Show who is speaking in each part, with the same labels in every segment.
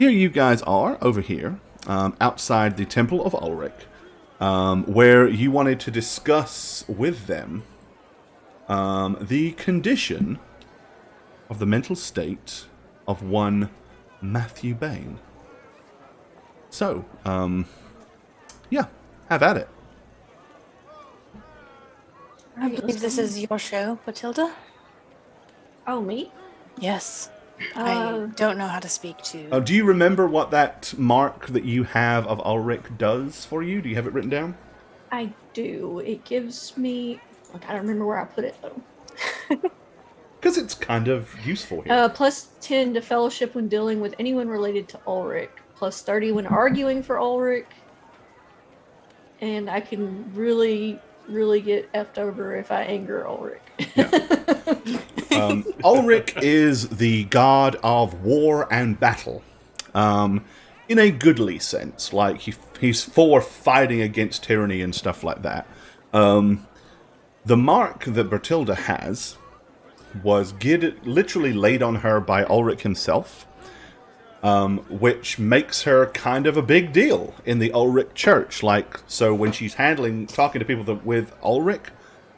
Speaker 1: here you guys are, over here, outside the Temple of Ulrich, where you wanted to discuss with them the condition of the mental state of one Matthew Bain. So, yeah, have at it.
Speaker 2: I believe this is your show, Matilda.
Speaker 3: Oh, me?
Speaker 2: Yes. I don't know how to speak to...
Speaker 1: Do you remember what that mark that you have of Ulrich does for you? Do you have it written down?
Speaker 3: I do. It gives me... I don't remember where I put it, though.
Speaker 1: Because it's kind of useful here.
Speaker 3: Plus 10 to fellowship when dealing with anyone related to Ulrich. Plus 30 when arguing for Ulrich. And I can really get effed over if I anger Ulrich.
Speaker 1: Yeah. Ulrich is the god of war and battle. In a goodly sense. Like, he's for fighting against tyranny and stuff like that. The mark that Bertilda has was literally laid on her by Ulrich himself, which makes her kind of a big deal in the Ulrich church. Like, so when she's talking to people with Ulrich,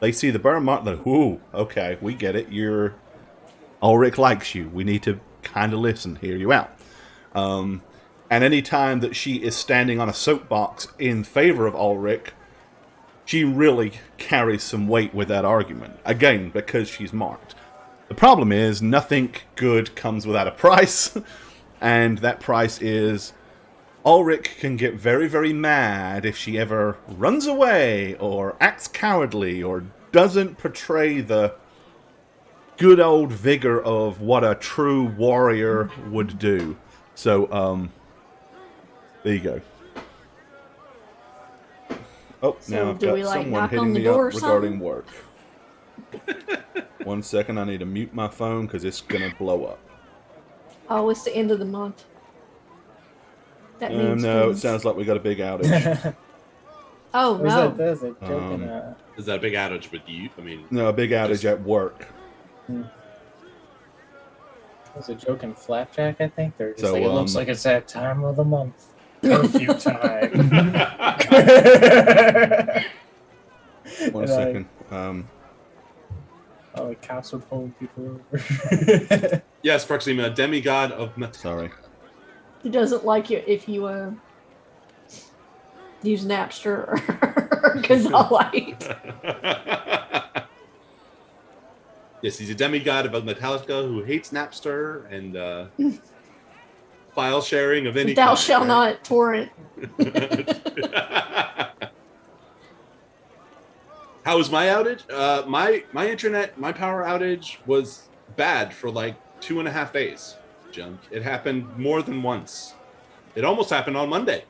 Speaker 1: they see the burn mark, they're like, ooh, okay, we get it, Ulrich likes you, we need to kind of listen, hear you out. And any time that she is standing on a soapbox in favor of Ulrich, she really carries some weight with that argument. Again, because she's marked. The problem is, nothing good comes without a price, and that price is Ulrich can get very, very mad if she ever runs away, or acts cowardly, or doesn't portray the good old vigor of what a true warrior would do. So, there you go. Oh,
Speaker 3: So
Speaker 1: now I've
Speaker 3: do
Speaker 1: got
Speaker 3: we,
Speaker 1: someone
Speaker 3: knock
Speaker 1: hitting
Speaker 3: on the
Speaker 1: me
Speaker 3: door
Speaker 1: up
Speaker 3: or
Speaker 1: regarding
Speaker 3: something?
Speaker 1: work. 1 second, I need to mute my phone because it's going to blow up.
Speaker 3: Oh, it's the end of the month. That means
Speaker 1: No, it
Speaker 3: things.
Speaker 1: sounds like we got a big outage.
Speaker 3: Oh, no.
Speaker 4: There's a joke in
Speaker 5: Is that a big outage with you? I mean,
Speaker 1: No, a big outage at work.
Speaker 4: There's a joke in Flapjack, I think. They're just
Speaker 1: So,
Speaker 4: it looks like it's that time of the month. Curfew time.
Speaker 1: 1 second.
Speaker 4: The cops are pulling people over.
Speaker 5: yes, Proxima, demigod of
Speaker 1: Sorry.
Speaker 3: He doesn't like you if you use Napster or Gazalite.
Speaker 5: Yes, he's a demigod of Metallica who hates Napster and file sharing of any
Speaker 3: Thou
Speaker 5: kind.
Speaker 3: shalt not torrent.
Speaker 5: How was my outage? My internet, my power outage was bad for like 2.5 days. Junk. It happened more than once. It almost happened on Monday.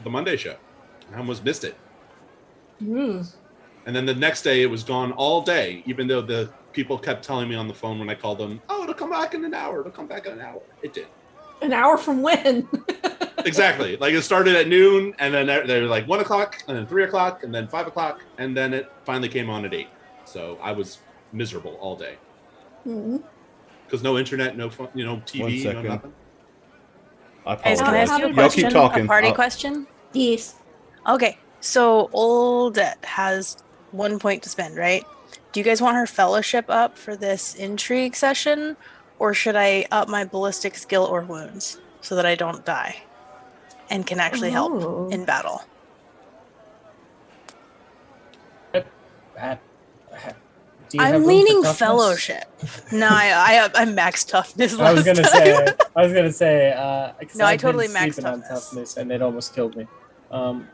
Speaker 5: The Monday show. I almost missed it. And then the next day it was gone all day, even though the people kept telling me on the phone when I called them, oh, it'll come back in an hour. It'll come back in an hour. It did.
Speaker 3: An hour from when?
Speaker 5: Exactly. Like it started at noon, and then they were like 1 o'clock, and then 3 o'clock, and then 5 o'clock, and then it finally came on at 8. So I was miserable all day. Because no internet, no phone, TV,
Speaker 1: 1 second.
Speaker 5: no nothing.
Speaker 1: I
Speaker 2: Guys,
Speaker 1: apologize.
Speaker 2: can I ask you a
Speaker 1: Y'all
Speaker 2: question?
Speaker 1: keep talking.
Speaker 2: A party question?
Speaker 3: Yes.
Speaker 2: Okay, so Oldette has 1 point to spend, right? Do you guys want her fellowship up for this intrigue session? Or should I up my ballistic skill or wounds so that I don't die and can actually help in battle? I'm leaning fellowship. No, I'm max toughness.
Speaker 4: I was gonna say.
Speaker 2: No, I totally maxed
Speaker 4: on toughness, and it almost killed me.
Speaker 2: I'm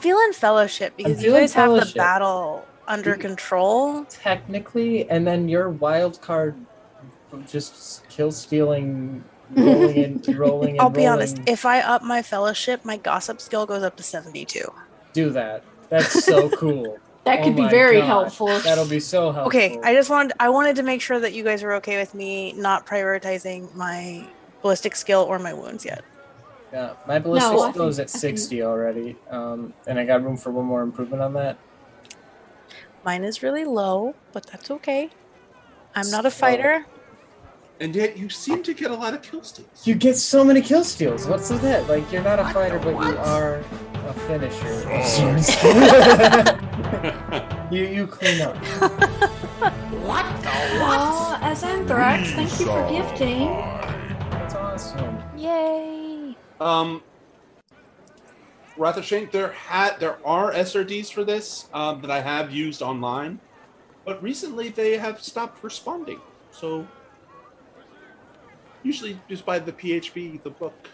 Speaker 2: feeling fellowship because you guys have the battle under control.
Speaker 4: Technically, and then your wild card just kill stealing, rolling.
Speaker 2: I'll be honest. If I up my fellowship, my gossip skill goes up to 72.
Speaker 4: Do that. That's so cool.
Speaker 3: That could be very helpful.
Speaker 4: That'll be so helpful.
Speaker 2: Okay, I wanted to make sure that you guys are okay with me not prioritizing my ballistic skill or my wounds yet.
Speaker 4: Yeah, my ballistic skill is at 60 already, and I got room for one more improvement on that.
Speaker 2: Mine is really low, but that's okay. I'm not a fighter.
Speaker 5: And yet you seem to get a lot of kill steals.
Speaker 4: You get so many kill steals. What's with that? Like, you're not a fighter, but you are a finisher. You clean up.
Speaker 3: Oh, as Anthrax, thank you for gifting.
Speaker 4: That's awesome.
Speaker 2: Yay!
Speaker 5: Rathashank, there are SRDs for this that I have used online, but recently they have stopped responding. So usually just by the PHP, the book.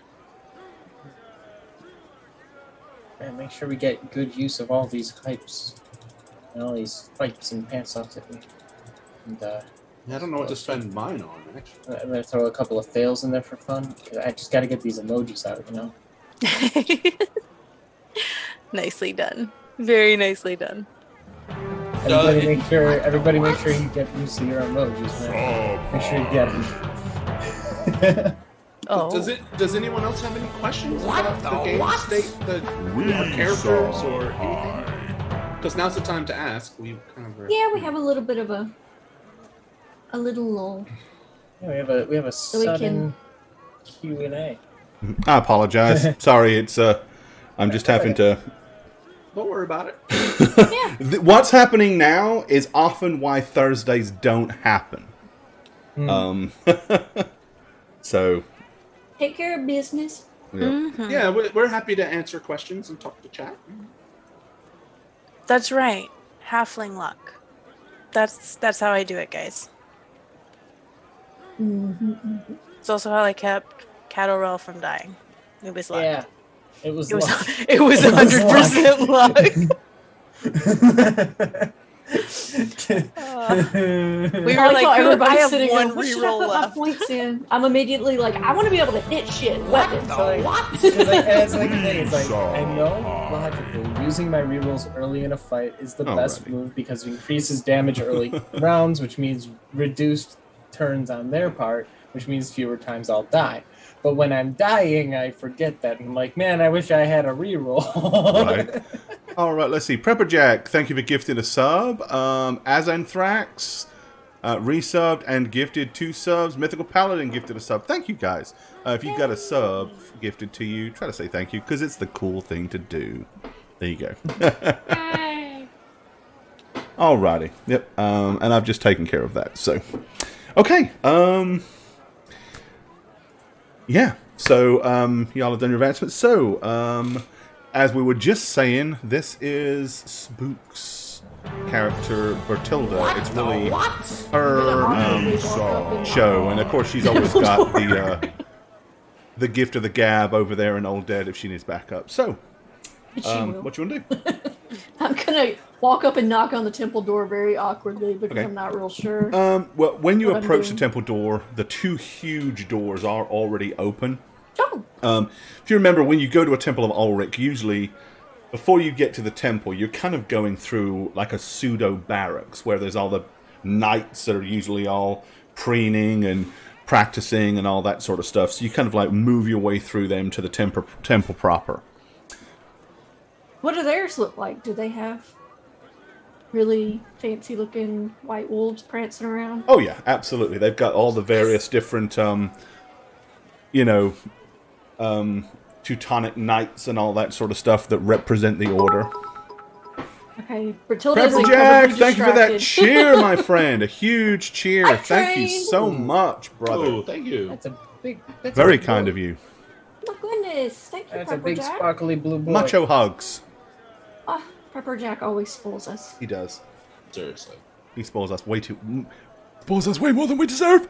Speaker 4: And make sure we get good use of all these hypes. And all these fights and pants off that we... And,
Speaker 5: I don't know what to spend mine on, actually.
Speaker 4: I'm gonna throw a couple of fails in there for fun. I just gotta get these emojis out, you know?
Speaker 2: Nicely done. Very nicely done.
Speaker 4: Everybody make sure you get used to your emojis, man. Make sure you get them.
Speaker 2: Oh.
Speaker 5: Does anyone else have any questions about the game state, our characters, or anything? Because now's the time to ask. We kind of
Speaker 3: Yeah, we have a little bit of a little lull.
Speaker 4: Yeah, we have a sudden Q&A.
Speaker 1: I apologize. Sorry, it's I'm just having to.
Speaker 5: Don't worry about it.
Speaker 3: Yeah.
Speaker 1: What's happening now is often why Thursdays don't happen. So.
Speaker 3: Take care of business.
Speaker 1: Yeah.
Speaker 2: Mm-hmm.
Speaker 5: Yeah, we're happy to answer questions and talk to chat.
Speaker 2: That's right. Halfling luck. That's how I do it, guys. It's also how I kept Cattle from dying. It was luck.
Speaker 4: Yeah, it was luck.
Speaker 2: It was 100% luck. We were like, I have one reroll left.
Speaker 3: Points in. I'm immediately like, I want to be able to hit shit. Weapons.
Speaker 4: It's like I know logically using my rerolls early in a fight is the best move because it increases damage early rounds, which means reduced turns on their part, which means fewer times I'll die. But when I'm dying, I forget that. And I'm like, man, I wish I had a reroll.
Speaker 1: Right. All right, let's see. Prepper Jack, thank you for gifting a sub. Azanthrax resubbed and gifted 2 subs. Mythical Paladin gifted a sub. Thank you, guys. If you got a sub gifted to you, try to say thank you, because it's the cool thing to do. There you go. Alrighty. Yep. And I've just taken care of that. So, okay. Yeah. So, y'all have done your advancements. So, as we were just saying, this is Spook's character, Bertilda. It's really her show. And, of course, she's always got the gift of the gab over there in Old Dead if she needs backup. So, what you want to do?
Speaker 3: I'm going to walk up and knock on the temple door very awkwardly because I'm not real sure.
Speaker 1: Well, when you approach the temple door, the 2 huge doors are already open.
Speaker 3: Oh.
Speaker 1: If you remember, when you go to a temple of Ulrich, usually before you get to the temple, you're kind of going through like a pseudo barracks where there's all the knights that are usually all preening and practicing and all that sort of stuff. So you kind of like move your way through them to the temple proper.
Speaker 3: What do theirs look like? Do they have really fancy looking white wolves prancing around?
Speaker 1: Oh yeah, absolutely. They've got all the various different, Teutonic knights and all that sort of stuff that represent the order.
Speaker 3: Okay, Bertilda's
Speaker 1: Prepper Jack, thank you for that cheer, my friend. A huge cheer. Thank you so much, brother.
Speaker 5: Oh, thank you.
Speaker 4: That's a big... That's
Speaker 1: Very kind of you.
Speaker 3: Oh my goodness, thank you,
Speaker 4: That's a
Speaker 3: Prepper
Speaker 4: big
Speaker 3: Jack.
Speaker 4: sparkly blue boy.
Speaker 1: Macho hugs.
Speaker 3: Oh, Prepper Jack always spoils us.
Speaker 1: He does.
Speaker 5: Seriously.
Speaker 1: He spoils us way more than we deserve.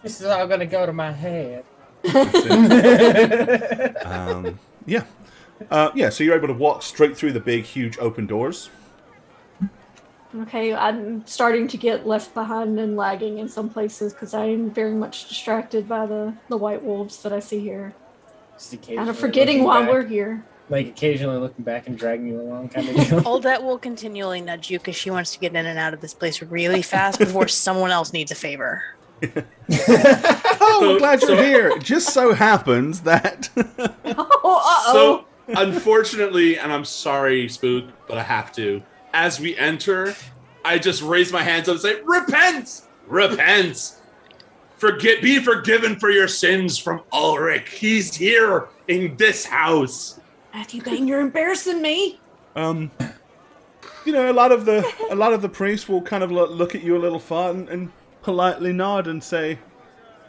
Speaker 4: This is all gonna go to my head.
Speaker 1: Yeah, so you're able to walk straight through the big, huge open doors.
Speaker 3: Okay, I'm starting to get left behind and lagging in some places because I'm very much distracted by the white wolves that I see here. Kind of forgetting why we're here.
Speaker 4: Like occasionally looking back and dragging you along, kind of deal.
Speaker 2: Aldette will continually nudge you because she wants to get in and out of this place really fast before someone else needs a favor.
Speaker 1: Oh, we're glad you're here. It just so happens that...
Speaker 5: So, unfortunately, and I'm sorry, Spook, but I have to, as we enter, I just raise my hands up and say, repent! Repent! Be forgiven for your sins from Ulrich. He's here in this house.
Speaker 3: Matthew Bane, you're embarrassing me.
Speaker 1: You know, a lot of the priests will kind of look at you a little fun and politely nod and say,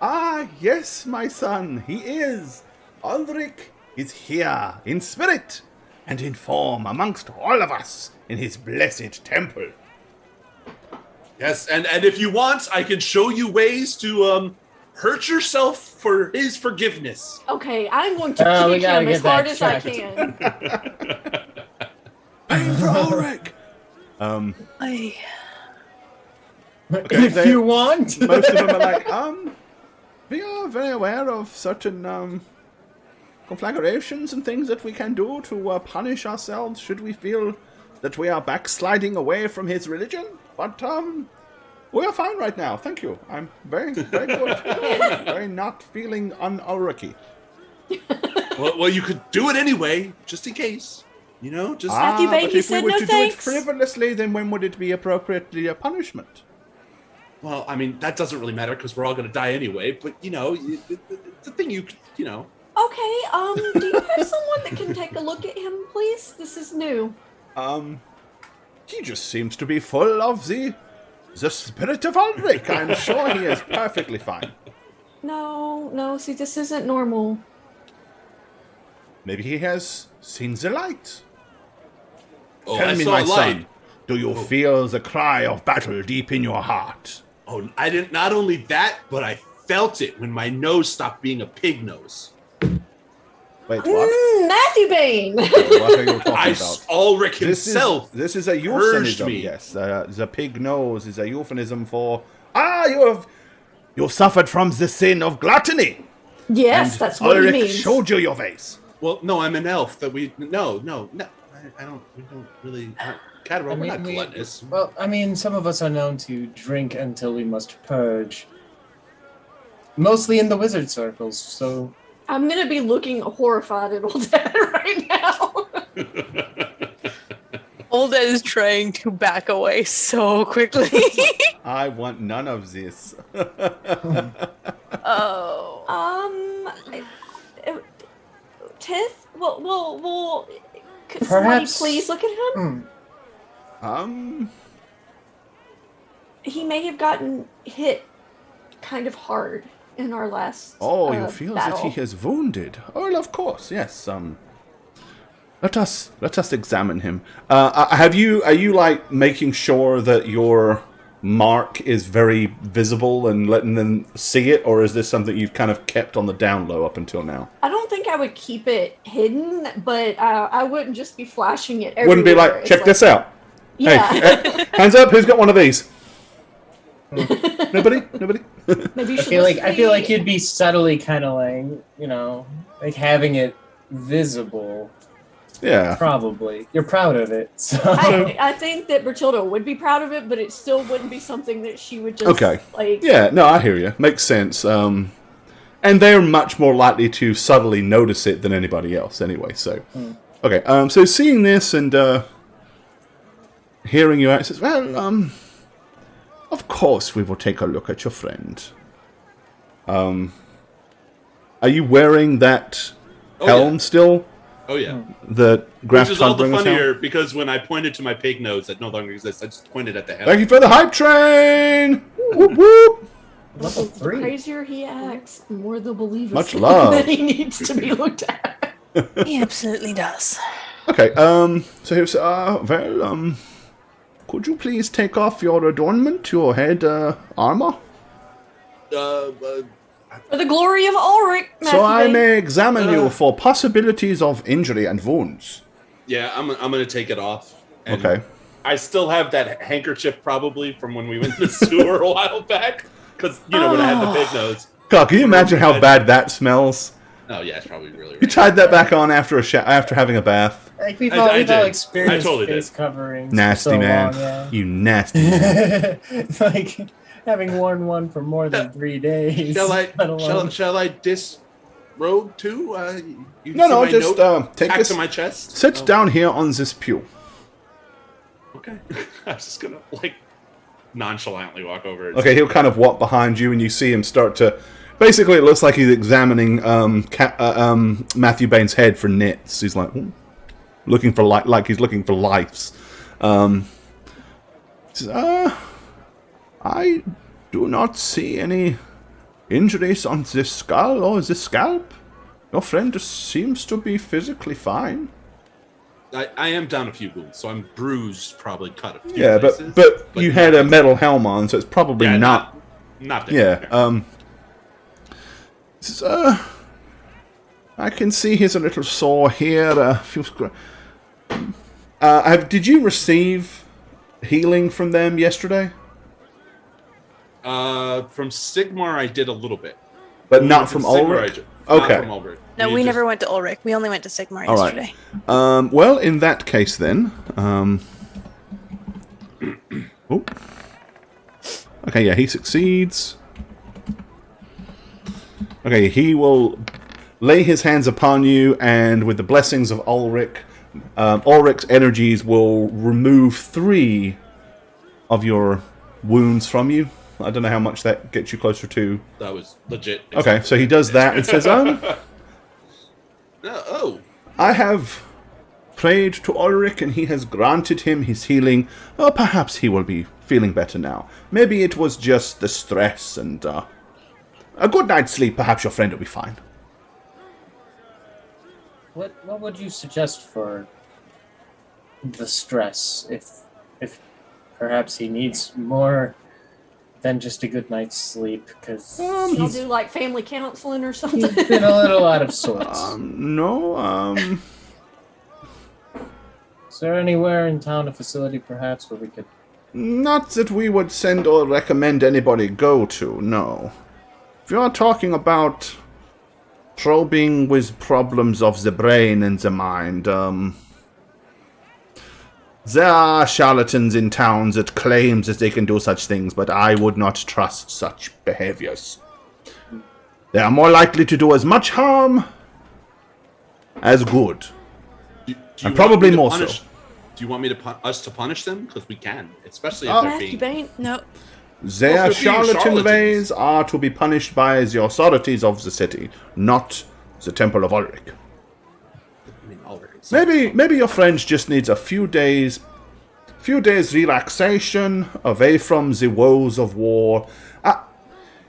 Speaker 1: "Ah, yes, my son, he is. Ulrich is here in spirit and in form amongst all of us in his blessed temple."
Speaker 5: Yes, and if you want, I can show you ways to hurt yourself for his forgiveness.
Speaker 3: Okay, I'm going to kick him as hard as I can.
Speaker 1: Aim for Ulrich!
Speaker 4: If you want.
Speaker 1: Most of them are like, we are very aware of certain conflagrations and things that we can do to punish ourselves should we feel that we are backsliding away from his religion. But we are fine right now. Thank you. I'm very, very good. Very not feeling un-Ulrichy.
Speaker 5: Well, you could do it anyway, just in case. You know, just
Speaker 3: Matthew Bane,
Speaker 1: but
Speaker 3: he
Speaker 1: if we
Speaker 3: said
Speaker 1: were
Speaker 3: no
Speaker 1: to
Speaker 3: thanks.
Speaker 1: do it frivolously, then when would it be appropriately a punishment?
Speaker 5: well, I mean, that doesn't really matter because we're all going to die anyway. But you know, it's a thing you know.
Speaker 3: Okay, do you have someone that can take a look at him, please? This is new.
Speaker 1: He just seems to be full of the spirit of Ulrich. I'm sure he is perfectly fine.
Speaker 3: No, see, this isn't normal.
Speaker 1: Maybe he has seen the light.
Speaker 5: Oh,
Speaker 1: Tell
Speaker 5: I
Speaker 1: me,
Speaker 5: saw
Speaker 1: my
Speaker 5: a light.
Speaker 1: son, do you feel the cry of battle deep in your heart?
Speaker 5: Oh, I didn't. Not only that, but I felt it when my nose stopped being a pig nose.
Speaker 1: Wait, what?
Speaker 3: Matthew Bane!
Speaker 1: What are you talking about?
Speaker 5: Ulrich himself.
Speaker 1: This is a euphemism,
Speaker 5: me.
Speaker 1: yes. The pig nose is a euphemism for, you suffered from the sin of gluttony.
Speaker 3: Yes,
Speaker 1: And
Speaker 3: that's what
Speaker 1: Ulrich
Speaker 3: he means.
Speaker 1: showed you your face.
Speaker 5: Well, no, I'm an elf. No. I don't. We don't really. Caterer, we're not gluttonous.
Speaker 4: Well, I mean, some of us are known to drink until we must purge. Mostly in the wizard circles, so...
Speaker 3: I'm gonna be looking horrified at Old Dad right now.
Speaker 2: Old Dad is trying to back away so quickly.
Speaker 1: I want none of this.
Speaker 2: Oh.
Speaker 3: Tith? Well, could
Speaker 4: Perhaps-
Speaker 3: somebody please look at him? He may have gotten hit kind of hard in our last
Speaker 1: You feel
Speaker 3: battle.
Speaker 1: that he is wounded? Oh, of course, yes. Let us examine him. Are you like making sure that your mark is very visible and letting them see it, or is this something you've kind of kept on the down low up until now?
Speaker 3: I don't think I would keep it hidden, but I wouldn't just be flashing it everywhere.
Speaker 1: Wouldn't be like,
Speaker 3: It's
Speaker 1: check this out.
Speaker 3: Yeah.
Speaker 1: Hey, hands up, who's got one of these? Nobody?
Speaker 3: Maybe you
Speaker 4: I
Speaker 3: should
Speaker 4: feel
Speaker 3: listen to
Speaker 4: like
Speaker 3: me.
Speaker 4: you'd be subtly kind of like, like having it visible.
Speaker 1: Yeah.
Speaker 4: Probably. You're proud of it. So.
Speaker 3: I think that Bertilda would be proud of it, but it still wouldn't be something that she would just
Speaker 1: Okay.
Speaker 3: like.
Speaker 1: Yeah, no, I hear you. Makes sense. And they're much more likely to subtly notice it than anybody else anyway, so. Okay, so seeing this and hearing you out, says, well, of course we will take a look at your friend. Are you wearing that helm still?
Speaker 5: Oh yeah.
Speaker 1: The
Speaker 5: Which
Speaker 1: Graf
Speaker 5: is all the
Speaker 1: Todbringer's
Speaker 5: funnier
Speaker 1: helm?
Speaker 5: because when I pointed to my pig nose that no longer exists, I just pointed at the head.
Speaker 1: Thank you for the hype train! Whoop whoop!
Speaker 4: Level
Speaker 3: The
Speaker 4: 3.
Speaker 3: crazier he acts, the more they'll believe us
Speaker 1: Much love.
Speaker 3: that he needs to be looked at.
Speaker 2: He absolutely does.
Speaker 1: Okay, so here's, could you please take off your adornment, your head armor?
Speaker 3: For the glory of Ulrich, Matthew
Speaker 1: So I
Speaker 3: Bane.
Speaker 1: may examine you for possibilities of injury and wounds.
Speaker 5: Yeah, I'm gonna take it off. And
Speaker 1: Okay.
Speaker 5: I still have that handkerchief probably from when we went to the sewer a while back. Because, when I had the pig nose.
Speaker 1: God, can you imagine how bad that smells?
Speaker 5: Oh, yeah, it's probably really
Speaker 1: You tied that back on after after having a bath.
Speaker 4: Like we've
Speaker 5: I
Speaker 4: all
Speaker 5: did.
Speaker 4: experienced
Speaker 5: I totally
Speaker 4: face
Speaker 5: did.
Speaker 4: coverings. for
Speaker 1: Nasty
Speaker 4: so
Speaker 1: man.
Speaker 4: long, yeah.
Speaker 1: You nasty man.
Speaker 4: It's like having worn one for more than 3 days.
Speaker 5: Shall I disrobe too? You
Speaker 1: No,
Speaker 5: see my
Speaker 1: just
Speaker 5: note
Speaker 1: take
Speaker 5: tacked
Speaker 1: this.
Speaker 5: to my chest.
Speaker 1: Sit down here on this pew.
Speaker 5: Okay. I'm just gonna like nonchalantly walk over. And
Speaker 1: Okay, he'll kind of walk behind you, and you see him start to. Basically, it looks like he's examining Matthew Bain's head for nits. He's like looking for like he's looking for lice. He says, I do not see any injuries on this skull or the scalp. Your friend seems to be physically fine.
Speaker 5: I am down a few wounds, so I'm bruised, probably cut a few places,
Speaker 1: but you had a metal helm on, so it's probably not
Speaker 5: there.
Speaker 1: Yeah. I can see he's a little sore here. Did you receive healing from them yesterday?
Speaker 5: From Sigmar, I did a little bit,
Speaker 1: but not from Ulrich. Okay.
Speaker 5: Not from Ulrich.
Speaker 2: No, we never went to Ulrich. We only went to Sigmar yesterday.
Speaker 1: Right. Well, in that case, then. Okay, yeah, he succeeds. Okay, he will lay his hands upon you, and with the blessings of Ulrich, Ulrich's energies will remove 3 of your wounds from you. I don't know how much that gets you closer to.
Speaker 5: That was legit.
Speaker 1: Okay, so he does that and says, I have prayed to Ulrich, and he has granted him his healing. Oh, perhaps he will be feeling better now. Maybe it was just the stress and a good night's sleep. Perhaps your friend will be fine.
Speaker 4: What would you suggest for the stress? If perhaps he needs more than just a good night's sleep, because
Speaker 3: I'll do like family counseling or something.
Speaker 4: he's been a little out of sorts.
Speaker 1: No.
Speaker 4: Is there anywhere in town, a facility perhaps, where we could...
Speaker 1: Not that we would send or recommend anybody go to, no. If you're talking about probing with problems of the brain and the mind, there are charlatans in towns that claim that they can do such things, but I would not trust such behaviors. They are more likely to do as much harm as good. And probably more so.
Speaker 5: Do you want me to us to punish them? Because we can, especially if they're being...
Speaker 3: Bain?
Speaker 2: No.
Speaker 1: Their charlatan ways are to be punished by the authorities of the city, not the Temple of Ulrich.
Speaker 5: I mean, Ulrich.
Speaker 1: Maybe your friend just needs a few days relaxation away from the woes of war.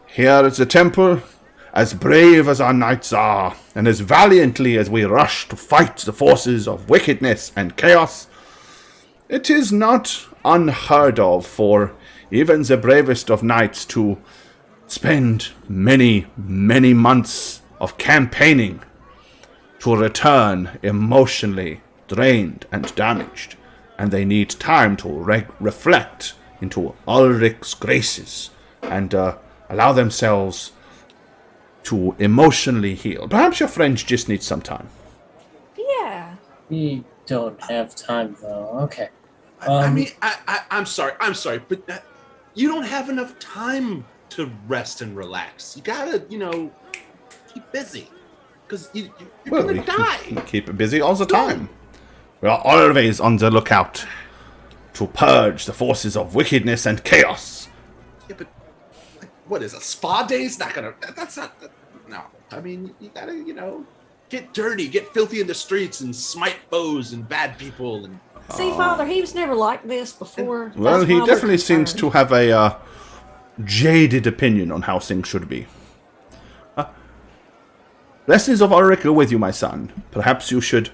Speaker 1: Here at the temple, as brave as our knights are, and as valiantly as we rush to fight the forces of wickedness and chaos, it is not unheard of for even the bravest of knights to spend many, many months of campaigning to return emotionally drained and damaged, and they need time to reflect into Ulrich's graces and allow themselves to emotionally heal. Perhaps your friend just needs some time.
Speaker 3: Yeah.
Speaker 4: We don't have time, though. Okay.
Speaker 5: I mean, I'm sorry, but you don't have enough time to rest and relax. You gotta, keep busy. Because you're gonna die.
Speaker 1: Keep it busy all the time. We are always on the lookout to purge the forces of wickedness and chaos.
Speaker 5: Yeah, but what is a spa day's not gonna... That's not... No. I mean, you gotta, get dirty, get filthy in the streets and smite foes and bad people and...
Speaker 3: See, Father, he was never like this before.
Speaker 1: Well,
Speaker 3: That's
Speaker 1: he
Speaker 3: why we're
Speaker 1: definitely seems
Speaker 3: concerned.
Speaker 1: to have a jaded opinion on how things should be. Blessings of Ulrich are with you, my son. Perhaps you should...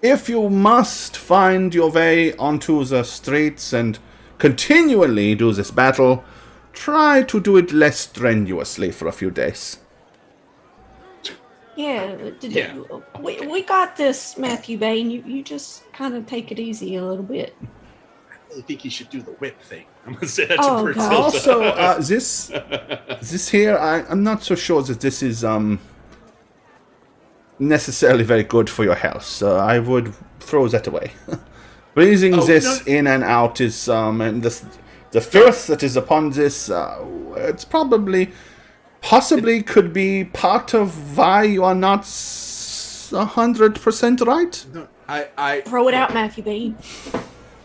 Speaker 1: If you must find your way onto the streets and continually do this battle, try to do it less strenuously for a few days.
Speaker 3: Yeah,
Speaker 5: Yeah.
Speaker 3: We got this, Matthew Bain. You just kind of take it easy a little bit.
Speaker 5: I really think you should do the whip thing. I'm gonna say that to
Speaker 3: Oh,
Speaker 5: Bertilda.
Speaker 3: God.
Speaker 1: Also, this here, I'm not so sure that this is necessarily very good for your health. So I would throw that away. Breathing this in and out is and the filth that is upon this, it's possibly could be part of why you are not 100% right.
Speaker 5: No, I
Speaker 3: Throw it out, Matthew Bain.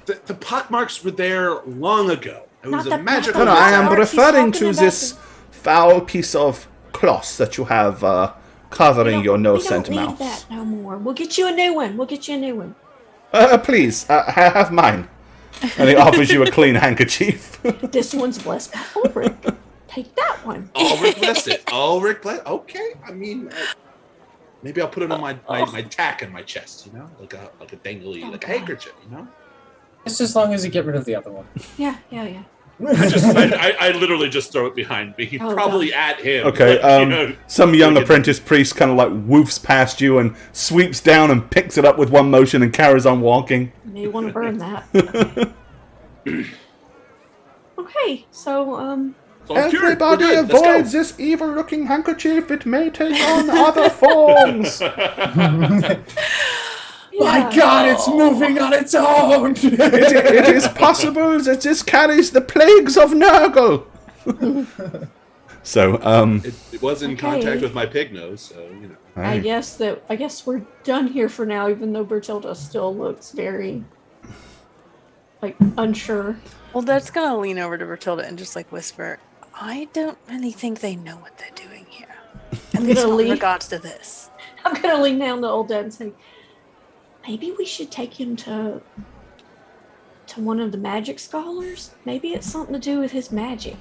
Speaker 5: The pot marks were there long ago. It was
Speaker 3: Not
Speaker 5: a
Speaker 3: the-
Speaker 5: magical.
Speaker 1: No, I am
Speaker 3: He's
Speaker 1: referring
Speaker 3: talking
Speaker 1: to
Speaker 3: about
Speaker 1: this foul piece of cloth that you have covering your nose and
Speaker 3: We don't
Speaker 1: mouth.
Speaker 3: need that no more. We'll get you a new one.
Speaker 1: Please, have mine. And he offers you a clean handkerchief.
Speaker 3: This one's blessed by Ulrich. Take that one.
Speaker 5: Ulrich bless it. Ulrich bless. Okay, I mean, maybe I'll put it on my tack in my chest. You know, like a dangly, like a handkerchief. You know.
Speaker 4: Just as long as you get rid of the other one.
Speaker 3: Yeah.
Speaker 5: I literally just throw it behind me,
Speaker 3: Oh,
Speaker 5: probably
Speaker 3: God.
Speaker 5: at him.
Speaker 1: Okay,
Speaker 5: like, you know,
Speaker 1: some young apprentice priest kind of like woofs past you and sweeps down and picks it up with one motion and carries on walking.
Speaker 3: You may want to burn that. Okay, so
Speaker 5: so I'm cured. We're
Speaker 1: Everybody
Speaker 5: good. Let's go.
Speaker 1: avoids this evil-looking handkerchief. It may take on other forms.
Speaker 4: My God, it's moving on its own.
Speaker 1: It is possible that this carries the plagues of Nurgle. So,
Speaker 5: It was in
Speaker 3: Okay.
Speaker 5: contact with my pig nose, so you know.
Speaker 3: I guess we're done here for now, even though Bertilda still looks very unsure.
Speaker 2: Well, that's gonna lean over to Bertilda and just whisper, I don't really think they know what they're doing here. At least not in regards to this.
Speaker 3: I'm gonna lean down to old Dad and say, maybe we should take him to one of the magic scholars. Maybe it's something to do with his magic.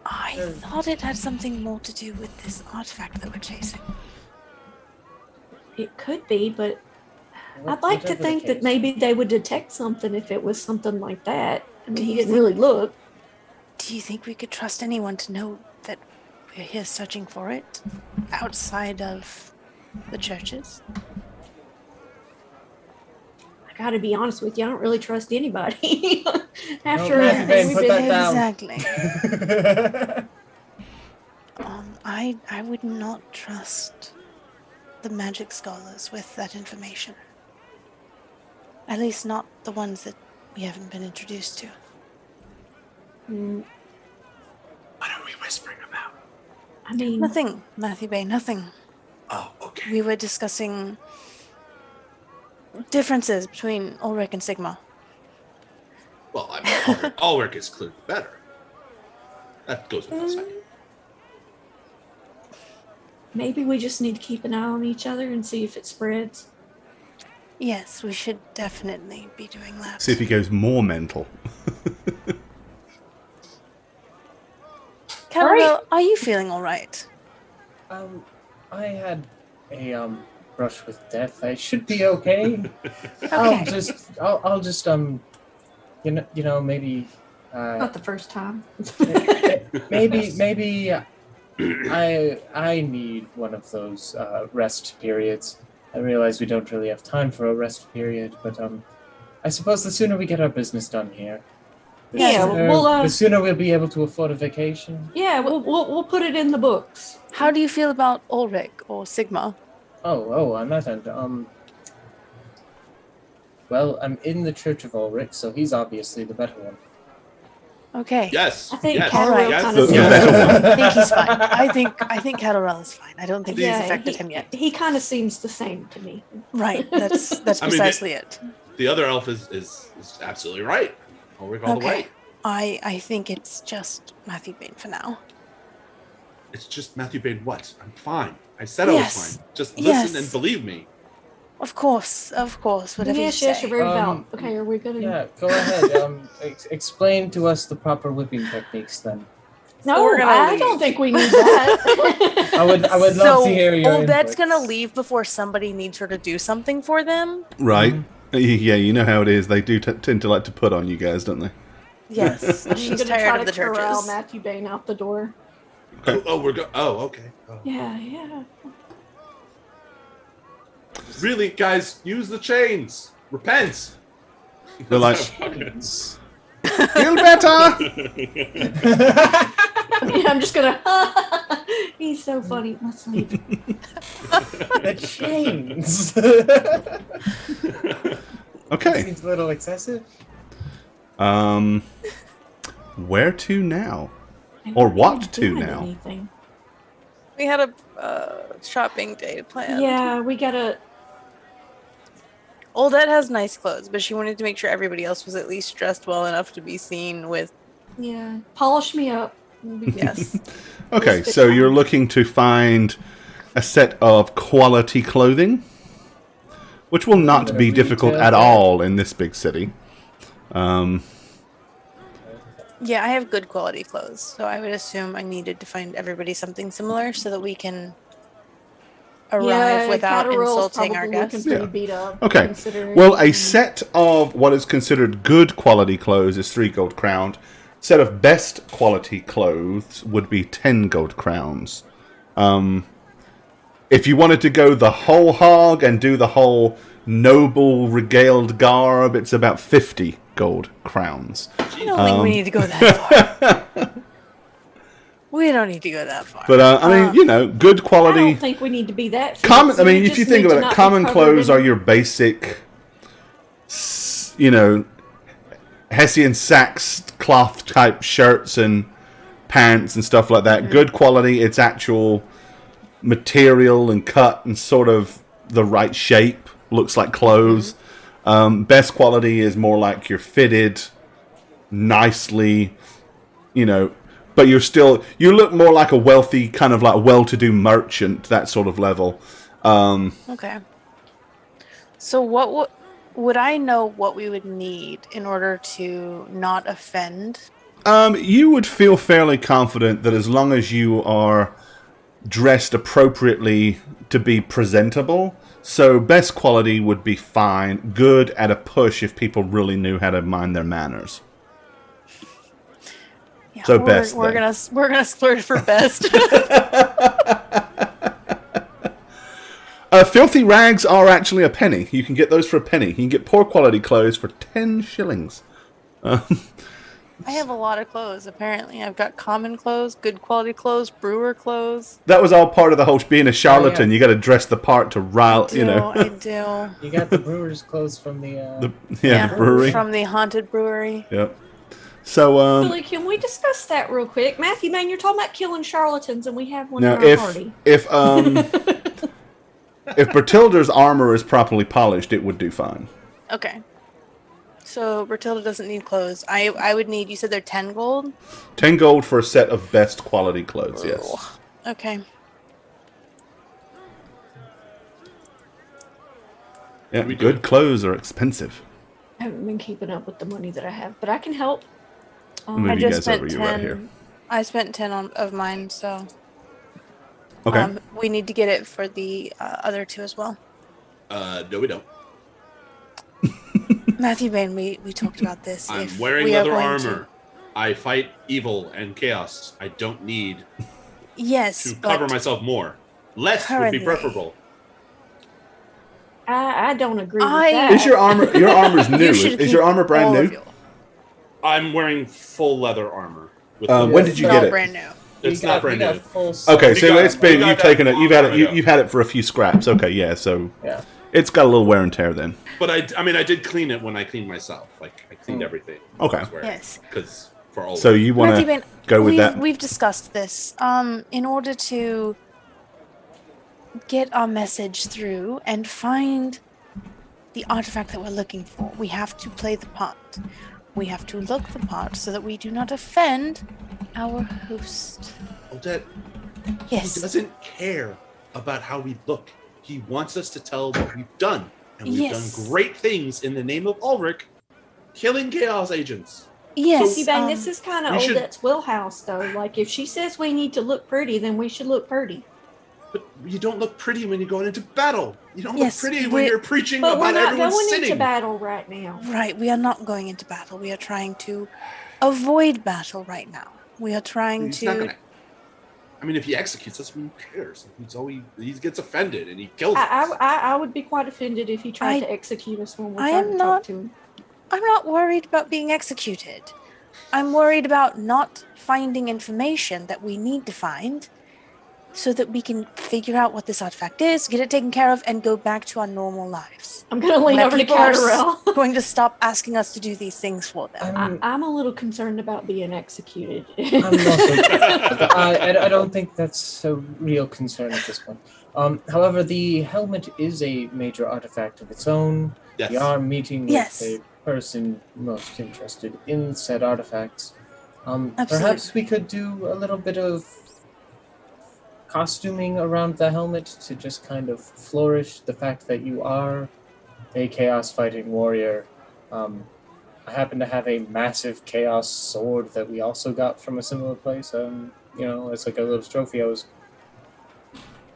Speaker 2: I thought it had something more to do with this artifact that we're chasing.
Speaker 3: It could be, but I'd like to think that maybe they would detect something if it was something like that. I mean, he didn't really look.
Speaker 2: Do you think we could trust anyone to know that we're here searching for it outside of the churches?
Speaker 3: I gotta be honest with you, I don't really trust anybody. After
Speaker 4: No,
Speaker 3: everything
Speaker 4: put
Speaker 3: we've been
Speaker 4: that
Speaker 3: doing.
Speaker 4: down.
Speaker 2: Exactly. I would not trust the magic scholars with that information. At least not the ones that we haven't been introduced to.
Speaker 3: Mm,
Speaker 5: What are we whispering about?
Speaker 3: I mean,
Speaker 2: Nothing, Matthew Bay, nothing.
Speaker 5: Oh, okay.
Speaker 2: We were discussing differences between Ulrich and Sigma.
Speaker 5: Well, I mean, Ulrich is clearly better. That goes without saying.
Speaker 3: maybe we just need to keep an eye on each other and see if it spreads.
Speaker 2: Yes, we should definitely be doing that.
Speaker 1: see if he goes more mental.
Speaker 2: Carol, are you feeling all right?
Speaker 4: I had a brush with death. I should be okay.
Speaker 2: Okay.
Speaker 4: I'll just you know maybe
Speaker 3: Not the first time.
Speaker 4: maybe I need one of those rest periods. I realize we don't really have time for a rest period, but I suppose the sooner we get our business done here, the sooner we'll be able to afford a vacation.
Speaker 3: Yeah, we'll put it in the books.
Speaker 2: How do you feel about Ulrich or Sigma?
Speaker 4: Oh, on that end, well, I'm in the Church of Ulrich, so he's obviously the better one.
Speaker 2: Okay.
Speaker 5: Yes.
Speaker 3: I think
Speaker 5: yes,
Speaker 3: Catarel
Speaker 5: yes.
Speaker 3: kind of
Speaker 1: The
Speaker 3: seems
Speaker 1: better one.
Speaker 2: I think he's fine. I think Catarel is fine. I don't think he's affected him yet.
Speaker 3: He kind of seems the same to me.
Speaker 2: Right. That's precisely it.
Speaker 5: The other elf is absolutely right. Ulrich all the way.
Speaker 2: I think it's just Matthew Bain for now.
Speaker 5: It's just Matthew Bain. What? I'm fine. I said I was fine. Just listen and believe me.
Speaker 2: Of course. Whatever you say.
Speaker 3: Yes, you're very valid. Okay, are we gonna?
Speaker 4: Yeah, go ahead. Explain to us the proper whipping techniques then.
Speaker 3: No,
Speaker 2: we're gonna
Speaker 3: I
Speaker 2: leave.
Speaker 3: don't think we need that.
Speaker 4: I would love to hear your
Speaker 2: Odette's
Speaker 4: inputs.
Speaker 2: gonna leave before somebody needs her to do something for them.
Speaker 1: Right. Yeah, you know how it is. They do tend to like to put on you guys, don't they?
Speaker 2: Yes.
Speaker 3: I'm
Speaker 2: She's
Speaker 3: gonna try
Speaker 2: tired
Speaker 3: to
Speaker 2: of the
Speaker 3: corral
Speaker 2: churches.
Speaker 3: Matthew Bain out the door.
Speaker 5: Oh, okay. Oh.
Speaker 3: Yeah.
Speaker 5: Really, guys, use the chains. Repent.
Speaker 1: They're like,
Speaker 4: Chains.
Speaker 1: feel better!
Speaker 3: Yeah, I'm just gonna. He's so funny. Let's leave.
Speaker 4: The chains.
Speaker 1: Okay.
Speaker 4: Seems a little excessive.
Speaker 1: Where to now?
Speaker 3: I
Speaker 1: Or
Speaker 3: don't
Speaker 1: what
Speaker 3: think
Speaker 1: to
Speaker 3: doing
Speaker 1: now?
Speaker 3: anything.
Speaker 2: We had a shopping day planned.
Speaker 3: Yeah, we gotta.
Speaker 2: Oldette has nice clothes, but she wanted to make sure everybody else was at least dressed well enough to be seen with.
Speaker 3: Yeah, polish me up.
Speaker 2: Yes.
Speaker 1: Okay, so you're looking to find a set of quality clothing, which will not be difficult at all in this big city.
Speaker 2: Yeah, I have good quality clothes, so I would assume I needed to find everybody something similar so that we can arrive without insulting our guests.
Speaker 3: Pretty beat up,
Speaker 1: okay. Well, a set of what is considered good quality clothes is 3 gold crowns. Set of best quality clothes would be 10 gold crowns. If you wanted to go the whole hog and do the whole noble regaled garb, it's about 50 gold crowns.
Speaker 2: I don't think we need to go that far. We don't need to go that far.
Speaker 1: But I mean, you know, good quality.
Speaker 3: I don't think we need to be that.
Speaker 1: Common. I mean, if you think about it, common clothes are your basic, you know, Hessian Sachs cloth type shirts and pants and stuff like that. Mm-hmm. Good quality. It's actual material and cut and sort of the right shape. Looks like clothes. Best quality is more like you're fitted nicely, you know, but you look more like a wealthy, kind of like well-to-do merchant, that sort of level.
Speaker 2: Okay. So what would I know what we would need in order to not offend?
Speaker 1: You would feel fairly confident that as long as you are dressed appropriately to be presentable, so best quality would be fine. Good at a push if people really knew how to mind their manners.
Speaker 2: Yeah,
Speaker 1: so best.
Speaker 2: We're gonna splurge for best.
Speaker 1: Filthy rags are actually a penny. You can get those for a penny. You can get poor quality clothes for 10 shillings.
Speaker 2: I have a lot of clothes, apparently. I've got common clothes, good quality clothes, brewer clothes.
Speaker 1: That was all part of the whole being a charlatan. Oh, yeah. You got to dress the part to rile, you know.
Speaker 2: I do.
Speaker 4: You got the brewer's clothes from the
Speaker 1: brewery.
Speaker 2: From the haunted brewery.
Speaker 1: Yep. So,
Speaker 3: Billy, can we discuss that real quick? Matthew, man, you're talking about killing charlatans, and we have one in our party.
Speaker 1: If Bertilda's armor is properly polished, it would do fine.
Speaker 2: Okay. So Bertilda doesn't need clothes. I would need, you said they're 10 gold?
Speaker 1: 10 gold for a set of best quality clothes, yes.
Speaker 2: Okay.
Speaker 1: Yeah, good clothes are expensive.
Speaker 3: I haven't been keeping up with the money that I have, but I can help.
Speaker 1: I just spent 10. Right here.
Speaker 2: I spent 10 of mine, so...
Speaker 1: Okay.
Speaker 2: We need to get it for the other 2 as well.
Speaker 5: No, we don't.
Speaker 2: Matthew Bain, we talked about this.
Speaker 5: I'm wearing leather armor. I fight evil and chaos. I don't need to cover myself more. Less would be preferable.
Speaker 3: I don't agree with that.
Speaker 1: Is your armor? Your armor's new. Is your armor brand new?
Speaker 5: I'm wearing full leather armor.
Speaker 1: When did you get it?
Speaker 2: Brand new.
Speaker 5: It's not brand new.
Speaker 1: Okay, so it's been you've taken it. You've had it. You've had it for a few scraps. Okay, yeah. So it's got a little wear and tear then.
Speaker 5: But I mean, I did clean it when I cleaned myself. Like I cleaned everything.
Speaker 1: Okay.
Speaker 2: Yes.
Speaker 5: Because for all.
Speaker 1: So you want to go with that?
Speaker 2: We've discussed this. In order to get our message through and find the artifact that we're looking for, we have to play the part. We have to look the part so that we do not offend our host.
Speaker 5: Odette,
Speaker 2: yes.
Speaker 5: He doesn't care about how we look. He wants us to tell what we've done. And we've done great things in the name of Ulrich, killing Chaos agents.
Speaker 2: Yes.
Speaker 3: So, Bang, this is kind of Odette's wheelhouse, though. Like, if she says we need to look pretty, then we should look pretty.
Speaker 5: But you don't look pretty when you're going into battle. You don't look pretty when you're preaching about everyone sitting.
Speaker 3: But we're not going into battle right now.
Speaker 2: Right, we are not going into battle. We are trying to avoid battle right now. We are trying to...
Speaker 5: I mean, if he executes us, who cares? He gets offended and he kills us.
Speaker 3: I would be quite offended if he tried to execute us when we're trying to talk to him.
Speaker 2: I'm not worried about being executed. I'm worried about not finding information that we need to find so that we can figure out what this artifact is, get it taken care of, and go back to our normal lives.
Speaker 3: I'm going to lean over to Catarel.
Speaker 2: Going to stop asking us to do these things for them.
Speaker 3: I'm a little concerned about being executed.
Speaker 4: I'm also, I don't think that's a real concern at this point. However, the helmet is a major artifact of its own.
Speaker 5: Yes.
Speaker 4: We are meeting with
Speaker 2: Yes.
Speaker 4: a person most interested in said artifacts.
Speaker 2: Absolutely.
Speaker 4: Perhaps we could do a little bit of costuming around the helmet to just kind of flourish the fact that you are a chaos fighting warrior. I happen to have a massive chaos sword that we also got from a similar place. It's like a little trophy.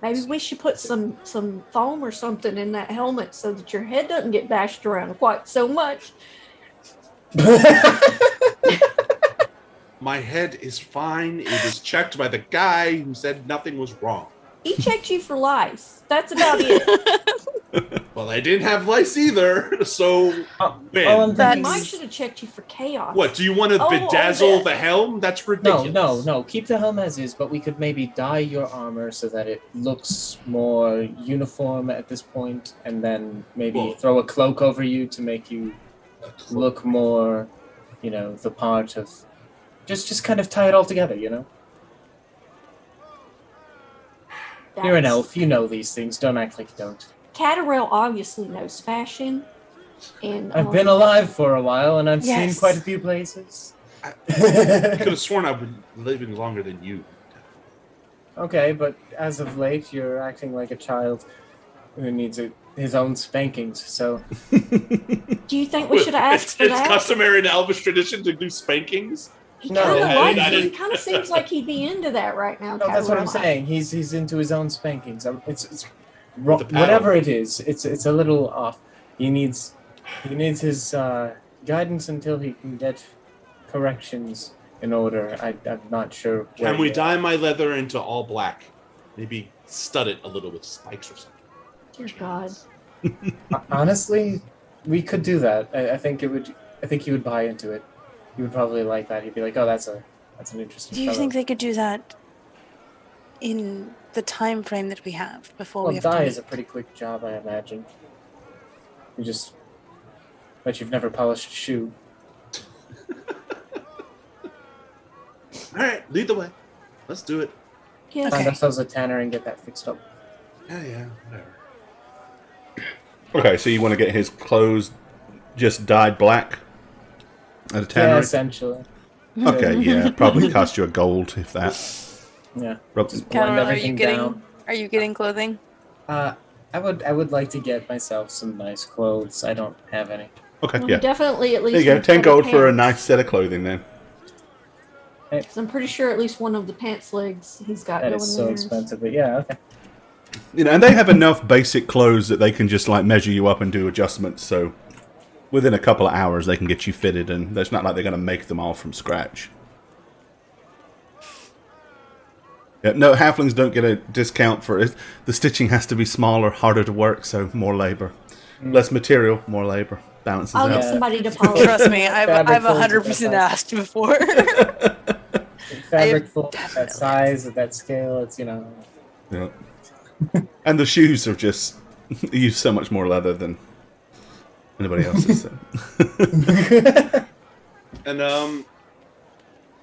Speaker 3: Maybe we should put some foam or something in that helmet so that your head doesn't get bashed around quite so much.
Speaker 5: My head is fine. It was checked by the guy who said nothing was wrong.
Speaker 3: He checked you for lice. That's about it.
Speaker 5: Well, I didn't have lice either, so Ben.
Speaker 3: He might should have checked you for chaos.
Speaker 5: What, do you want to bedazzle the helm? That's ridiculous.
Speaker 4: No. Keep the helm as is, but we could maybe dye your armor so that it looks more uniform at this point, and then maybe throw a cloak over you to make you look more, the part of... Just kind of tie it all together, You're an elf, you know these things. Don't act like you don't.
Speaker 3: Catarel obviously knows fashion. And
Speaker 4: I've been alive for a while, and I've
Speaker 2: Yes.
Speaker 4: seen quite a few places.
Speaker 5: I could have sworn I've been living longer than you.
Speaker 4: Okay, but as of late, you're acting like a child who needs his own spankings, so...
Speaker 3: do you think we should have asked for
Speaker 5: It's
Speaker 3: that?
Speaker 5: customary in Elvish tradition to do spankings?
Speaker 3: He
Speaker 4: No,
Speaker 3: kind of seems like he'd be into that right now.
Speaker 4: No, that's what I'm
Speaker 3: Catarel.
Speaker 4: saying. He's into his own spankings. It's
Speaker 5: With the paddle.
Speaker 4: whatever it is. It's a little off. He needs his guidance until he can get corrections in order. I'm not sure.
Speaker 5: Can we dye my leather into all black? Maybe stud it a little with spikes or something.
Speaker 3: Dear God.
Speaker 4: Honestly, we could do that. I think he would buy into it. He would probably like that. He'd be like, "Oh, that's an interesting."
Speaker 2: Do you
Speaker 4: fellow."
Speaker 2: think they could do that in the time frame that we have before we
Speaker 4: Well,
Speaker 2: have
Speaker 4: dye
Speaker 2: to
Speaker 4: is a pretty quick job, I imagine. Bet you've never polished a shoe.
Speaker 5: All right, lead the way. Let's do it.
Speaker 3: Yes.
Speaker 2: Okay.
Speaker 4: Find ourselves a tanner and get that fixed up.
Speaker 5: Yeah, whatever.
Speaker 1: Okay, so you want to get his clothes just dyed black at a
Speaker 4: Yeah,
Speaker 1: tannery?
Speaker 4: essentially.
Speaker 1: Okay, yeah, probably cost you a gold if that.
Speaker 4: Yeah.
Speaker 1: Rob-
Speaker 4: Blend
Speaker 2: Catarel,
Speaker 4: everything down.
Speaker 2: are you getting clothing?
Speaker 4: I would like to get myself some nice clothes. I don't have any.
Speaker 1: Okay,
Speaker 3: Well,
Speaker 1: yeah.
Speaker 3: definitely at least.
Speaker 1: There you go,
Speaker 3: one
Speaker 1: 10
Speaker 3: set of
Speaker 1: gold for a
Speaker 3: pants.
Speaker 1: nice set of clothing then.
Speaker 3: 'Cause I'm pretty sure at least one of the pants legs he's got
Speaker 4: That
Speaker 3: going
Speaker 4: is so
Speaker 3: there.
Speaker 4: expensive, but yeah, okay.
Speaker 1: And they have enough basic clothes that they can just measure you up and do adjustments, so within a couple of hours they can get you fitted, and it's not like they're going to make them all from scratch. Yeah, no, halflings don't get a discount for it. The stitching has to be smaller, harder to work, so more labor. Less material, more labor. Balances
Speaker 3: I'll
Speaker 1: out.
Speaker 3: get somebody to polish.
Speaker 2: Trust me, I've
Speaker 4: Fabric folds
Speaker 2: 100%
Speaker 4: are
Speaker 2: asked before.
Speaker 4: Fabric full,
Speaker 2: definitely
Speaker 4: that size, at that scale, it's,
Speaker 1: Yeah. And the shoes are just use so much more leather than anybody else's. So.
Speaker 5: And I'm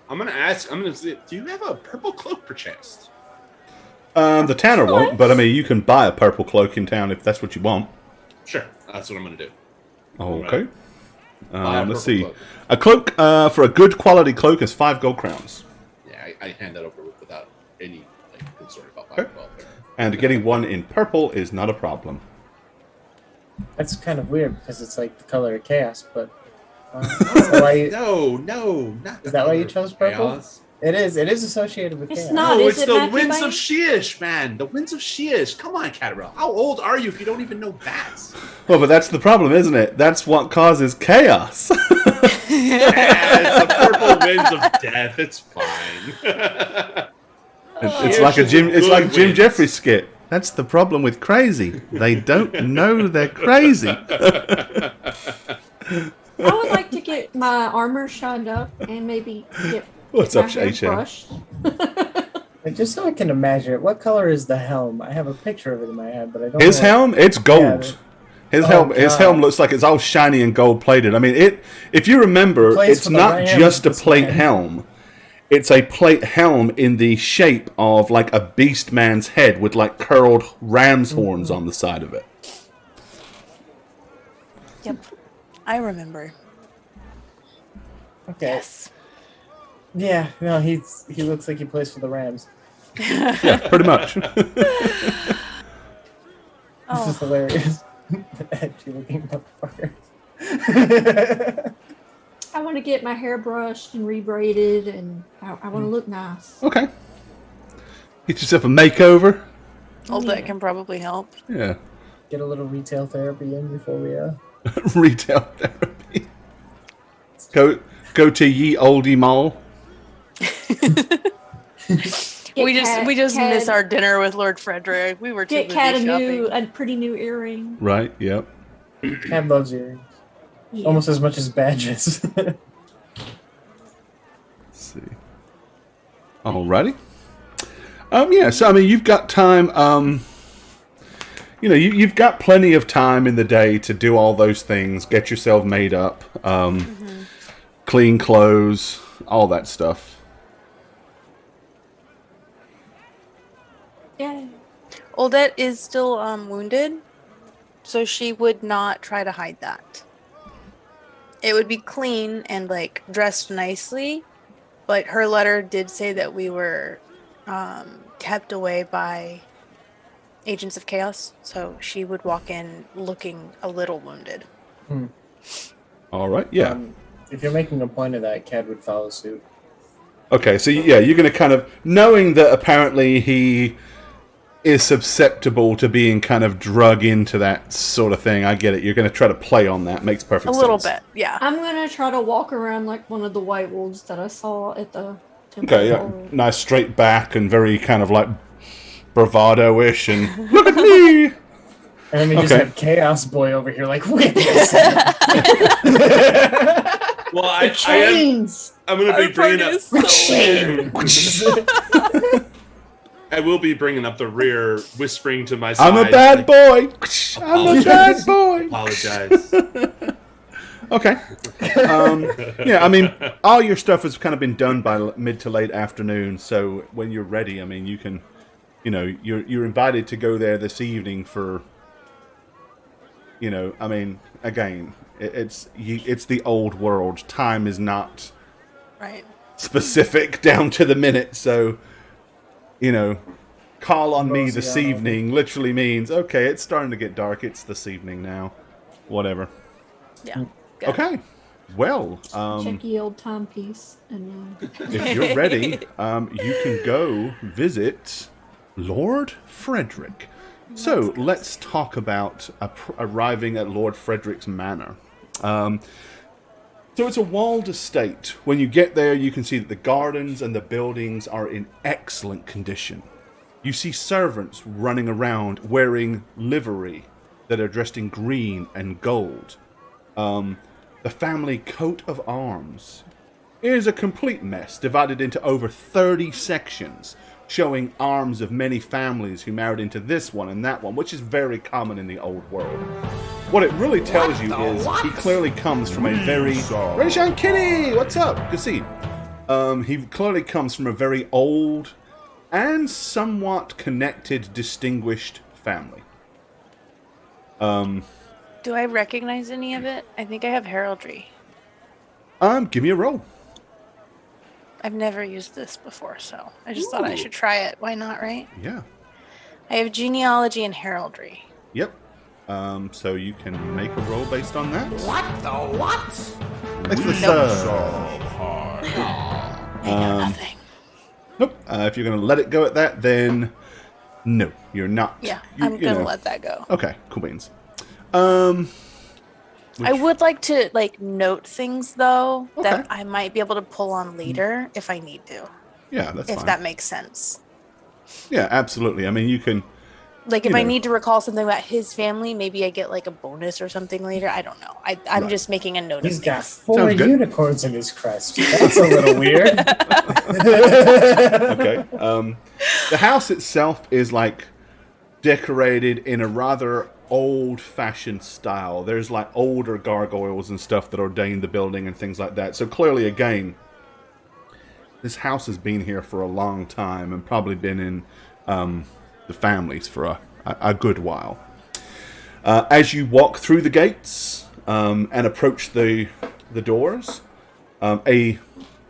Speaker 5: gonna see, do you have a purple cloak perchance?
Speaker 1: The tanner won't, but I mean, you can buy a purple cloak in town if that's what you want.
Speaker 5: Sure, that's what I'm gonna do.
Speaker 1: Okay.
Speaker 5: Buy a
Speaker 1: Let's
Speaker 5: purple
Speaker 1: see.
Speaker 5: cloak.
Speaker 1: A cloak for a good quality cloak is 5 gold crowns,
Speaker 5: Yeah, I hand that over without any concern about
Speaker 1: Okay.
Speaker 5: my welfare.
Speaker 1: and getting one in purple is not a problem.
Speaker 4: That's kind of weird because it's like the color of chaos, but is that why you,
Speaker 5: No, not
Speaker 4: Is that why you chose purple?
Speaker 5: chaos.
Speaker 4: it is associated with
Speaker 3: It's
Speaker 4: chaos.
Speaker 3: not.
Speaker 5: No,
Speaker 3: is
Speaker 5: it's
Speaker 3: it
Speaker 5: the
Speaker 3: Matthew
Speaker 5: winds of
Speaker 3: Banks?
Speaker 5: Sheesh, man. The winds of Sheesh. Come on, Catarel. How old are you if you don't even know bats?
Speaker 1: Well, but that's the problem, isn't it? That's what causes chaos.
Speaker 5: Yeah, it's the purple winds of death. It's fine.
Speaker 1: It's like a Jim. It's like Jim Jeffries skit. That's the problem with crazy. They don't know they're crazy.
Speaker 3: I would like to get my armor shined up and maybe get
Speaker 1: What's
Speaker 3: my
Speaker 1: up,
Speaker 3: hair
Speaker 1: Shay?
Speaker 3: brushed.
Speaker 4: And just so I can imagine it, what color is the helm? I have a picture of it in my head, but I don't.
Speaker 1: His
Speaker 4: know
Speaker 1: helm, it's gold.
Speaker 4: Yeah,
Speaker 1: His
Speaker 4: Oh,
Speaker 1: helm, his
Speaker 4: God.
Speaker 1: helm looks like it's all shiny and gold plated. I mean, it. If you remember,
Speaker 4: Plates
Speaker 1: it's
Speaker 4: for the
Speaker 1: not
Speaker 4: right hand
Speaker 1: just a
Speaker 4: is
Speaker 1: plate
Speaker 4: fine.
Speaker 1: helm. It's a plate helm in the shape of like a beast man's head with like curled ram's horns on the side of it.
Speaker 2: Yep. I remember.
Speaker 4: Okay.
Speaker 2: Yes.
Speaker 4: Yeah, no, he looks like he plays for the Rams.
Speaker 1: Yeah, pretty much.
Speaker 4: This is hilarious. Edgy looking motherfucker.
Speaker 3: I want to get my hair brushed and rebraided, and I want to look nice.
Speaker 1: Okay. Get yourself a makeover.
Speaker 2: All that can probably help.
Speaker 1: Yeah.
Speaker 4: Get a little retail therapy in before we
Speaker 1: Retail therapy. Go to Ye Oldie Mall.
Speaker 2: We just miss our dinner with Lord Frederick. We were too
Speaker 3: Get
Speaker 2: busy
Speaker 3: Cat
Speaker 2: shopping.
Speaker 3: a pretty new earring.
Speaker 1: Right, yep.
Speaker 4: Cat loves earrings.
Speaker 3: Yeah.
Speaker 4: Almost as much as badges.
Speaker 1: Let's see. Alrighty. Yeah, so I mean you've got time, you've got plenty of time in the day to do all those things, get yourself made up, clean clothes, all that stuff.
Speaker 3: Yeah.
Speaker 2: Oldette is still wounded, so she would not try to hide that. It would be clean and like dressed nicely, but her letter did say that we were kept away by agents of chaos, so she would walk in looking a little wounded.
Speaker 1: All right, yeah.
Speaker 4: If you're making a point of that, Cad would follow suit.
Speaker 1: Okay, so yeah, you're going to kind of, knowing that apparently he is susceptible to being kind of drug into that sort of thing, I get it. You're going to try to play on that. Makes perfect sense.
Speaker 2: A little bit, yeah.
Speaker 3: I'm gonna try to walk around like one of the white wolves that I saw at the temple.
Speaker 1: Okay, yeah. Nice straight back and very kind of like bravado-ish and look at me!
Speaker 4: And then we just have Chaos Boy over here like, witness!
Speaker 5: Well, I'm going to be bringing up. I will be bringing up the rear, whispering to my side.
Speaker 1: I'm a bad boy! I'm a bad boy!
Speaker 5: Apologize.
Speaker 1: Okay. Yeah, I mean, all your stuff has kind of been done by mid to late afternoon, so when you're ready, I mean, you can, you're invited to go there this evening for, I mean, again, it's the old world. Time is not
Speaker 2: Right.
Speaker 1: specific down to the minute, so, call on me this evening literally means, okay, it's starting to get dark, it's this evening now, whatever.
Speaker 2: Yeah. Good.
Speaker 1: Okay, well,
Speaker 3: Check the old timepiece and
Speaker 1: if you're ready, you can go visit Lord Frederick. So let's talk about arriving at Lord Frederick's manor. So it's a walled estate. When you get there, you can see that the gardens and the buildings are in excellent condition. You see servants running around wearing livery that are dressed in green and gold. The family coat of arms is a complete mess, divided into over 30 sections, showing arms of many families who married into this one and that one, which is very common in the old world. What it really tells you is he clearly comes from a very... Rayshawn Kitty! What's up? Good to see you. He clearly comes from a very old and somewhat connected, distinguished family.
Speaker 2: Do I recognize any of it? I think I have heraldry.
Speaker 1: Give me a roll.
Speaker 2: I've never used this before, so I just thought I should try it. Why not, right?
Speaker 1: Yeah.
Speaker 2: I have genealogy and heraldry.
Speaker 1: Yep. So you can make a roll based on that.
Speaker 6: What the what?
Speaker 1: Thanks for the
Speaker 2: I got nothing.
Speaker 1: Nope. If you're going to let it go at that, then no, you're not.
Speaker 2: Yeah, I'm gonna let that go.
Speaker 1: Okay, cool beans.
Speaker 2: I would like to note things though
Speaker 1: Okay.
Speaker 2: that I might be able to pull on later if I need to.
Speaker 1: Yeah, that's
Speaker 2: if
Speaker 1: fine.
Speaker 2: that makes sense.
Speaker 1: Yeah, absolutely. I mean, you can.
Speaker 2: If I need to recall something about his family, maybe I get a bonus or something later. I don't know. I'm
Speaker 1: Right.
Speaker 2: just making a note
Speaker 4: He's
Speaker 2: of
Speaker 4: got
Speaker 2: things.
Speaker 4: 4
Speaker 1: Sounds good.
Speaker 4: unicorns in his crest. That's a little weird.
Speaker 1: Okay. The house itself is decorated in a rather old-fashioned style. There's older gargoyles and stuff that ordain the building and things like that. So clearly, again, this house has been here for a long time and probably been in the families for a good while. As you walk through the gates and approach the doors, a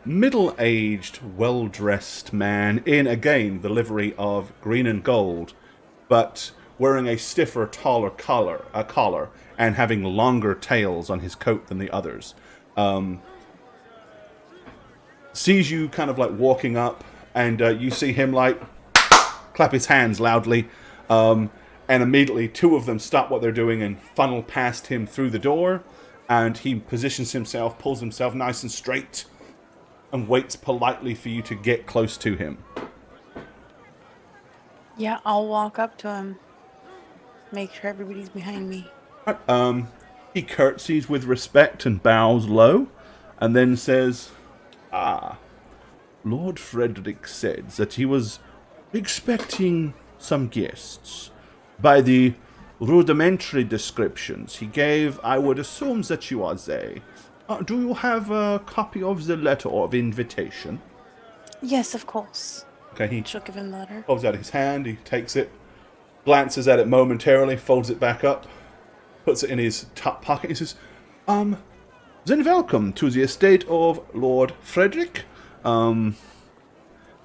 Speaker 1: middle-aged, well-dressed man in, again, the livery of green and gold, but wearing a stiffer, taller collar and having longer tails on his coat than the others, sees you kind of like walking up, and you see him like clap his hands loudly, and immediately two of them stop what they're doing and funnel past him through the door, and he positions himself, pulls himself nice and straight, and waits politely for you to get close to him.
Speaker 2: Yeah, I'll walk up to him. Make sure everybody's behind me.
Speaker 1: He curtsies with respect and bows low, and then says, Lord Frederick said that he was expecting some guests. By the rudimentary descriptions he gave, I would assume that you are they. Do you have a copy of the letter of invitation?
Speaker 2: Yes, of course.
Speaker 1: Okay,
Speaker 2: She'll give him the letter.
Speaker 1: holds out his hand, he takes it, glances at it momentarily, folds it back up, puts it in his top pocket. He says, then welcome to the estate of Lord Frederick.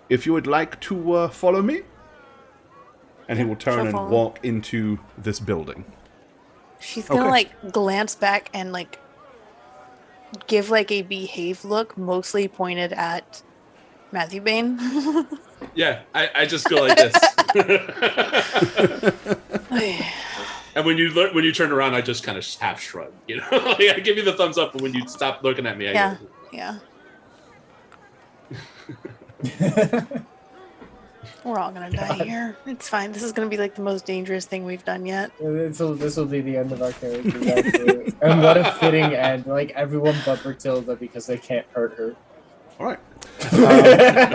Speaker 1: If you would like to follow me. And he will turn and walk into this building.
Speaker 2: She's gonna like glance back and like give like a behave look, mostly pointed at Matthew Bain.
Speaker 5: Yeah, I just go like this. And when you turn around, I just kind of half shrug. You know, like, I give you the thumbs up, but when you stop looking at me, I go,
Speaker 2: yeah. We're all gonna die here. It's fine. This is gonna be like the most dangerous thing we've done yet.
Speaker 4: This will be the end of our characters, actually. And what a fitting end! Like everyone but Bertilda, because they can't hurt her.
Speaker 1: All right.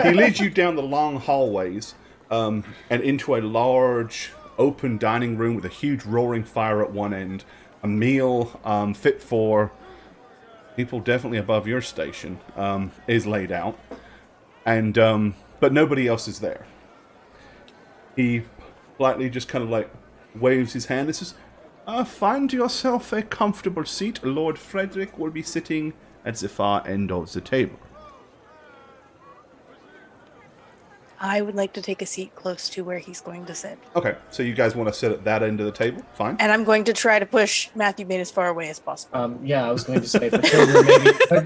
Speaker 1: He leads you down the long hallways and into a large open dining room with a huge roaring fire at one end. A meal fit for people definitely above your station is laid out, and but nobody else is there. He politely just kind of like waves his hand and says, find yourself a comfortable seat. Lord Frederick will be sitting at the far end of the table.
Speaker 2: I would like to take a seat close to where he's going to sit.
Speaker 1: Okay, so you guys want to sit at that end of the table? Fine.
Speaker 2: And I'm going to try to push Matthew Bain as far away as possible.
Speaker 4: Yeah, I was going to say,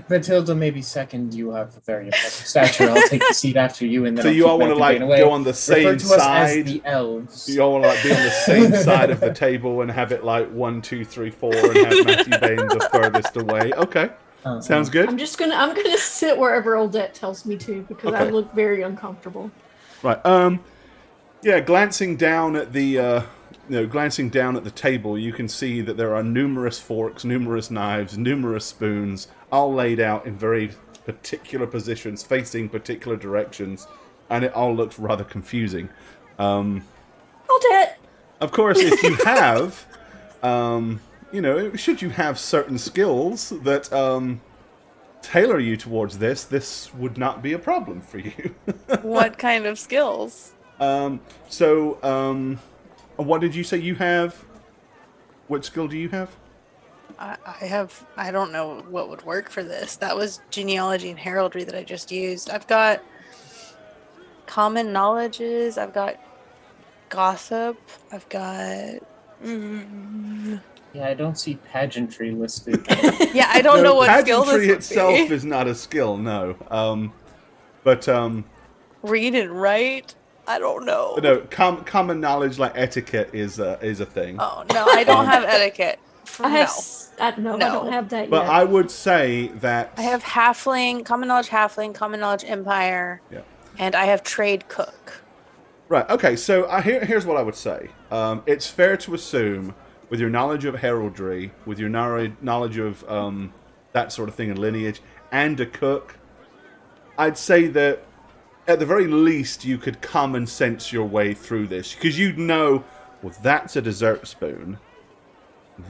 Speaker 4: Matilda, maybe second. You have a very impressive stature. I'll take the seat after you, and then
Speaker 1: so you all want to like go on the same side.
Speaker 4: As the elves.
Speaker 1: You all want to like be on the same side of the table and have it like 1, 2, 3, 4, and have Matthew Bain the furthest away. Okay, sounds good.
Speaker 3: I'm gonna sit wherever Odette tells me to because I look very uncomfortable.
Speaker 1: Right. Yeah. Glancing down at the table, you can see that there are numerous forks, numerous knives, numerous spoons, all laid out in very particular positions, facing particular directions, and it all looks rather confusing.
Speaker 3: Odette.
Speaker 1: Of course, if you have, should you have certain skills that tailor you towards this would not be a problem for you.
Speaker 2: What kind of skills?
Speaker 1: What did you say you have? What skill do you have?
Speaker 2: I don't know what would work for this. That was genealogy and heraldry that I just used. I've got common knowledges. I've got gossip. I've got...
Speaker 4: Yeah, I don't see pageantry listed.
Speaker 2: Yeah, I don't know what skill this would
Speaker 1: pageantry itself
Speaker 2: be.
Speaker 1: is not a skill, no.
Speaker 2: Read and write? I don't know.
Speaker 1: No, common knowledge like etiquette is a thing.
Speaker 2: Oh, no, I don't have etiquette.
Speaker 3: I don't have that
Speaker 1: But
Speaker 3: yet.
Speaker 1: I would say that...
Speaker 2: I have halfling, common knowledge empire, and I have trade cook.
Speaker 1: Right, okay, so here's what I would say. It's fair to assume, with your knowledge of heraldry, with your knowledge of that sort of thing in lineage, and a cook, I'd say that at the very least you could common sense your way through this. Because you'd know, well, that's a dessert spoon.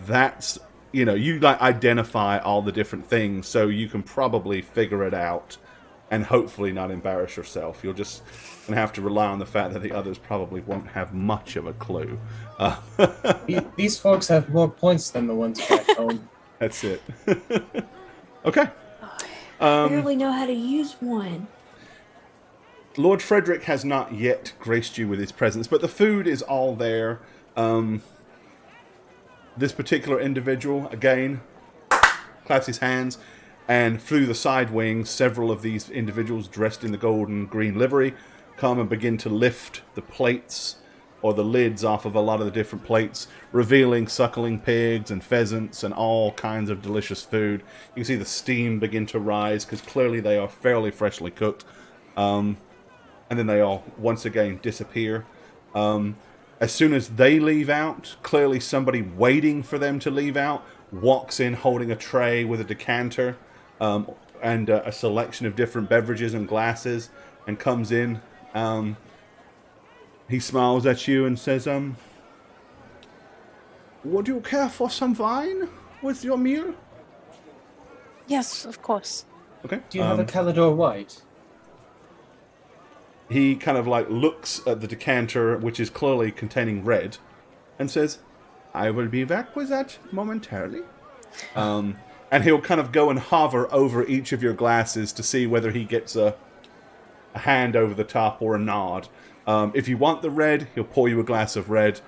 Speaker 1: That's, you like identify all the different things, so you can probably figure it out and hopefully not embarrass yourself. You're just going to have to rely on the fact that the others probably won't have much of a clue.
Speaker 4: These folks have more points than the ones back home.
Speaker 1: That's it. Okay.
Speaker 3: I barely know how to use one.
Speaker 1: Lord Frederick has not yet graced you with his presence, but the food is all there. This particular individual, again, claps his hands, and through the side wings, several of these individuals dressed in the gold and green livery come and begin to lift the plates or the lids off of a lot of the different plates, revealing suckling pigs and pheasants and all kinds of delicious food. You can see the steam begin to rise, because clearly they are fairly freshly cooked. And then they all, once again, disappear. As soon as they leave out, clearly somebody waiting for them to leave out walks in holding a tray with a decanter and a selection of different beverages and glasses, and comes in. He smiles at you and says, would you care for some wine with your meal?
Speaker 2: Yes, of course.
Speaker 1: Okay.
Speaker 4: Do you have a Calidor White?
Speaker 1: He kind of like looks at the decanter, which is clearly containing red, and says, I will be back with that momentarily. And he'll kind of go and hover over each of your glasses to see whether he gets a hand over the top or a nod. If you want the red, he'll pour you a glass of red.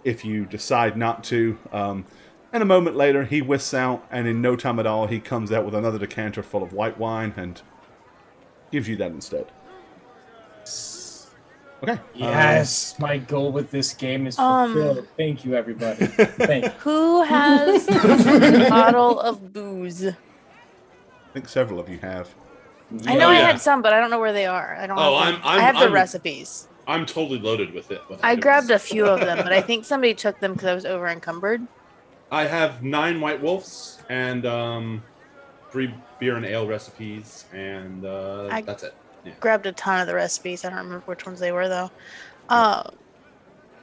Speaker 1: If you decide not to, and a moment later, he whisks out, and in no time at all, he comes out with another decanter full of white wine and gives you that instead. Okay.
Speaker 4: Yes, my goal with this game is fulfilled. Thank you, everybody. Thank you.
Speaker 2: Who has a bottle of booze?
Speaker 1: I think several of you have.
Speaker 2: I know I had some, but I don't know where they are. I don't. I have the recipes.
Speaker 5: I'm totally loaded with it.
Speaker 2: I grabbed a few of them, but I think somebody took them because I was over encumbered.
Speaker 5: I have 9 White Wolves and 3 beer and ale recipes, and that's it. Yeah.
Speaker 2: Grabbed a ton of the recipes. I don't remember which ones they were, though.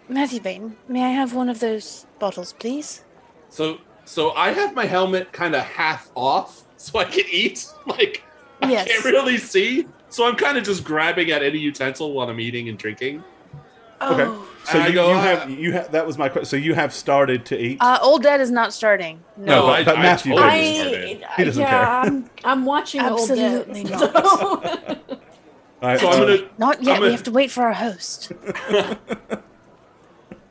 Speaker 2: Matthew Bain, may I have one of those bottles, please?
Speaker 5: So I have my helmet kind of half off, so I can eat. Like, I can't really see. So I'm kind of just grabbing at any utensil while I'm eating and drinking.
Speaker 2: Oh.
Speaker 1: Okay. So you have that was my question. So you have started to eat?
Speaker 2: Old Dad is not starting.
Speaker 1: No, but Matthew
Speaker 5: He
Speaker 1: doesn't care.
Speaker 3: I'm watching
Speaker 2: Absolutely
Speaker 3: Old
Speaker 2: not.
Speaker 3: Dad.
Speaker 1: All right,
Speaker 5: So I'm gonna.
Speaker 2: Not yet. We have to wait for our host.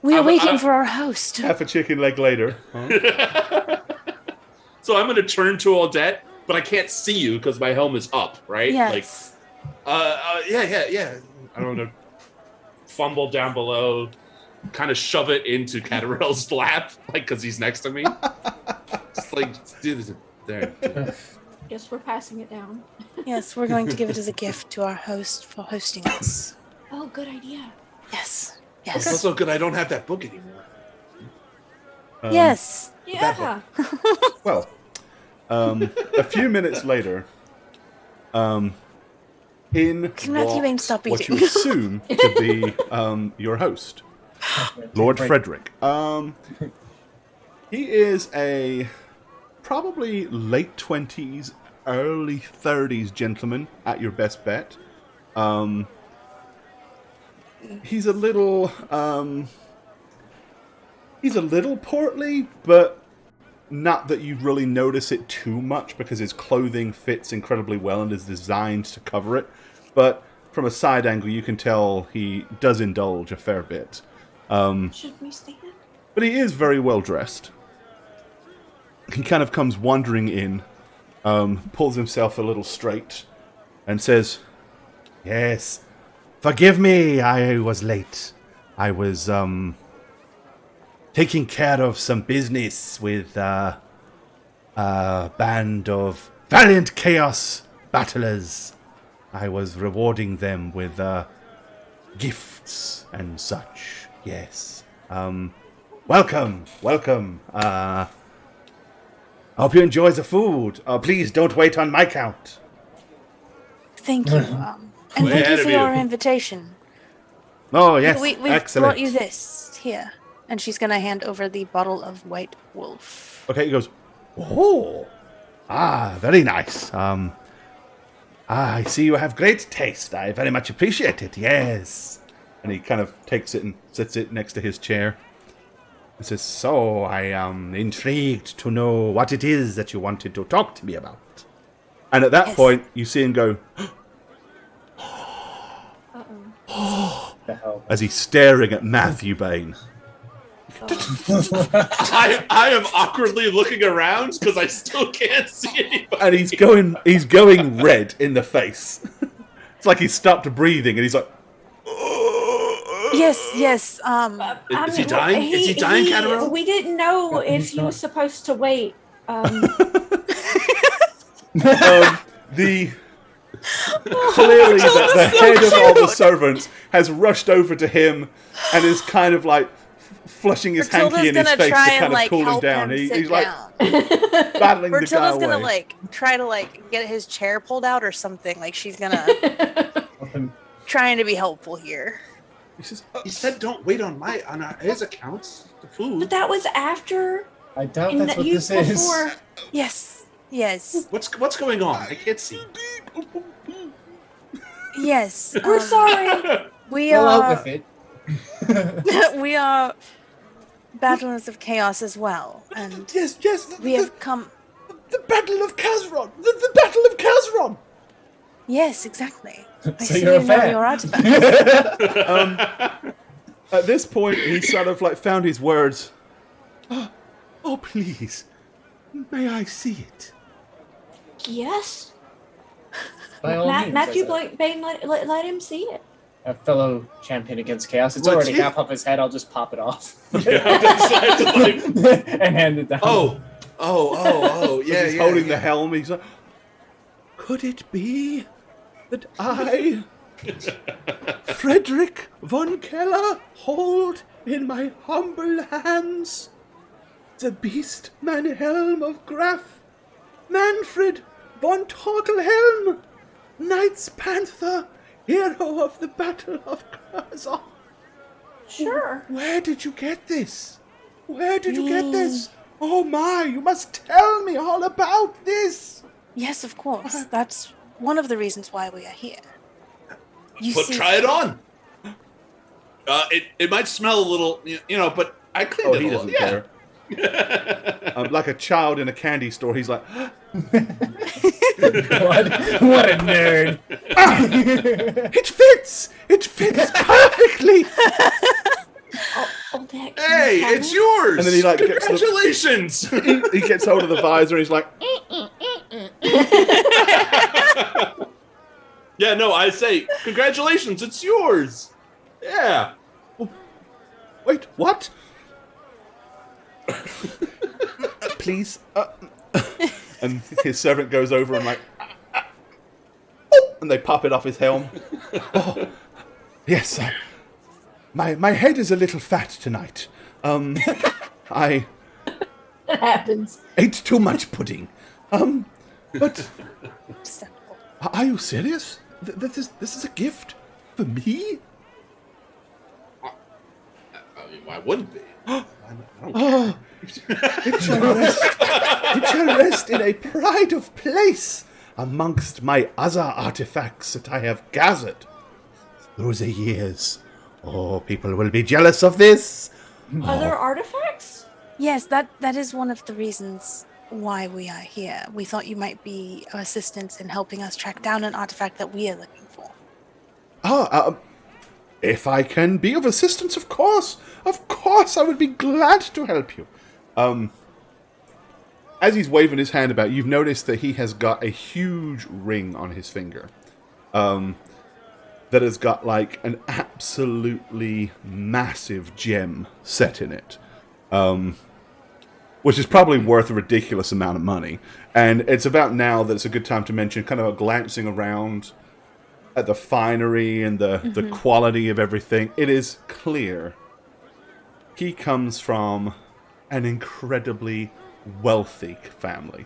Speaker 2: We are waiting for our host.
Speaker 1: half a chicken leg later. Huh?
Speaker 5: So I'm gonna turn to Odette, but I can't see you because my helmet's up, right?
Speaker 2: Yes.
Speaker 5: Yeah. I don't know. Fumble down below, kind of shove it into Catarell's lap, like because he's next to me. Just like do this there.
Speaker 3: Guess we're passing it down.
Speaker 2: Yes, we're going to give it as a gift to our host for hosting us.
Speaker 3: Oh, good idea.
Speaker 2: Yes.
Speaker 5: It's not so good. I don't have that book anymore.
Speaker 2: Yes.
Speaker 3: Yeah.
Speaker 1: Well, a few minutes later, in
Speaker 2: Can Matthew Bain stop
Speaker 1: what
Speaker 2: eating?
Speaker 1: you assume to be your host, Lord Frederick. He is a probably late 20s, early 30s gentleman at your best bet. He's a little portly, but not that you really notice it too much because his clothing fits incredibly well and is designed to cover it. But from a side angle, you can tell he does indulge a fair bit.
Speaker 3: Should we stand?
Speaker 1: But he is very well dressed. He kind of comes wandering in, pulls himself a little straight, and says, "Yes, forgive me, I was late. I was, taking care of some business with a band of valiant chaos battlers. I was rewarding them with gifts and such. Yes. Welcome. Hope you enjoy the food. Please don't wait on my count."
Speaker 2: Thank you. And thank you for your invitation.
Speaker 1: Oh, yes.
Speaker 2: We've
Speaker 1: Excellent.
Speaker 2: brought you this here. And she's going to hand over the bottle of White Wolf.
Speaker 1: Okay, he goes, "Oh, very nice. I see you have great taste. I very much appreciate it, yes. And he kind of takes it and sets it next to his chair. He says, so I am intrigued to know what it is that you wanted to talk to me about. And at that point, you see him go, as he's staring at Matthew Bain.
Speaker 5: I am awkwardly looking around because I still can't see anybody.
Speaker 1: And he's going red in the face. It's like he's stopped breathing and he's like,
Speaker 2: Yes.
Speaker 5: Is he dying? Is he dying, Catamel?
Speaker 3: We didn't know if he was supposed to wait.
Speaker 1: Clearly the head of all the servants has rushed over to him and is kind of like flushing his hanky in his face to kind of cool him down. He's like battling the guy away.
Speaker 2: Bertilda's gonna try to get his chair pulled out or something. Like she's gonna trying to be helpful here.
Speaker 5: He said don't wait on his accounts. The food.
Speaker 3: But that was after.
Speaker 4: I doubt that's what this is.
Speaker 2: Yes.
Speaker 5: What's going on? I can't see.
Speaker 2: Yes.
Speaker 3: We're sorry.
Speaker 2: We
Speaker 4: Go out
Speaker 2: are.
Speaker 4: with it.
Speaker 2: We are battlers of chaos as well, and
Speaker 1: Yes.
Speaker 2: we have come.
Speaker 1: The Battle of Kazron. The Battle of Kazron.
Speaker 2: Yes, exactly. I
Speaker 4: So
Speaker 2: see
Speaker 4: you're a
Speaker 2: you know
Speaker 4: fan.
Speaker 2: your artifacts.
Speaker 1: At this point, he sort of found his words. Oh, please, may I see it?
Speaker 3: Yes.
Speaker 4: By all means,
Speaker 3: Matthew
Speaker 4: I said.
Speaker 3: Bain, let him see it.
Speaker 4: A fellow champion against chaos. It's
Speaker 5: What's
Speaker 4: already
Speaker 5: he-
Speaker 4: half off his head. I'll just pop it off
Speaker 5: Yeah, that's like,
Speaker 4: and hand it down.
Speaker 5: oh, yeah.
Speaker 1: He's holding the helm. He's like, could it be that I, Frederick von Keller, hold in my humble hands the Beastman helm of Graf, Manfred von Torkelhelm, Knight's Panther, hero of the Battle of Kazan.
Speaker 3: Sure.
Speaker 1: Where did you get this? Where did you get this? Oh my, you must tell me all about this.
Speaker 2: Yes, of course. That's one of the reasons why we are here.
Speaker 5: Try it on. It might smell a little, but I cleaned it.
Speaker 1: He doesn't care. Like a child in a candy store, he's like,
Speaker 4: What a nerd.
Speaker 1: it fits! It fits perfectly!
Speaker 5: Hey, it's yours!
Speaker 1: And then he
Speaker 5: Congratulations!
Speaker 1: he gets hold of the visor and he's like,
Speaker 5: Yeah, no, I say, congratulations, it's yours! Yeah.
Speaker 1: wait, what? Please? And his servant goes over and and they pop it off his helm. Oh, yes, my head is a little fat tonight. I
Speaker 3: That happens.
Speaker 1: ate too much pudding. But
Speaker 2: Acceptable.
Speaker 1: are you serious? This is a gift for me?
Speaker 5: I mean, why wouldn't be? I don't
Speaker 1: Oh, it shall rest in a pride of place amongst my other artifacts that I have gathered through the years. Oh, people will be jealous of this.
Speaker 3: Other artifacts?
Speaker 2: Yes, that is one of the reasons why we are here. We thought you might be of assistance in helping us track down an artifact that we are looking for.
Speaker 1: If I can be of assistance, of course, I would be glad to help you. As he's waving his hand about, you've noticed that he has got a huge ring on his finger. That has got an absolutely massive gem set in it. Which is probably worth a ridiculous amount of money. And it's about now that it's a good time to mention kind of a glancing around at the finery and the quality of everything. It is clear he comes from an incredibly wealthy family.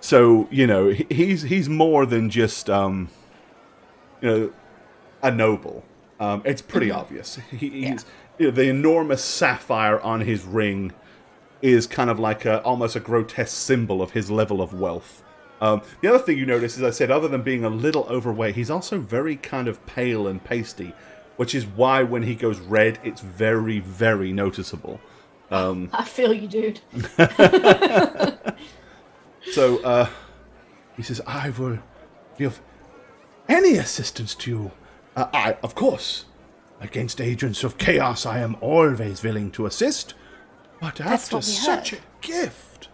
Speaker 1: So, he's more than just, a noble. It's pretty obvious. He's the enormous sapphire on his ring is kind of like almost a grotesque symbol of his level of wealth. The other thing you notice, as I said, other than being a little overweight, he's also very kind of pale and pasty, which is why when he goes red, it's very, very noticeable.
Speaker 3: I feel you, dude.
Speaker 1: So he says, I will be of any assistance to you. Of course, against agents of chaos, I am always willing to assist. But
Speaker 2: That's
Speaker 1: after
Speaker 2: what we
Speaker 1: such
Speaker 2: heard.
Speaker 1: a gift,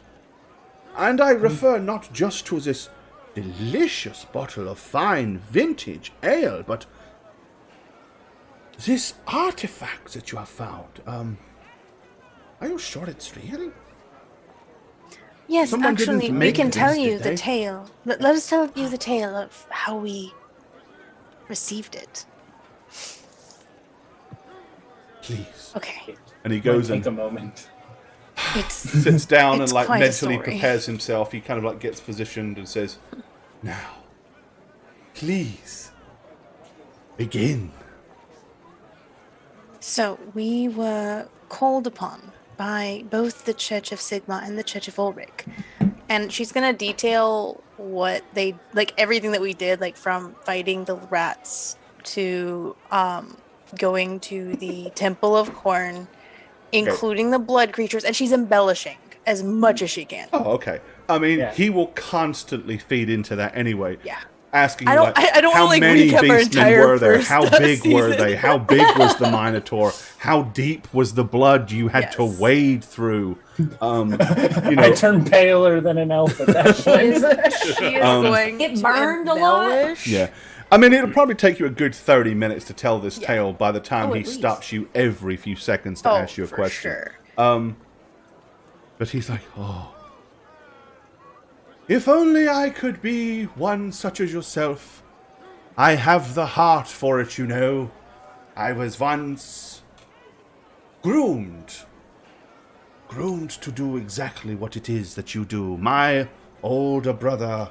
Speaker 1: and I refer not just to this delicious bottle of fine vintage ale, but this artifact that you have found. Are you sure it's real?
Speaker 2: Yes,
Speaker 1: Someone didn't
Speaker 2: actually, we
Speaker 1: make
Speaker 2: can
Speaker 1: this,
Speaker 2: tell you
Speaker 1: did
Speaker 2: the
Speaker 1: they?
Speaker 2: tale. Let us tell you the tale of how we received it.
Speaker 1: Please.
Speaker 2: Okay.
Speaker 1: And he goes
Speaker 4: Take a
Speaker 1: and
Speaker 4: moment.
Speaker 2: It's
Speaker 1: sits down and
Speaker 2: It's
Speaker 1: like
Speaker 2: quite a
Speaker 1: mentally
Speaker 2: story.
Speaker 1: prepares himself. He kind of like gets positioned and says, "Now, please, begin."
Speaker 2: So we were called upon by both the Church of Sigma and the Church of Ulrich. And she's going to detail what they, like everything that we did, like from fighting the rats to going to the Temple of Corn, including the blood creatures. And she's embellishing as much as she can.
Speaker 1: Oh, okay. I mean,
Speaker 4: Yeah.
Speaker 1: he will constantly feed into that anyway.
Speaker 2: Yeah.
Speaker 1: Asking
Speaker 2: I
Speaker 1: you,
Speaker 2: don't-
Speaker 1: like,
Speaker 2: I don't
Speaker 1: how
Speaker 2: wanna, like,
Speaker 1: many
Speaker 2: recap our
Speaker 1: beastmen
Speaker 2: entire
Speaker 1: were there?
Speaker 2: first
Speaker 1: How big were
Speaker 2: season.
Speaker 1: they? How big was the Minotaur? How deep was the blood you had to
Speaker 2: Yes.
Speaker 1: wade through? You know,
Speaker 4: I turned paler than an elf at that
Speaker 2: She is
Speaker 4: point.
Speaker 2: going
Speaker 3: It
Speaker 2: to
Speaker 3: burned a lot?
Speaker 2: embellish.
Speaker 1: yeah. I mean, it'll probably take you a good 30 minutes to tell this
Speaker 2: Yeah.
Speaker 1: tale by the time
Speaker 3: Oh,
Speaker 1: he
Speaker 3: at least.
Speaker 1: stops you every few seconds to
Speaker 2: Oh,
Speaker 1: ask you a
Speaker 2: for
Speaker 1: question.
Speaker 2: sure.
Speaker 1: But he's like, oh. If only I could be one such as yourself. I have the heart for it, you know. I was once groomed. Groomed to do exactly what it is that you do. My older brother,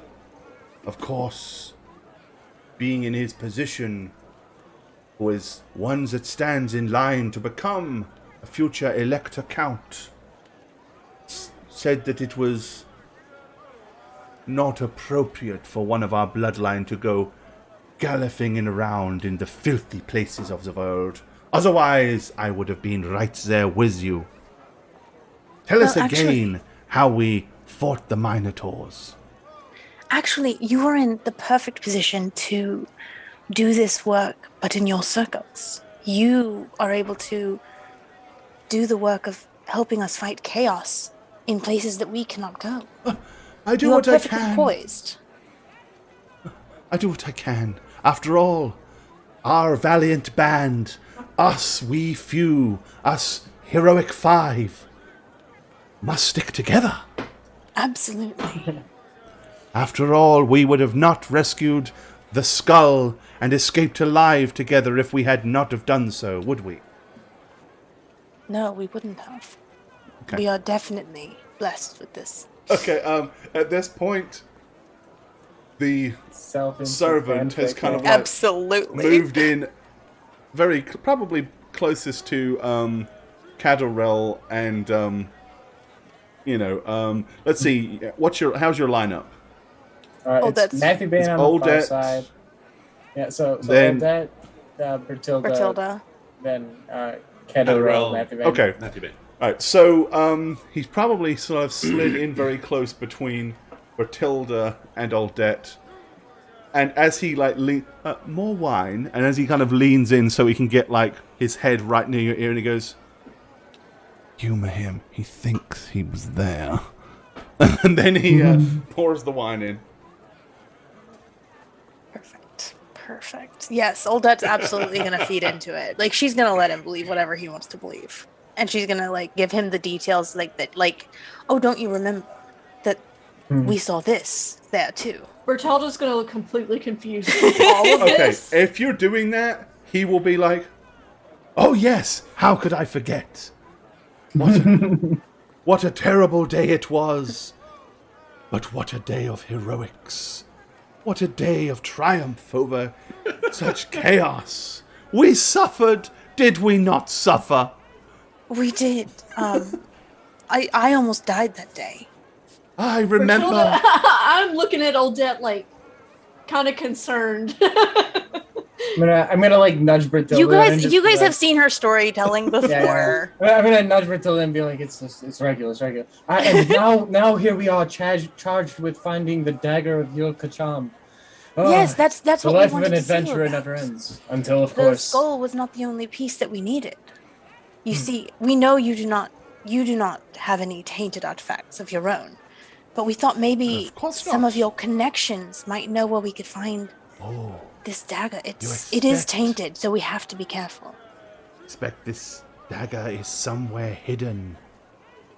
Speaker 1: of course, being in his position, was one that stands in line to become a future Elector Count, said that it was not appropriate for one of our bloodline to go galloping around in the filthy places of the world. Otherwise, I would have been right there with you. Tell us
Speaker 2: Well,
Speaker 1: again how we fought the Minotaurs.
Speaker 2: Actually, you are in the perfect position to do this work, but in your circles. You are able to do the work of helping us fight chaos in places that we cannot go.
Speaker 1: I do
Speaker 2: You are
Speaker 1: what I
Speaker 2: perfectly
Speaker 1: can.
Speaker 2: poised.
Speaker 1: I do what I can. After all, our valiant band, us we few, us heroic five, must stick together.
Speaker 2: Absolutely.
Speaker 1: After all, we would have not rescued the skull and escaped alive together if we had not have done so, would we?
Speaker 2: No, we wouldn't have.
Speaker 1: Okay.
Speaker 2: We are definitely blessed with this.
Speaker 1: Okay, at this point, the servant has kind of like
Speaker 2: Absolutely.
Speaker 1: moved in very probably closest to Cadorel and let's see, how's your lineup?
Speaker 2: Oh,
Speaker 4: It's
Speaker 2: that's-
Speaker 4: Matthew Bain
Speaker 1: It's
Speaker 4: on the far
Speaker 1: Odette.
Speaker 4: side. Yeah, so
Speaker 1: Then-
Speaker 4: Odette, Bertilda,
Speaker 2: Bertilda.
Speaker 4: then
Speaker 5: Cadorel.
Speaker 4: Cadorel, Matthew Bain.
Speaker 1: Okay.
Speaker 5: Matthew Bain.
Speaker 1: All right, so he's probably sort of slid in very close between Bertilda and Aldette. And as he like more wine, and as he kind of leans in so he can get like his head right near your ear, and he goes, "Humor him. He thinks he was there." And then he pours the wine in.
Speaker 2: Perfect. Yes, Oldette's absolutely going to feed into it. Like, she's going to let him believe whatever he wants to believe. And she's going to, like, give him the details, like, that, like, oh, don't you remember that we saw this there, too?
Speaker 3: Bertalda's gonna look completely confused with all of
Speaker 1: Okay,
Speaker 3: this.
Speaker 1: if you're doing that, he will be like, "Oh yes, how could I forget? What a terrible day it was. But what a day of heroics. What a day of triumph over such chaos. We suffered, did we not suffer?"
Speaker 2: We did. I almost died that day.
Speaker 1: I remember.
Speaker 3: I'm looking at Odette like kind of concerned.
Speaker 4: I'm gonna like nudge Bertilla.
Speaker 2: You guys have seen her storytelling before.
Speaker 4: I'm gonna nudge Bertilla and be like, it's regular. And now here we are charged with finding the dagger of Yul Kacham. Oh,
Speaker 2: Yes, that's
Speaker 4: the
Speaker 2: what
Speaker 4: life
Speaker 2: we
Speaker 4: of
Speaker 2: wanted
Speaker 4: an
Speaker 2: to see you
Speaker 4: adventurer
Speaker 2: about.
Speaker 4: never ends until, of
Speaker 2: The
Speaker 4: course.
Speaker 2: skull was not the only piece that we needed. You see, we know you do not have any tainted artifacts of your own, but we thought maybe
Speaker 1: Of course
Speaker 2: some
Speaker 1: not.
Speaker 2: of your connections might know where we could find
Speaker 1: Oh,
Speaker 2: this dagger. It is
Speaker 1: expect-
Speaker 2: tainted, so we have to be careful.
Speaker 1: expect this dagger is somewhere hidden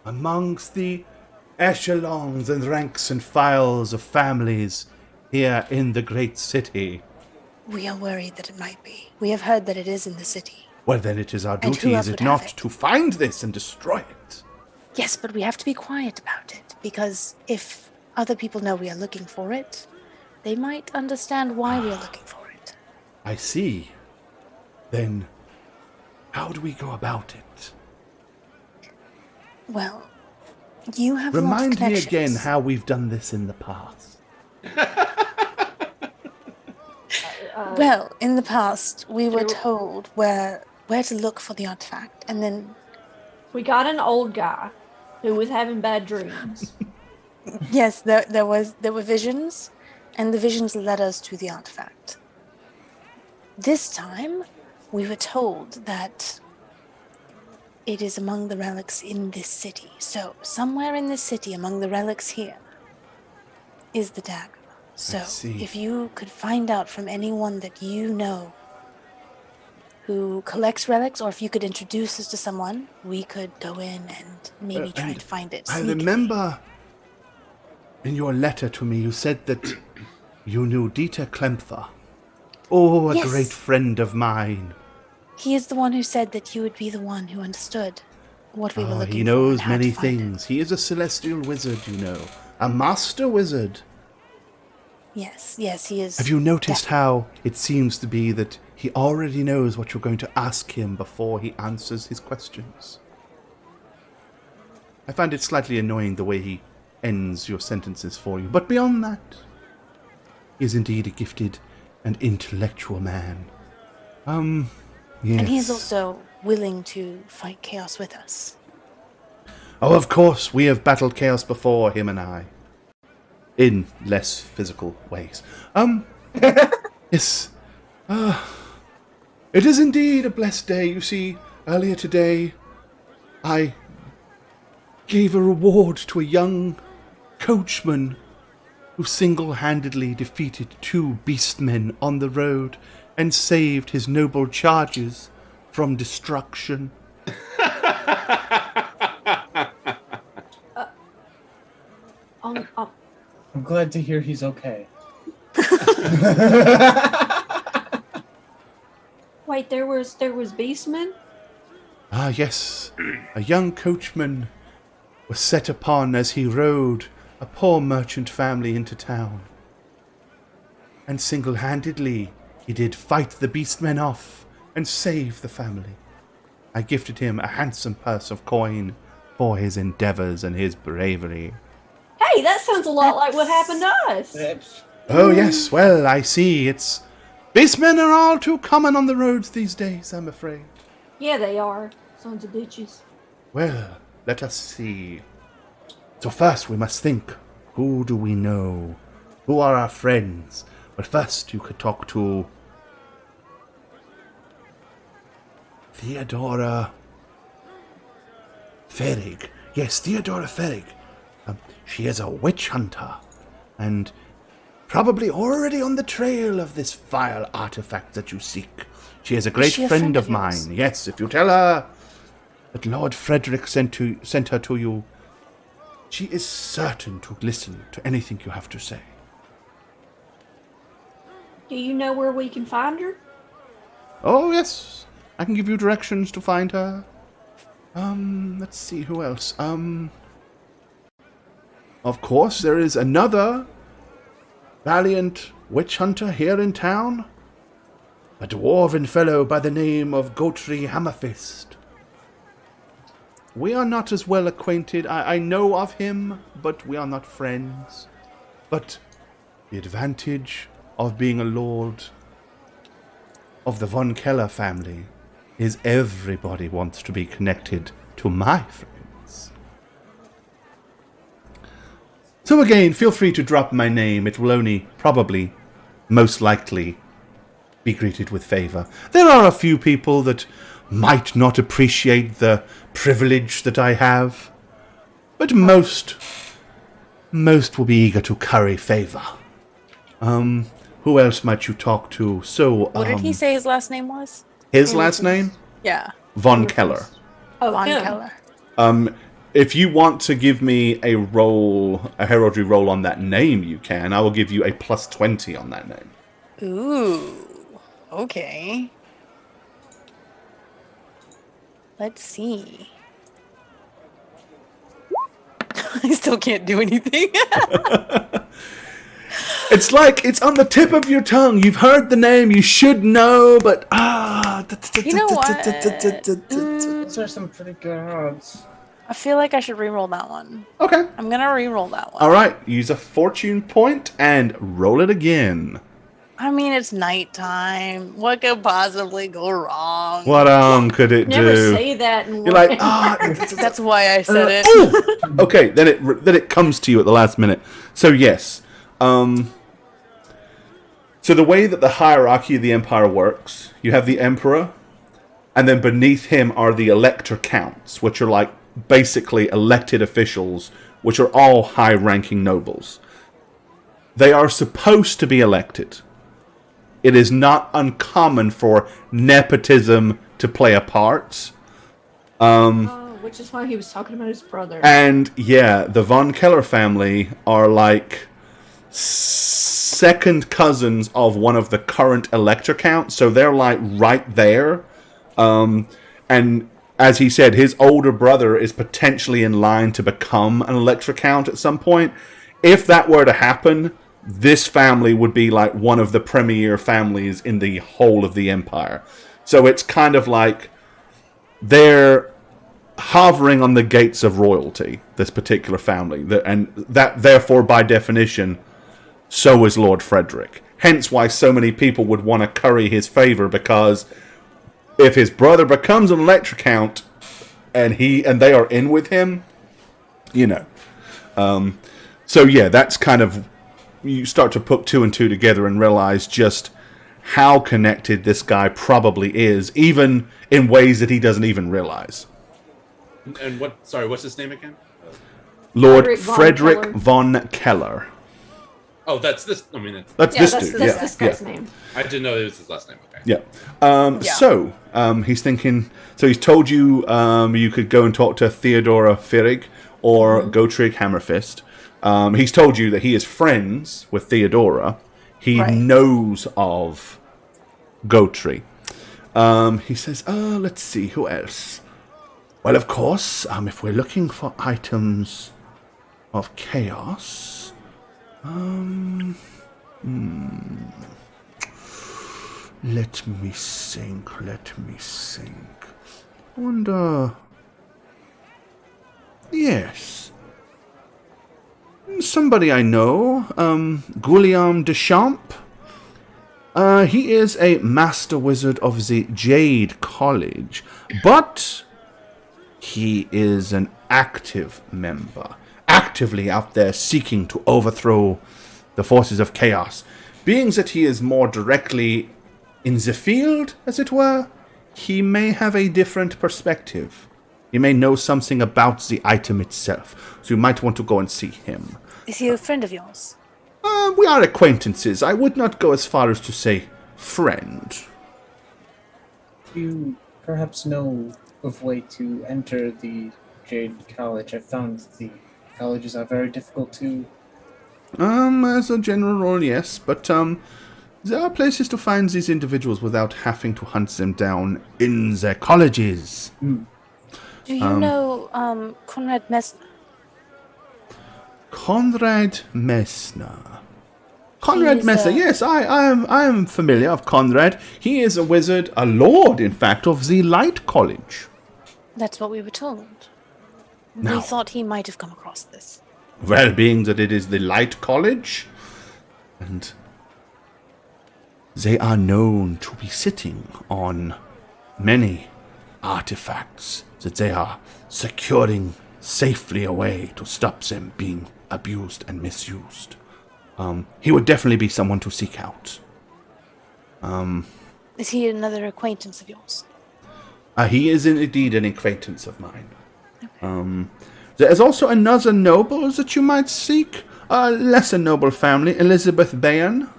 Speaker 1: amongst the echelons and ranks and files of families here in the great city.
Speaker 2: We are worried that it might be. We have heard that it is in the city.
Speaker 1: Well, then it is our
Speaker 2: And who
Speaker 1: duty,
Speaker 2: else
Speaker 1: is it
Speaker 2: would have
Speaker 1: not,
Speaker 2: it?
Speaker 1: to find this and destroy it?
Speaker 2: Yes, but we have to be quiet about it, because if other people know we are looking for it, they might understand why we are looking for it.
Speaker 1: I see. Then, how do we go about it?
Speaker 2: Well, you have a lot of
Speaker 1: Remind me
Speaker 2: connections.
Speaker 1: again how we've done this in the past.
Speaker 2: Well, in the past, we were told where to look for the artifact, and then
Speaker 3: We got an old guy who was having bad dreams.
Speaker 2: yes, there were visions, and the visions led us to the artifact. This time, we were told that it is among the relics in this city. So, somewhere in this city, among the relics here, is the dagger. So,
Speaker 1: see.
Speaker 2: if you could find out from anyone that you know who collects relics, or if you could introduce us to someone, we could go in and maybe try
Speaker 1: and
Speaker 2: to find it.
Speaker 1: I
Speaker 2: sneakily.
Speaker 1: remember in your letter to me, you said that you knew Dieter Klemfer. Oh, a
Speaker 2: Yes.
Speaker 1: great friend of mine.
Speaker 2: He is the one who said that you would be the one who understood what we were looking for.
Speaker 1: He knows
Speaker 2: and how to
Speaker 1: many
Speaker 2: find it.
Speaker 1: things. He is a celestial wizard, you know. A master wizard.
Speaker 2: Yes, he is.
Speaker 1: Have you noticed how it seems to be that he already knows what you're going to ask him before he answers his questions? I find it slightly annoying the way he ends your sentences for you, but beyond that, he is indeed a gifted and intellectual man. Yes.
Speaker 2: And he is also willing to fight chaos with us.
Speaker 1: Oh, of course, we have battled chaos before, him and I. In less physical ways. Yes. It is indeed a blessed day. You see, earlier today, I gave a reward to a young coachman who single-handedly defeated 2 beastmen on the road and saved his noble charges from destruction.
Speaker 4: I'm glad to hear he's okay.
Speaker 3: Wait, there was Beastman?
Speaker 1: Ah, yes. A young coachman was set upon as he rode a poor merchant family into town. And single-handedly, he did fight the beastmen off and save the family. I gifted him a handsome purse of coin for his endeavors and his bravery.
Speaker 3: Hey, that sounds a lot like what happened to us.
Speaker 1: Oh, yes, well, I see. Beastmen are all too common on the roads these days, I'm afraid.
Speaker 3: Yeah, they are. Sons of bitches.
Speaker 1: Well, let us see. So first we must think, who do we know? Who are our friends? But first you could talk to Theodora Ferrig. Yes, Theodora Ferrig. She is a witch hunter, and probably already on the trail of this vile artifact that you seek. She is a great
Speaker 2: she a
Speaker 1: friend
Speaker 2: friend
Speaker 1: of
Speaker 2: of yours?
Speaker 1: mine. Yes, if you tell her that Lord Frederick sent her to you, she is certain to listen to anything you have to say.
Speaker 3: Do you know where we can find her?
Speaker 1: Oh, yes. I can give you directions to find her. Let's see, who else? Of course, there is another valiant witch hunter here in town. A dwarven fellow by the name of Gotri Hammerfist. we are not as well acquainted. I know of him, but we are not friends. But the advantage of being a lord of the Von Keller family is everybody wants to be connected to my friends. So again, feel free to drop my name. It will only, probably, most likely, be greeted with favor. There are a few people that might not appreciate the privilege that I have, but most will be eager to curry favor. Who else might you talk to? So,
Speaker 2: What did he say his last name was?
Speaker 1: His last name?
Speaker 2: Yeah.
Speaker 1: Von Keller.
Speaker 3: Oh,
Speaker 2: Von
Speaker 3: him.
Speaker 2: Keller.
Speaker 1: If you want to give me a heraldry roll on that name, you can. I will give you a plus 20 on that name.
Speaker 2: Ooh. Okay. Let's see. I still can't do anything.
Speaker 1: It's like it's on the tip of your tongue. You've heard the name, you should know, but
Speaker 2: You know what?
Speaker 4: Those are some pretty good odds.
Speaker 2: I feel like I should re-roll that one.
Speaker 1: Okay.
Speaker 2: I'm gonna re-roll that one.
Speaker 1: All right. Use a fortune point and roll it again.
Speaker 2: I mean, it's nighttime. What could possibly go wrong?
Speaker 1: What could it
Speaker 3: Never
Speaker 1: do?
Speaker 3: say that.
Speaker 1: You're like,
Speaker 2: That's why I said it.
Speaker 1: ooh! Okay, then it comes to you at the last minute. So yes, so the way that the hierarchy of the empire works, you have the emperor, and then beneath him are the elector counts, which are like basically elected officials, which are all high-ranking nobles. They are supposed to be elected. It is not uncommon for nepotism to play a part.
Speaker 3: Which is why he was talking about his brother.
Speaker 1: And yeah, the Von Keller family are like second cousins of one of the current elector counts, so they're like right there. And as he said, his older brother is potentially in line to become an elector count at some point. If that were to happen, this family would be like one of the premier families in the whole of the empire. So it's kind of like they're hovering on the gates of royalty, this particular family. And that, therefore, by definition, so is Lord Frederick. Hence why so many people would want to curry his favor, because if his brother becomes an elector count and they are in with him, you know. So yeah, that's kind of, you start to put two and two together and realize just how connected this guy probably is, even in ways that he doesn't even realize.
Speaker 5: And what's his name again?
Speaker 1: Lord Frederick Von Keller.
Speaker 5: Oh, that's this. I mean,
Speaker 1: That's this dude.
Speaker 3: That's this guy's name.
Speaker 5: I didn't know it was his last name. Okay.
Speaker 1: Yeah. So, he's thinking, so he's told you you could go and talk to Theodora Firig or Gotrig Hammerfist. He's told you that he is friends with Theodora. He knows of Gotri. He says, let's see, who else? Well, of course, if we're looking for items of chaos... Let me think. I wonder... Yes. Somebody I know, Guillaume Deschamps. He is a master wizard of the Jade College, but he is an active member, actively out there seeking to overthrow the forces of chaos. Being that he is more directly in the field, as it were, he may have a different perspective. He may know something about the item itself, so you might want to go and see him.
Speaker 2: Is he a friend of yours?
Speaker 1: We are acquaintances. I would not go as far as to say friend.
Speaker 4: You perhaps know of way to enter the Jade College. I found the colleges are very difficult to...
Speaker 1: As a general rule, yes, but, there are places to find these individuals without having to hunt them down in their colleges.
Speaker 2: Do you know, Conrad Messner?
Speaker 1: Conrad Messner. Conrad
Speaker 2: He's,
Speaker 1: Messner, yes, I am familiar of Conrad. He is a wizard, a lord, in fact, of the Light College.
Speaker 2: That's what we were told.
Speaker 1: Now.
Speaker 2: We thought he might have come across this.
Speaker 1: Well, being that it is the Light College, and they are known to be sitting on many artifacts that they are securing safely away to stop them being abused and misused. He would definitely be someone to seek out.
Speaker 2: Is he another acquaintance of yours?
Speaker 1: He is indeed an acquaintance of mine. There is also another noble that you might seek. A lesser noble family, Elizabeth Bayon.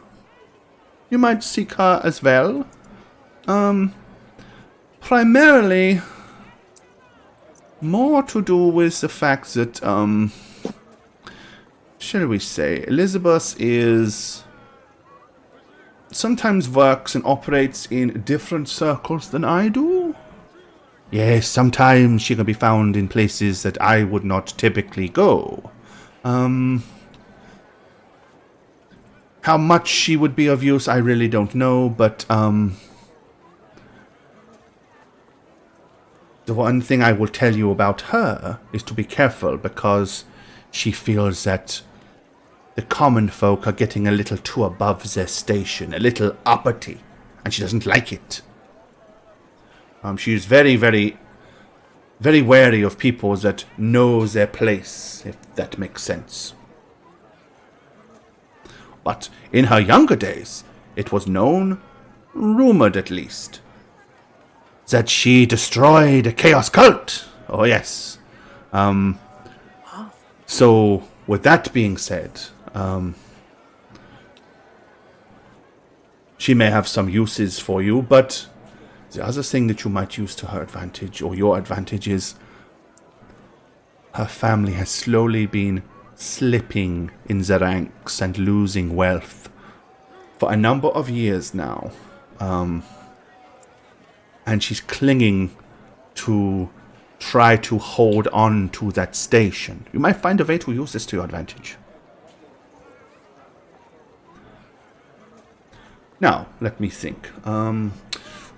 Speaker 1: You might seek her as well. Primarily, more to do with the fact that, shall we say, Elizabeth is sometimes works and operates in different circles than I do. Yes, sometimes she can be found in places that I would not typically go. How much she would be of use, I really don't know, but, the one thing I will tell you about her is to be careful, because she feels that the common folk are getting a little too above their station, a little uppity, and she doesn't like it. She is very, very, very wary of people that know their place, if that makes sense. But in her younger days, it was known, rumored at least, that she destroyed a chaos cult. Oh, yes. So, with that being said, she may have some uses for you, but the other thing that you might use to her advantage, or your advantage, is her family has slowly been slipping in the ranks and losing wealth for a number of years now. And she's clinging to try to hold on to that station. You might find a way to use this to your advantage. Now, let me think.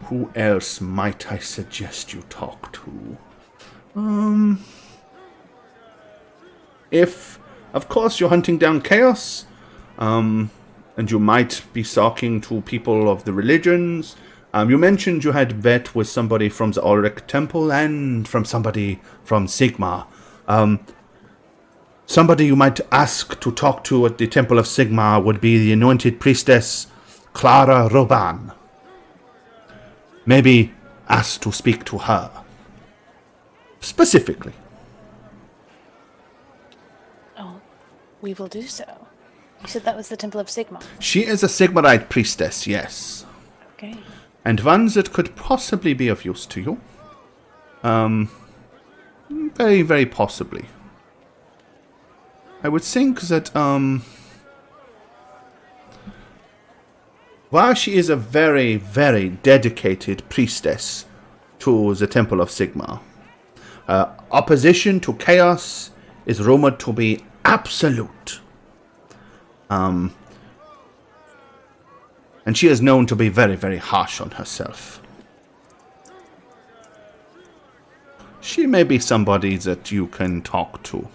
Speaker 1: Who else might I suggest you talk to? If, of course, you're hunting down chaos, and you might be talking to people of the religions. You mentioned you had met with somebody from the Ulrich Temple and from somebody from Sigma. Somebody you might ask to talk to at the Temple of Sigma would be the anointed priestess Clara Roban. Maybe ask to speak to her. Specifically.
Speaker 2: Oh, we will do so. You said that was the Temple of Sigma.
Speaker 1: She is a Sigmarite priestess, yes.
Speaker 2: Okay.
Speaker 1: And one that could possibly be of use to you. Very, very possibly. I would think that, while she is a very, very dedicated priestess to the Temple of Sigma, opposition to chaos is rumored to be absolute. And she is known to be very, very harsh on herself. She may be somebody that you can talk to.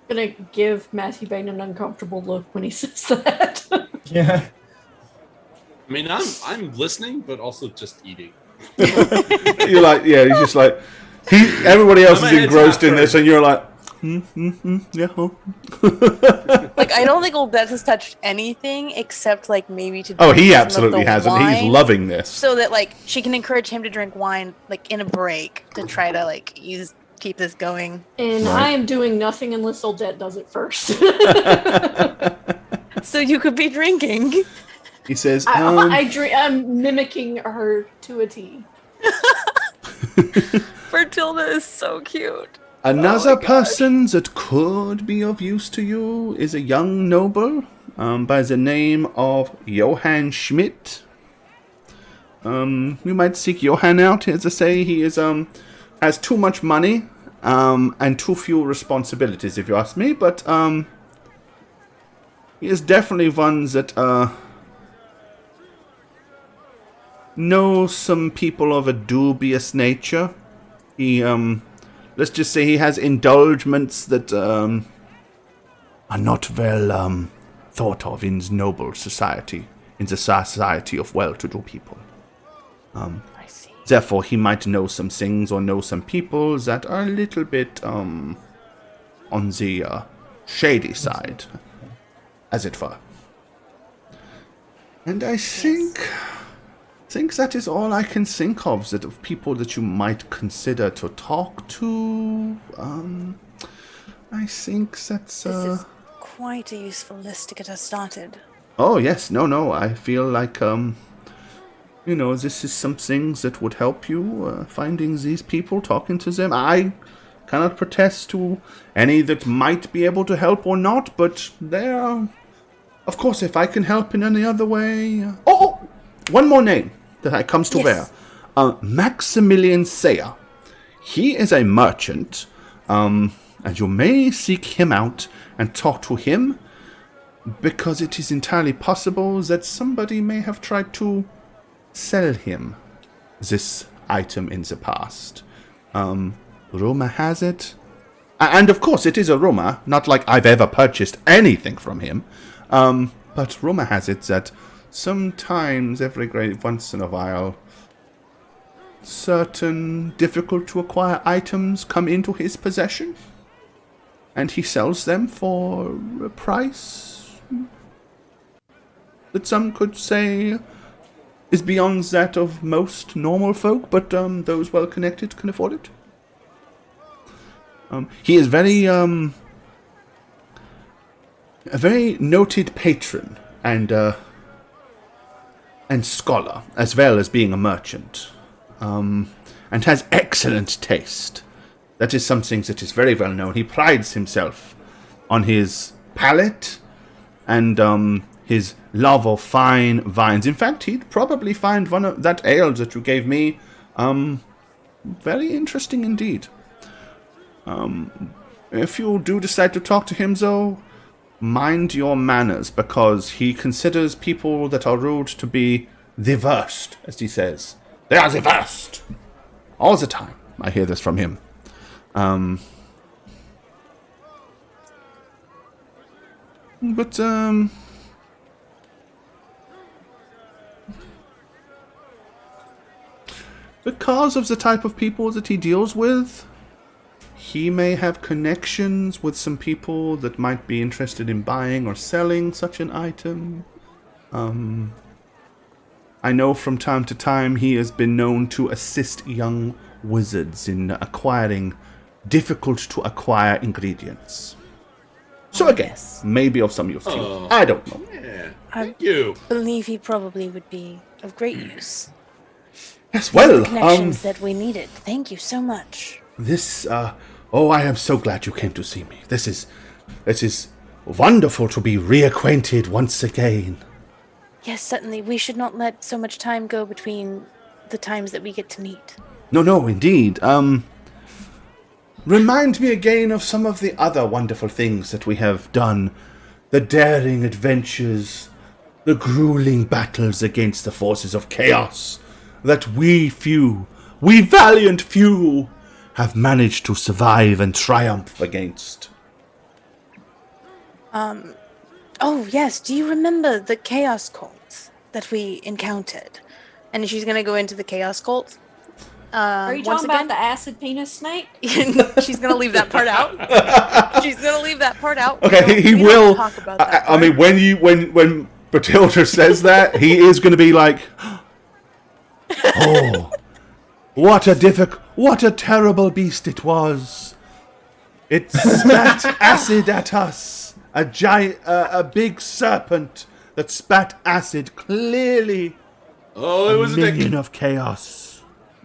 Speaker 3: I'm gonna give Matthew Bain an uncomfortable look when he says that.
Speaker 4: Yeah.
Speaker 5: I mean, I'm listening, but also just eating.
Speaker 1: You're like, yeah, he's just like, everybody else is engrossed in this, and you're like, yeah.
Speaker 2: Like, I don't think Oldette has touched anything except, like, maybe to.
Speaker 1: Oh, he
Speaker 2: drink some of
Speaker 1: absolutely
Speaker 2: the
Speaker 1: hasn't.
Speaker 2: wine,
Speaker 1: He's loving this.
Speaker 2: so that, like, she can encourage him to drink wine, like, in a break to try to, like, keep this going.
Speaker 3: And
Speaker 1: Right.
Speaker 3: I am doing nothing unless Oldette does it first.
Speaker 2: So you could be drinking.
Speaker 1: He says,
Speaker 3: I'm mimicking her to a T.
Speaker 2: Bertilda is so cute.
Speaker 1: another person that could be of use to you is a young noble by the name of Johann Schmidt. You might seek Johann out. As I say, he is has too much money and too few responsibilities, if you ask me. But he is definitely one that knows some people of a dubious nature. He let's just say he has indulgements that are not well thought of in noble society, in the society of well-to-do people.
Speaker 2: I see.
Speaker 1: Therefore, he might know some things or know some people that are a little bit on the shady side, as it were. And I think that is all I can think of, that of people that you might consider to talk to. I think that's...
Speaker 2: This is quite a useful list to get us started.
Speaker 1: Oh, yes. No. I feel like, this is some things that would help you, finding these people, talking to them. I cannot protest to any that might be able to help or not, but they are... Of course, if I can help in any other way... Oh! One more name that comes to bear. Maximilian Sayer. He is a merchant, and you may seek him out and talk to him, because it is entirely possible that somebody may have tried to sell him this item in the past. Rumor has it, and of course it is a rumor, not like I've ever purchased anything from him, but rumor has it that sometimes, once in a while, certain difficult to acquire items come into his possession, and he sells them for a price that some could say is beyond that of most normal folk, but those well-connected can afford it. He is a very noted patron and scholar, as well as being a merchant, and has excellent taste. That is something that is very well known. He prides himself on his palate and his love of fine wines. In fact, he'd probably find one of that ale that you gave me very interesting indeed. If you do decide to talk to him, though, mind your manners, because he considers people that are rude to be the worst, as he says. They are the worst! All the time. I hear this from him. Because of the type of people that he deals with, he may have connections with some people that might be interested in buying or selling such an item. I know from time to time he has been known to assist young wizards in acquiring difficult-to-acquire ingredients. So again,
Speaker 2: Yes.
Speaker 1: maybe of some use to you. I don't know.
Speaker 5: Yeah.
Speaker 2: I
Speaker 5: Thank you.
Speaker 2: believe he probably would be of great use.
Speaker 1: Yes,
Speaker 2: These are
Speaker 1: well,
Speaker 2: the connections that we needed. Thank you so much.
Speaker 1: this, I am so glad you came to see me. This is wonderful to be reacquainted once again.
Speaker 2: Yes, certainly. We should not let so much time go between the times that we get to meet.
Speaker 1: No, indeed. Remind me again of some of the other wonderful things that we have done. The daring adventures, the grueling battles against the forces of chaos that we valiant few, have managed to survive and triumph against.
Speaker 2: Oh, yes. Do you remember the Chaos Cult that we encountered? And she's going to go into the Chaos Cult.
Speaker 3: Are you
Speaker 2: once
Speaker 3: talking about
Speaker 2: again.
Speaker 3: the acid penis snake?
Speaker 2: She's going to leave that part out. She's going to leave that part out.
Speaker 1: Okay, he
Speaker 2: We
Speaker 1: will.
Speaker 2: don't talk about that
Speaker 1: I mean,
Speaker 2: part.
Speaker 1: when Batilda says that, he is going to be like, "Oh, what a terrible beast it was! It spat acid at us. A big serpent that spat acid. Clearly,
Speaker 5: Oh, it was a
Speaker 1: minion
Speaker 5: dick.
Speaker 1: of chaos.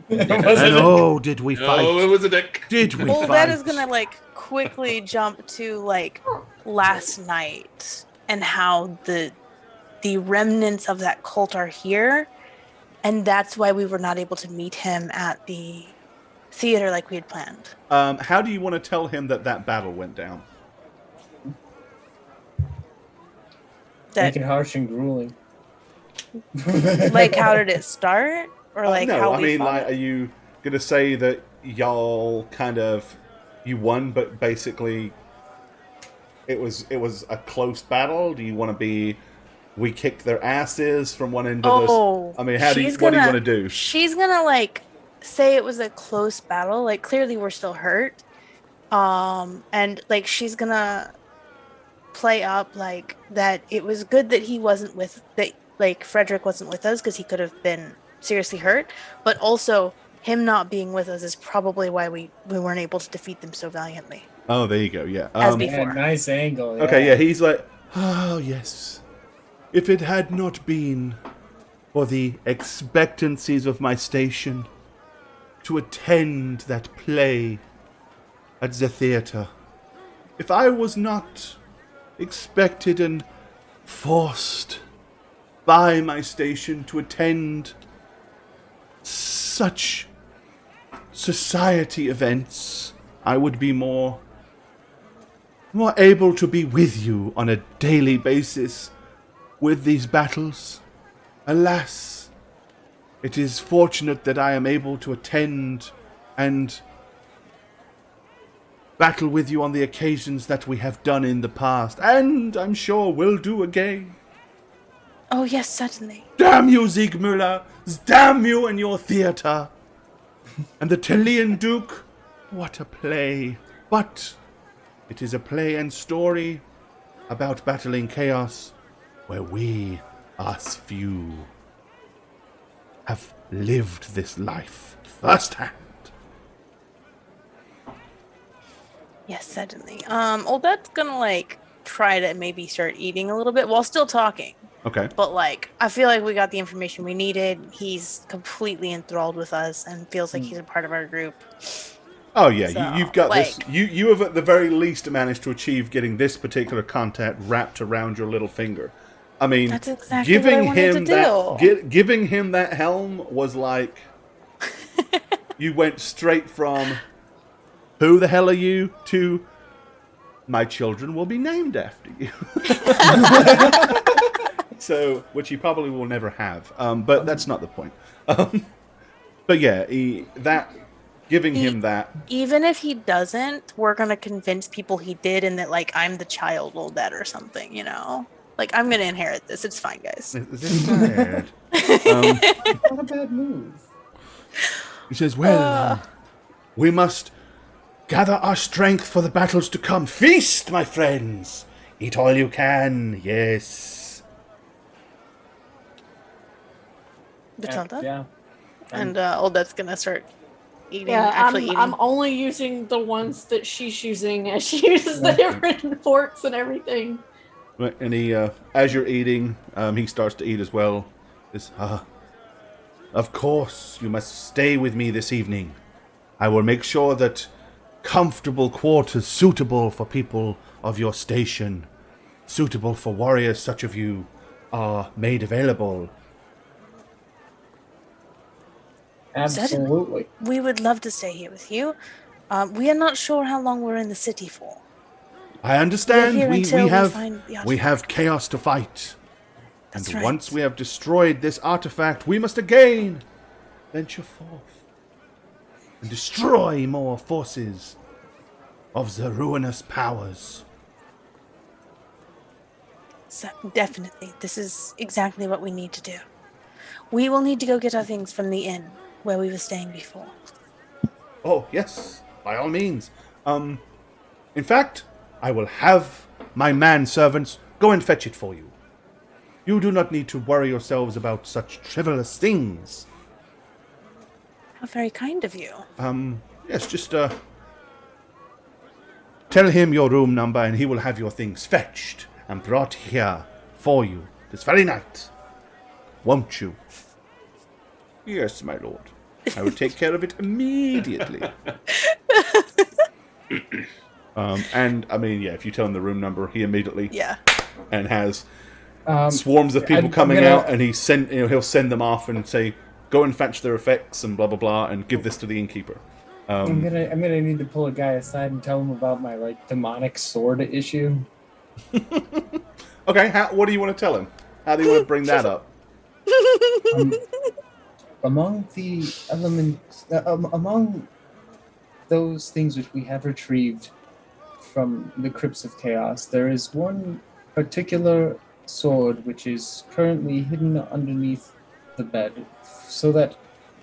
Speaker 4: Was
Speaker 1: And
Speaker 4: it?
Speaker 1: oh, did we
Speaker 5: No,
Speaker 1: fight?
Speaker 5: it was a dick.
Speaker 1: Did we
Speaker 2: Well,
Speaker 1: fight?
Speaker 2: that is going to, quickly jump to, last night and how the remnants of that cult are here. And that's why we were not able to meet him at the theater like we had planned.
Speaker 1: How do you want to tell him that battle went down?
Speaker 2: That,
Speaker 4: Make it harsh and grueling.
Speaker 2: how did it start? Or,
Speaker 1: No,
Speaker 2: how
Speaker 1: I
Speaker 2: we
Speaker 1: mean,
Speaker 2: fought?
Speaker 1: are you going to say that y'all kind of you won, but basically it was a close battle? Do you want to be we kicked their asses from one end of this? I mean, what do you want to do?
Speaker 2: She's gonna like say it was a close battle. Like clearly we're still hurt. And like she's gonna play up like that it was good that he wasn't with that like Frederick wasn't with us because he could have been seriously hurt, but also him not being with us is probably why we weren't able to defeat them so valiantly.
Speaker 1: Oh, there you go. Yeah.
Speaker 2: As before.
Speaker 4: Yeah, nice angle. Yeah.
Speaker 1: Okay, yeah, he's like, oh, yes. If it had not been for the expectancies of my station to attend that play at the theatre, if I was not expected and forced by my station to attend such society events, I would be more able to be with you on a daily basis with these battles. Alas, it is fortunate that I am able to attend and battle with you on the occasions that we have done in the past, and I'm sure will do again.
Speaker 2: Oh, yes, certainly.
Speaker 1: Damn you, Siegmüller! Damn you and your theatre! And the Telian Duke, what a play. But it is a play and story about battling chaos where we, us few, have lived this life firsthand.
Speaker 2: Yes, certainly. That's gonna like try to maybe start eating a little bit while still talking.
Speaker 1: Okay.
Speaker 2: But like, I feel like we got the information we needed. He's completely enthralled with us and feels like he's a part of our group.
Speaker 1: Oh yeah,
Speaker 2: So,
Speaker 1: you've got
Speaker 2: like,
Speaker 1: this. You have at the very least managed to achieve getting this particular contact wrapped around your little finger. I mean,
Speaker 2: that's exactly what I wanted to do.
Speaker 1: Giving him that helm was like you went straight from "Who the hell are you?" to "My children will be named after you." So, which he probably will never have. But that's not the point. But yeah, giving him that.
Speaker 2: Even if he doesn't, we're gonna convince people he did, and that like I'm the child will that or something, you know. Like I'm gonna inherit this. It's fine, guys.
Speaker 1: It's bad.
Speaker 4: Not a bad move.
Speaker 1: He says, "Well, we must gather our strength for the battles to come. Feast, my friends. Eat all you can. Yes."
Speaker 2: Batilda?
Speaker 4: Yeah.
Speaker 2: And Oldet's gonna start eating.
Speaker 3: Yeah,
Speaker 2: eating.
Speaker 3: I'm only using the ones that she's using as she uses the different forks and everything.
Speaker 1: Right, and he, as you're eating, he starts to eat as well. Of course, you must stay with me this evening. I will make sure that comfortable quarters suitable for people of your station, suitable for warriors such of you, are made available.
Speaker 4: Absolutely.
Speaker 2: We would love to stay here with you. We are not sure how long we're in the city for.
Speaker 1: I understand. We have chaos to fight.
Speaker 2: That's
Speaker 1: and
Speaker 2: right.
Speaker 1: Once we have destroyed this artifact, we must again venture forth and destroy more forces of the ruinous powers.
Speaker 2: So, definitely. This is exactly what we need to do. We will need to go get our things from the inn where we were staying before.
Speaker 1: Oh, yes, by all means. In fact, I will have my manservants go and fetch it for you. You do not need to worry yourselves about such frivolous things.
Speaker 2: How very kind of you.
Speaker 1: Yes, just, tell him your room number and he will have your things fetched and brought here for you this very night. Won't you? Yes, my lord. I will take care of it immediately. And, I mean, yeah, if you tell him the room number, he immediately...
Speaker 2: Yeah.
Speaker 1: And has swarms of people coming out, and he'll send them off and say, go and fetch their effects and blah, blah, blah, and give this to the innkeeper.
Speaker 4: I'm gonna need to pull a guy aside and tell him about my, like, demonic sword issue.
Speaker 1: Okay, what do you want to tell him? How do you want to bring that up?
Speaker 4: Among the elements, among those things which we have retrieved from the crypts of chaos, there is one particular sword which is currently hidden underneath the bed, so that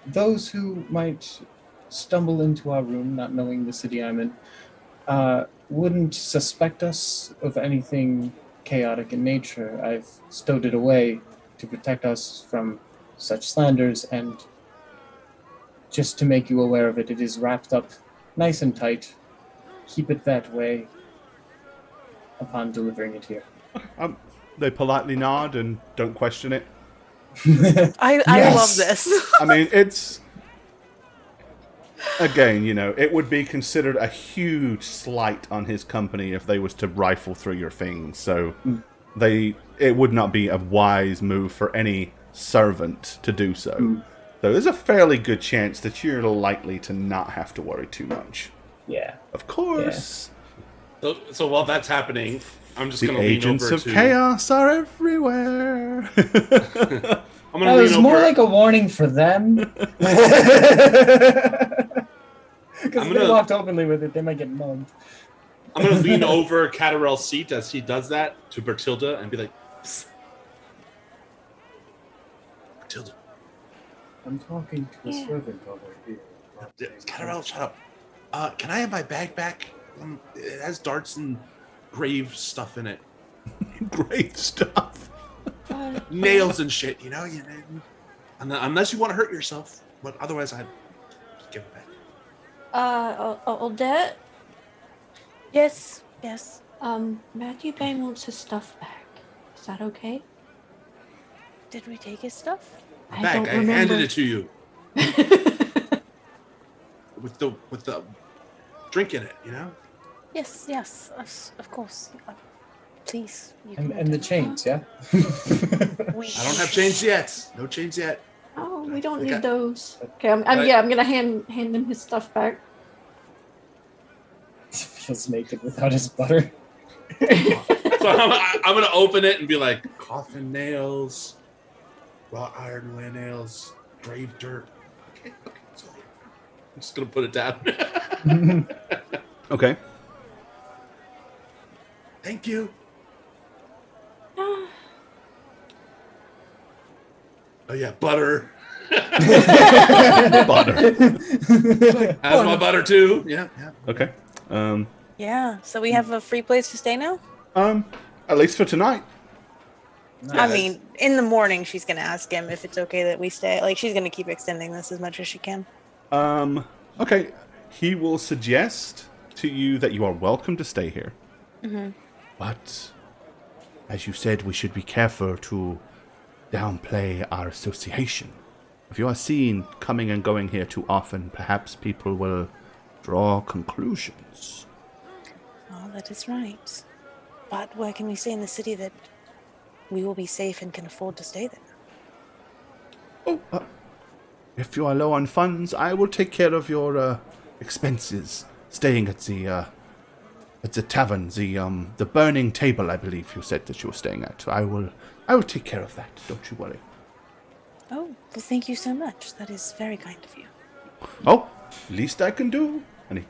Speaker 4: those who might stumble into our room, not knowing the city I'm in, wouldn't suspect us of anything chaotic in nature. I've stowed it away to protect us from such slanders, and just to make you aware of it, it is wrapped up nice and tight. Keep it that way upon delivering it here.
Speaker 1: They politely nod and don't question it.
Speaker 2: I
Speaker 4: Yes.
Speaker 2: love this.
Speaker 1: I mean, it's... Again, it would be considered a huge slight on his company if they was to rifle through your things. So it would not be a wise move for any servant to do so. So there's a fairly good chance that you're likely to not have to worry too much.
Speaker 4: Yeah.
Speaker 1: Of course.
Speaker 5: So while that's happening, I'm just going
Speaker 1: The
Speaker 5: to lean
Speaker 1: agents
Speaker 5: over
Speaker 1: of
Speaker 5: to...
Speaker 1: chaos are everywhere.
Speaker 5: I'm going
Speaker 4: That
Speaker 5: to
Speaker 4: was
Speaker 5: lean
Speaker 4: more
Speaker 5: over...
Speaker 4: like a warning for them. Because if they walked openly with it, they might get mugged.
Speaker 5: I'm going to lean over Catarel's seat as he does that to Bertilda and be like, "Psst. Bertilda,
Speaker 4: I'm talking to a servant over here.
Speaker 5: Catarel, shut up. Can I have my bag back? It has darts and grave stuff in it.
Speaker 1: Great stuff.
Speaker 5: Nails and shit, unless you want to hurt yourself. But otherwise, I'd just give it back.
Speaker 3: Odette?
Speaker 2: Yes.
Speaker 3: Matthew Bain wants his stuff back. Is that okay?
Speaker 2: Did we take his stuff?
Speaker 5: My bag, I handed it to you. with the drink in it,
Speaker 2: Yes, of course. Please. You can
Speaker 4: And the chains, yeah?
Speaker 5: I don't have chains yet. No chains yet.
Speaker 3: Oh, we don't
Speaker 5: Okay.
Speaker 3: need those. Okay, I'm
Speaker 5: Right.
Speaker 3: gonna hand him his stuff back.
Speaker 4: He feels naked without his butter.
Speaker 5: So I'm gonna open it and be like, coffin nails, wrought ironware nails, grave dirt. Okay. So I'm just gonna put it down.
Speaker 1: Okay.
Speaker 5: Thank you. Oh yeah, butter.
Speaker 1: Butter.
Speaker 5: Has my butter too. Yeah.
Speaker 1: Okay.
Speaker 2: Yeah. So we have a free place to stay now?
Speaker 1: At least for tonight.
Speaker 2: I mean, in the morning she's gonna ask him if it's okay that we stay. Like, she's gonna keep extending this as much as she can.
Speaker 1: Okay. He will suggest to you that you are welcome to stay here.
Speaker 2: Mm-hmm.
Speaker 1: But, as you said, we should be careful to downplay our association. If you are seen coming and going here too often, perhaps people will draw conclusions.
Speaker 2: Oh, that is right. But where can we stay in the city that we will be safe and can afford to stay there?
Speaker 1: Oh, if you are low on funds, I will take care of your expenses. Staying at the tavern, the Burning Table, I believe you said that you were staying at. I will take care of that. Don't you worry.
Speaker 2: Oh, well, thank you so much. That is very kind of you.
Speaker 1: Oh, least I can do. And he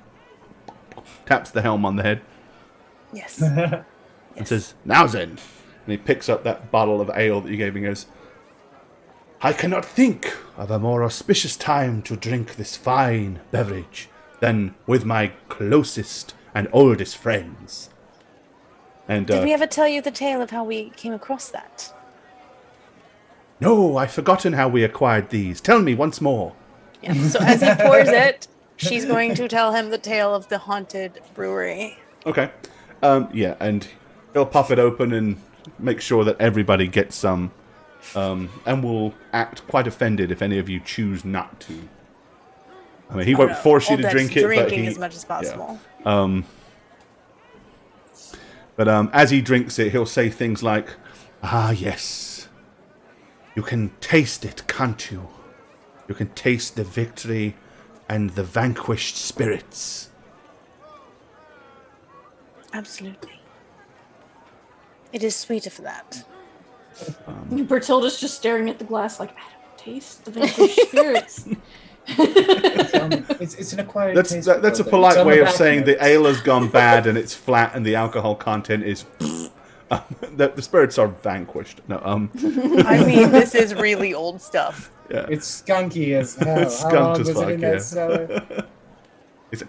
Speaker 1: taps the helm on the head
Speaker 2: Yes.
Speaker 1: and says, "Now then." And he picks up that bottle of ale that you gave me and goes, "I cannot think of a more auspicious time to drink this fine beverage than with my closest and oldest friends." And
Speaker 2: Did we ever tell you the tale of how we came across that?
Speaker 1: no, I've forgotten how we acquired these. Tell me once more.
Speaker 2: Yeah. So as he pours it, she's going to tell him the tale of the haunted brewery.
Speaker 1: Okay. Yeah, and he'll pop it open and make sure that everybody gets some, and will act quite offended if any of you choose not to. I mean, he won't force you to drink it, but
Speaker 2: drinking
Speaker 1: he...
Speaker 2: as much as possible.
Speaker 1: But as he drinks it, he'll say things like, "Ah, yes. You can taste it, can't you? You can taste the victory and the vanquished spirits."
Speaker 2: Absolutely. It is sweet of that.
Speaker 3: Bertilda's just staring at the glass like, I don't taste the vanquished spirits.
Speaker 4: It's an acquired taste.
Speaker 1: That's a polite way of saying the ale has gone bad and it's flat and the alcohol content is. The spirits are vanquished. No,
Speaker 2: I mean, this is really old stuff.
Speaker 1: Yeah.
Speaker 4: It's skunky as hell.
Speaker 1: It's
Speaker 4: How
Speaker 1: skunked
Speaker 4: long
Speaker 1: as
Speaker 4: was
Speaker 1: fuck,
Speaker 4: it in
Speaker 1: yeah.
Speaker 4: that cellar?
Speaker 1: It's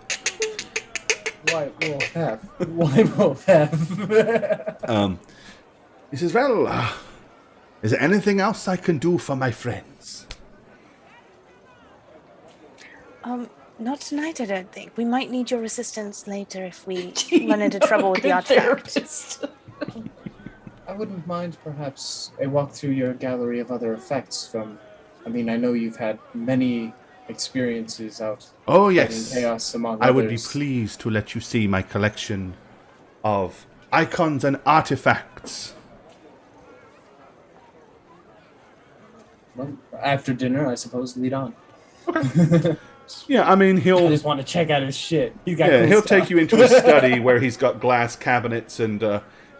Speaker 4: White wolf half. White wolf half.
Speaker 1: He says, well, is there anything else I can do for my friends?
Speaker 2: Not tonight, I don't think. We might need your assistance later if we run into trouble with the artifact.
Speaker 4: I wouldn't mind perhaps a walk through your gallery of other effects from... I mean, I know you've had many experiences out.
Speaker 1: Oh,
Speaker 4: fighting
Speaker 1: yes.
Speaker 4: chaos among
Speaker 1: I would be
Speaker 4: others.
Speaker 1: pleased to let you see my collection of icons and artifacts.
Speaker 4: Well, after dinner, I suppose, lead on.
Speaker 1: Yeah, I mean,
Speaker 4: I
Speaker 1: he'll
Speaker 4: just want to check out his shit. He's got
Speaker 1: yeah,
Speaker 4: cool
Speaker 1: he'll
Speaker 4: stuff.
Speaker 1: take you into his study where he's got glass cabinets, and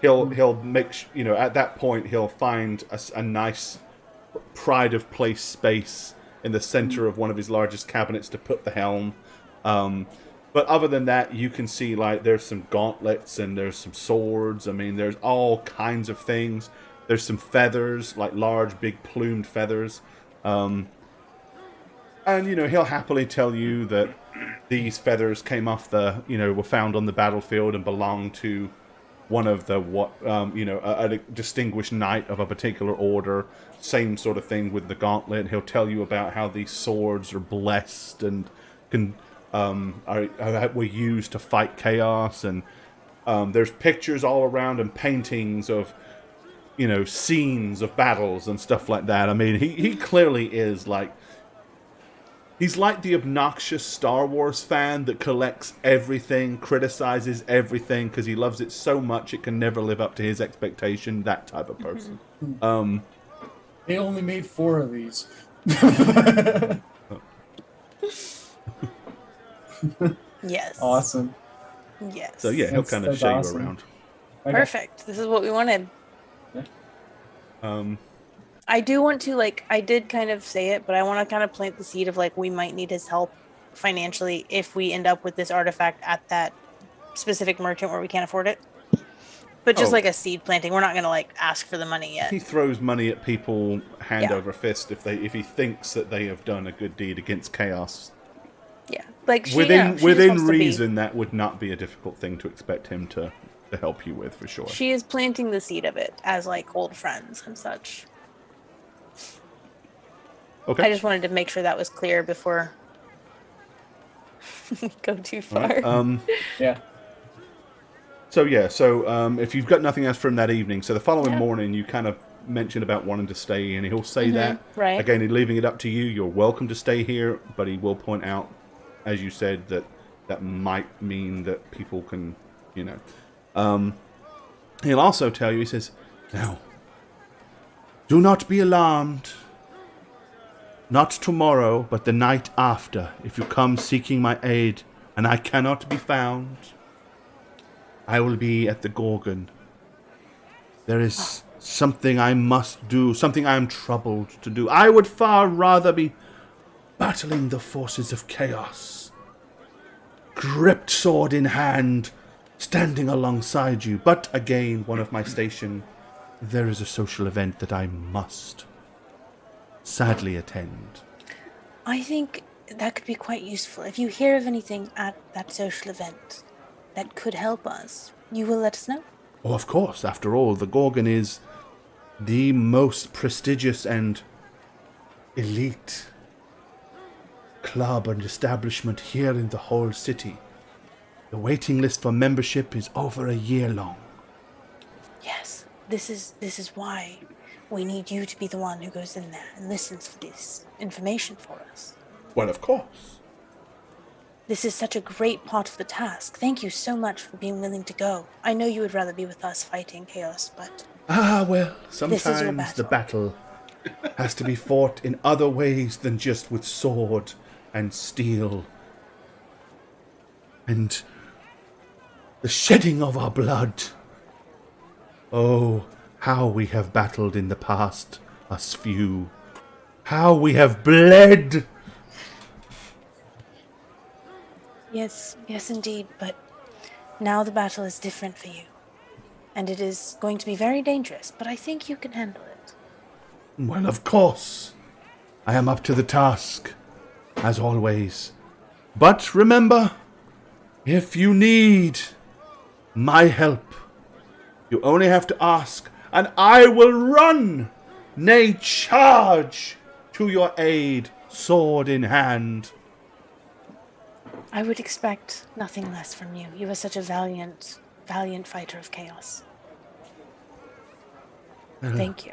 Speaker 1: he'll make at that point he'll find a nice pride of place space in the center of one of his largest cabinets to put the helm. But other than that, you can see like there's some gauntlets and there's some swords. I mean, there's all kinds of things. There's some feathers, like large, big plumed feathers. And, he'll happily tell you that these feathers came off were found on the battlefield and belonged to one of the, a distinguished knight of a particular order. Same sort of thing with the gauntlet. He'll tell you about how these swords are blessed and were used to fight chaos. And there's pictures all around and paintings of, scenes of battles and stuff like that. I mean, he clearly is like... He's like the obnoxious Star Wars fan that collects everything, criticizes everything because he loves it so much it can never live up to his expectation. That type of person.
Speaker 4: They only made 4 of these.
Speaker 2: Yes.
Speaker 4: Awesome.
Speaker 2: Yes.
Speaker 1: So yeah, he'll kind of
Speaker 4: That's
Speaker 1: show
Speaker 4: awesome.
Speaker 1: you around.
Speaker 4: Okay.
Speaker 2: Perfect. This is what we wanted.
Speaker 1: Um,
Speaker 2: I do want to, I did kind of say it, but I want to kind of plant the seed of, we might need his help financially if we end up with this artifact at that specific merchant where we can't afford it. But just
Speaker 1: Oh.
Speaker 2: like a seed planting. We're not going to, ask for the money yet.
Speaker 1: he throws money at people hand
Speaker 2: Yeah.
Speaker 1: over fist if he thinks that they have done a good deed against chaos.
Speaker 2: Yeah. She
Speaker 1: Within
Speaker 2: just wants to be-
Speaker 1: reason, that would not be a difficult thing to expect him to help you with, for sure.
Speaker 2: She is planting the seed of it as, old friends and such.
Speaker 1: Okay.
Speaker 2: I just wanted to make sure that was clear before we go too
Speaker 1: All
Speaker 2: far.
Speaker 1: right,
Speaker 4: Yeah.
Speaker 1: So if you've got nothing else from that evening, so the following morning you kind of mentioned about wanting to stay, and he'll say that.
Speaker 2: right.
Speaker 1: Again, he's leaving it up to you. You're welcome to stay here, but he will point out, as you said, that might mean that people can, He'll also tell you, he says, now, do not be alarmed. Not tomorrow, but the night after, if you come seeking my aid, and I cannot be found, I will be at the Gorgon. There is something I must do, something I am troubled to do. I would far rather be battling the forces of chaos, gripped sword in hand, standing alongside you. But again, one of my station, there is a social event that I must sadly attend.
Speaker 2: I think that could be quite useful. If you hear of anything at that social event that could help us, you will let us know.
Speaker 1: Oh, of course. After all, the Gorgon is the most prestigious and elite club and establishment here in the whole city. The waiting list for membership is over a year long.
Speaker 2: Yes, this is why we need you to be the one who goes in there and listens for this information for us.
Speaker 1: Well, of course.
Speaker 2: This is such a great part of the task. Thank you so much for being willing to go. I know you would rather be with us fighting chaos, but...
Speaker 1: Well,
Speaker 2: This is your
Speaker 1: sometimes the battle has to be fought in other ways than just with sword and steel. And the shedding of our blood. Oh, how we have battled in the past, us few. How we have bled.
Speaker 2: Yes, yes, indeed. But now the battle is different for you. And it is going to be very dangerous, but I think you can handle it.
Speaker 1: Well, of course. I am up to the task, as always. But remember, if you need my help, you only have to ask, and I will run, nay, charge to your aid, sword in hand.
Speaker 2: I would expect nothing less from you. You are such a valiant fighter of chaos. Thank you.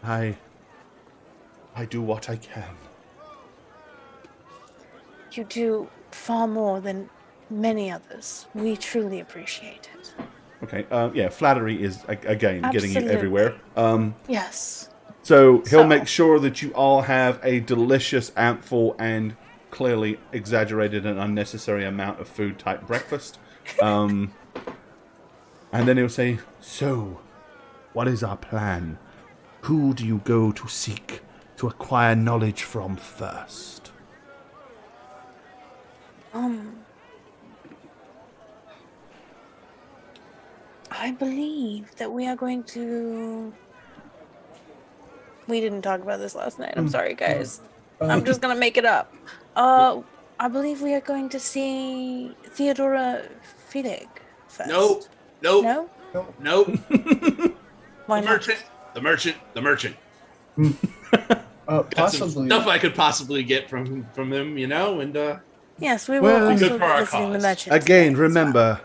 Speaker 1: I do what I can.
Speaker 2: You do far more than many others. We truly appreciate it.
Speaker 1: Okay, yeah, flattery is, again, getting you
Speaker 2: Absolutely.
Speaker 1: everywhere.
Speaker 2: Yes.
Speaker 1: So he'll make sure that you all have a delicious, ample, and clearly exaggerated and unnecessary amount of food type breakfast. And then he'll say, so, what is our plan? Who do you go to seek to acquire knowledge from first?
Speaker 2: I believe that we are going to... We didn't talk about this last night. I'm sorry, guys. I'm just going to make it up. I believe we are going to see Theodora Filig first.
Speaker 5: Nope.
Speaker 2: No?
Speaker 5: Nope.
Speaker 2: Why
Speaker 5: The
Speaker 2: not?
Speaker 5: merchant. Got some
Speaker 4: Possibly.
Speaker 5: stuff I could possibly get from him, and
Speaker 2: Yes, we
Speaker 1: Well,
Speaker 2: will also
Speaker 5: good
Speaker 2: be
Speaker 5: for our
Speaker 2: visiting the
Speaker 5: cause.
Speaker 2: merchant.
Speaker 1: Again,
Speaker 2: today as well.
Speaker 1: remember,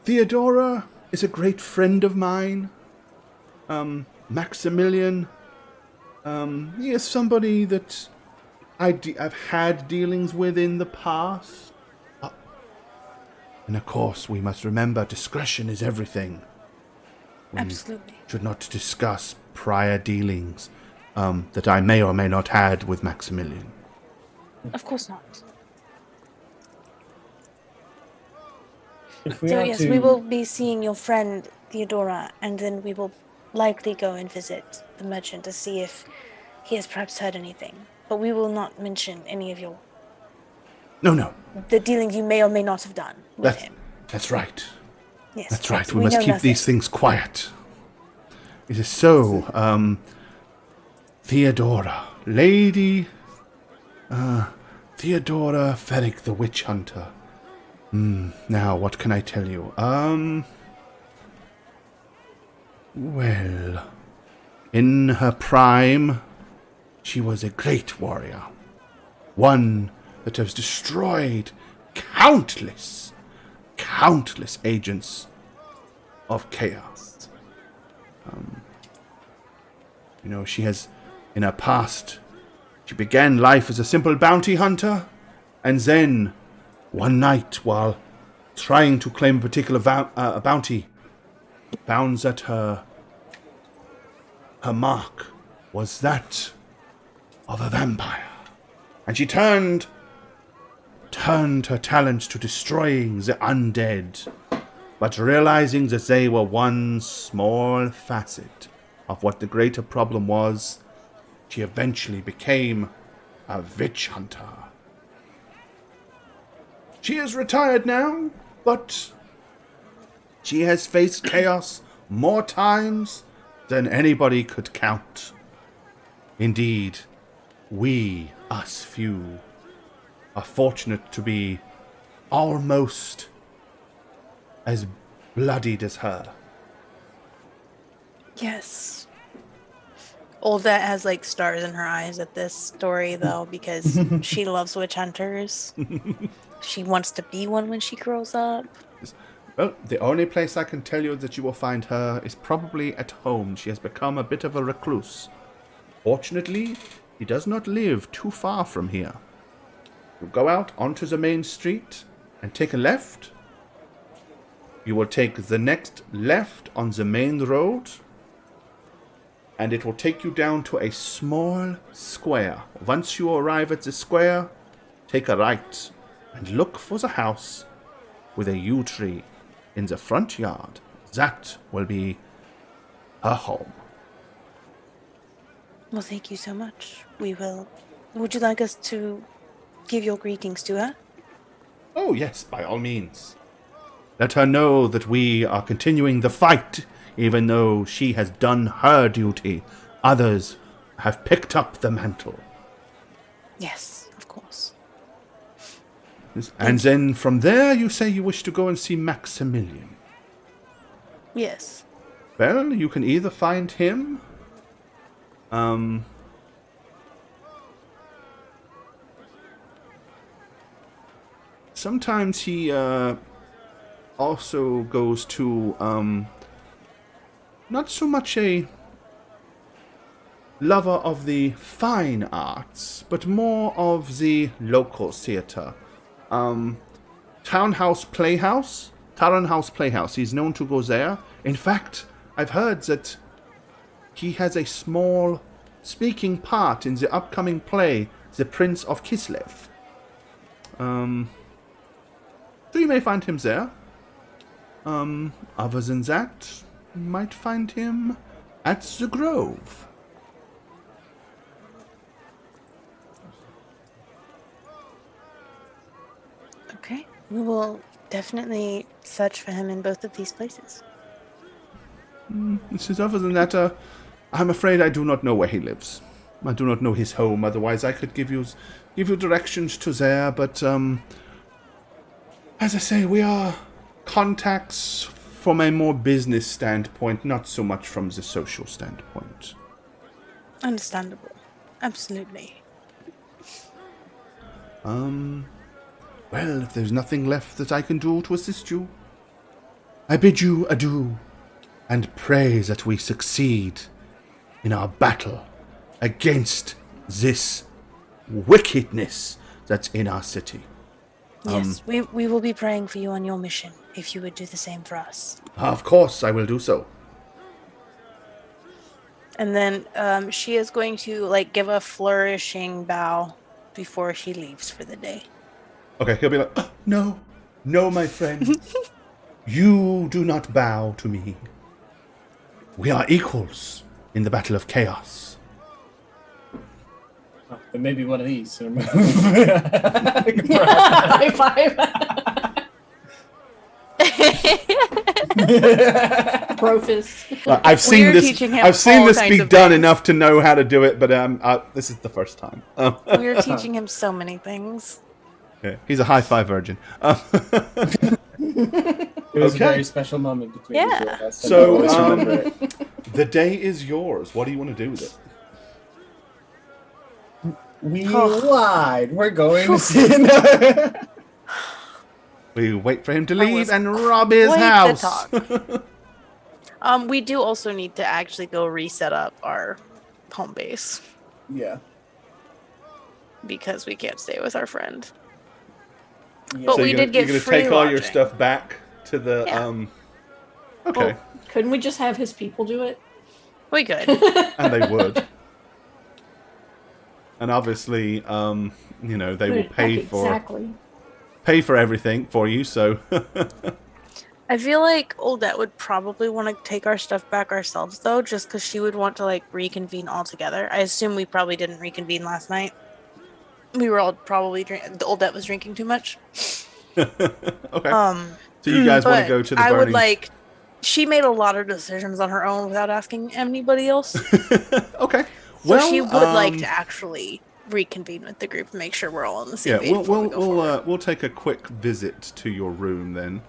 Speaker 1: Theodora is a great friend of mine. Maximilian, he is somebody that I've had dealings with in the past. And of course, we must remember discretion is everything. We
Speaker 2: Absolutely.
Speaker 1: should not discuss prior dealings that I may or may not had with Maximilian.
Speaker 2: Of course not.
Speaker 4: If we
Speaker 2: So
Speaker 4: are
Speaker 2: yes,
Speaker 4: to,
Speaker 2: we will be seeing your friend Theodora, and then we will likely go and visit the merchant to see if he has perhaps heard anything. But we will not mention any of
Speaker 1: No.
Speaker 2: the dealings you may or may not have done with him.
Speaker 1: That's right.
Speaker 2: Yes,
Speaker 1: That's
Speaker 2: of
Speaker 1: right.
Speaker 2: course.
Speaker 1: We must
Speaker 2: know
Speaker 1: keep
Speaker 2: nothing.
Speaker 1: these things quiet. It is so. Theodora, Lady Theodora Ferric the Witch Hunter. Now, what can I tell you? Well, in her prime, she was a great warrior. One that has destroyed countless agents of chaos. She has, in her past, she began life as a simple bounty hunter, and then, one night, while trying to claim a particular bounty, found that her mark was that of a vampire. And she turned her talents to destroying the undead, but realizing that they were one small facet of what the greater problem was, she eventually became a witch hunter. She is retired now, but she has faced chaos more times than anybody could count. Indeed, we, us few, are fortunate to be almost as bloodied as her.
Speaker 2: Yes. Olda has like stars in her eyes at this story though, because she loves witch hunters. She wants to be one when she grows up.
Speaker 1: Well, the only place I can tell you that you will find her is probably at home. She has become a bit of a recluse. Fortunately, he does not live too far from here. You go out onto the main street and take a left. You will take the next left on the main road, and it will take you down to a small square. Once you arrive at the square, take a right and look for the house with a yew tree in the front yard. That will be her home.
Speaker 2: Well, thank you so much. We will. Would you like us to give your greetings to her?
Speaker 1: Oh, yes, by all means. Let her know that we are continuing the fight, even though she has done her duty. Others have picked up the mantle.
Speaker 2: Yes, of course.
Speaker 1: And then from there, you say you wish to go and see Maximilian.
Speaker 2: Yes.
Speaker 1: Well, you can either find him... Sometimes he also goes to not so much a lover of the fine arts, but more of the local theater. Townhouse Playhouse. He's known to go there. In fact, I've heard that he has a small speaking part in the upcoming play, The Prince of Kislev. So you may find him there. Other than that, you might find him at the Grove.
Speaker 2: Okay. We will definitely search for him in both of these places.
Speaker 1: This is other than that, I'm afraid I do not know where he lives. I do not know his home, otherwise I could give you directions to there, but as I say, we are contacts from a more business standpoint, not so much from the social standpoint.
Speaker 2: Understandable. Absolutely.
Speaker 1: Well, if there's nothing left that I can do to assist you, I bid you adieu, and pray that we succeed in our battle against this wickedness that's in our city.
Speaker 2: Yes, we will be praying for you on your mission, if you would do the same for us.
Speaker 1: Of course, I will do so.
Speaker 2: And then she is going to, give a flourishing bow before she leaves for the day.
Speaker 1: Okay, he'll be like, no, my friend. You do not bow to me. We are equals in the battle of chaos.
Speaker 4: Oh, there may be one of these.
Speaker 3: High five. Profist.
Speaker 1: I've seen
Speaker 2: We're
Speaker 1: this.
Speaker 2: teaching him
Speaker 1: I've seen
Speaker 2: all
Speaker 1: this
Speaker 2: kinds
Speaker 1: be
Speaker 2: of
Speaker 1: done
Speaker 2: things.
Speaker 1: enough to know how to do it, but this is the first time.
Speaker 2: We're teaching him so many things.
Speaker 1: Yeah, he's a high five virgin.
Speaker 4: It was
Speaker 1: Okay.
Speaker 4: a very special moment between the two of us. and
Speaker 1: So,
Speaker 4: I'll always remember it.
Speaker 1: The day is yours. What do you want to do with it?
Speaker 4: We lied. We're going to see.
Speaker 1: We wait for him to
Speaker 2: That
Speaker 1: leave
Speaker 2: was
Speaker 1: and rob his
Speaker 2: quite the
Speaker 1: house.
Speaker 2: talk. We do also need to actually go reset up our home base
Speaker 4: Yeah.
Speaker 2: because we can't stay with our friend.
Speaker 4: Yeah.
Speaker 2: But
Speaker 1: So
Speaker 2: we
Speaker 1: you're
Speaker 2: did get
Speaker 1: gonna
Speaker 2: free
Speaker 1: take all your
Speaker 2: lodging.
Speaker 1: stuff back to the
Speaker 2: Yeah.
Speaker 1: Okay,
Speaker 3: Well, couldn't we just have his people do it?
Speaker 2: We could.
Speaker 1: and they would. And obviously, they will pay for everything for you. So
Speaker 2: I feel like Odette would probably want to take our stuff back ourselves, though, just because she would want to reconvene all together. I assume we probably didn't reconvene last night. We were all probably Odette was drinking too much.
Speaker 1: okay. So you guys want to go to the
Speaker 2: I
Speaker 1: burning?
Speaker 2: would she made a lot of decisions on her own without asking anybody else.
Speaker 1: Okay.
Speaker 2: So
Speaker 1: Well,
Speaker 2: she would like to actually reconvene with the group and make sure we're all on the same
Speaker 1: Yeah,
Speaker 2: page.
Speaker 1: we'll take a quick visit to your room then,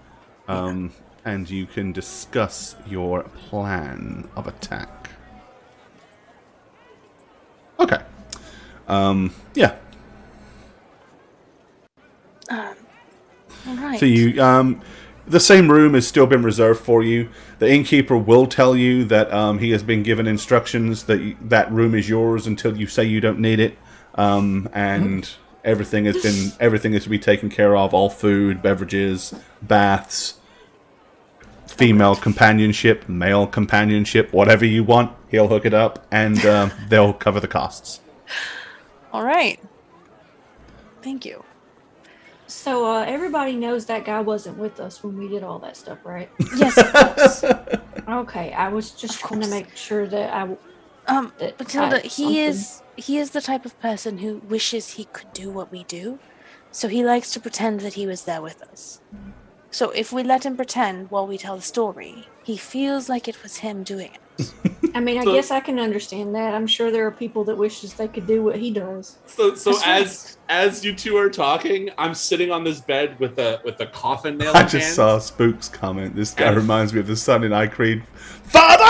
Speaker 1: and you can discuss your plan of attack. Okay. Yeah.
Speaker 2: All right.
Speaker 1: So you, the same room has still been reserved for you. The innkeeper will tell you that he has been given instructions that that room is yours until you say you don't need it, and everything is to be taken care of. All food, beverages, baths, female companionship, male companionship, whatever you want, he'll hook it up, and they'll cover the costs.
Speaker 2: All right. Thank you.
Speaker 3: So everybody knows that guy wasn't with us when we did all that stuff, right?
Speaker 2: Yes, of course.
Speaker 3: Okay, I was just trying to make sure that
Speaker 2: Matilda, he is the type of person who wishes he could do what we do. So he likes to pretend that he was there with us. So if we let him pretend while we tell the story, he feels like it was him doing it.
Speaker 3: I mean, I guess I can understand that. I'm sure there are people that wishes they could do what he does.
Speaker 5: So as you two are talking, I'm sitting on this bed with a coffin nail.
Speaker 1: I
Speaker 5: in
Speaker 1: just
Speaker 5: hand.
Speaker 1: saw Spook's comment. This guy reminds me of the son in I Creed. Father!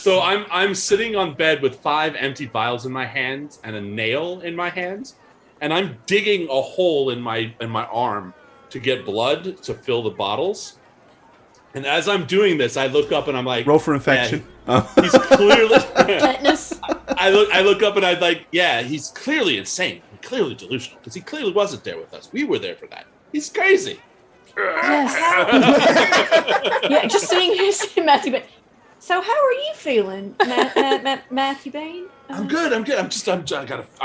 Speaker 5: So I'm sitting on bed with 5 empty vials in my hands and a nail in my hands, and I'm digging a hole in my arm to get blood to fill the bottles. And as I'm doing this, I look up and I'm like,
Speaker 1: Roll for infection.
Speaker 5: He's clearly
Speaker 3: Tetanus.
Speaker 5: I look up and I'm like, yeah, he's clearly insane, and clearly delusional, because he clearly wasn't there with us. We were there for that. He's crazy.
Speaker 2: Yes.
Speaker 3: Yeah, just seeing Matthew Bain. So how are you feeling, Matthew Bain?
Speaker 5: I'm good. I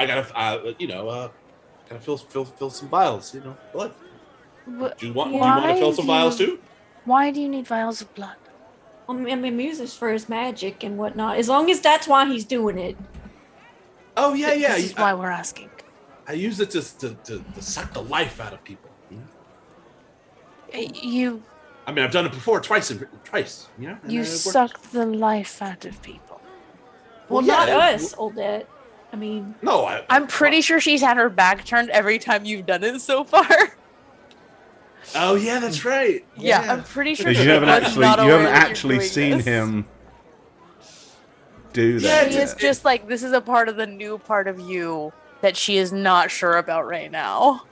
Speaker 5: gotta fill some vials. Blood. Do you want to fill some vials too?
Speaker 2: Why do you need vials of blood?
Speaker 3: I mean, uses for his magic and whatnot. As long as that's why he's doing it.
Speaker 5: Oh yeah.
Speaker 2: This is why we're asking.
Speaker 5: I use it to suck the life out of people.
Speaker 2: You.
Speaker 5: I mean, I've done it before, twice.
Speaker 2: You suck the life out of people.
Speaker 3: Well, not us, Oldette. I mean,
Speaker 5: no.
Speaker 2: I'm pretty sure she's had her back turned every time you've done it so far.
Speaker 5: Oh yeah, that's right.
Speaker 2: Yeah, I'm pretty sure
Speaker 1: You haven't actually seen him do that.
Speaker 2: She is just like, this is a part of the new part of you that she is not sure about right now.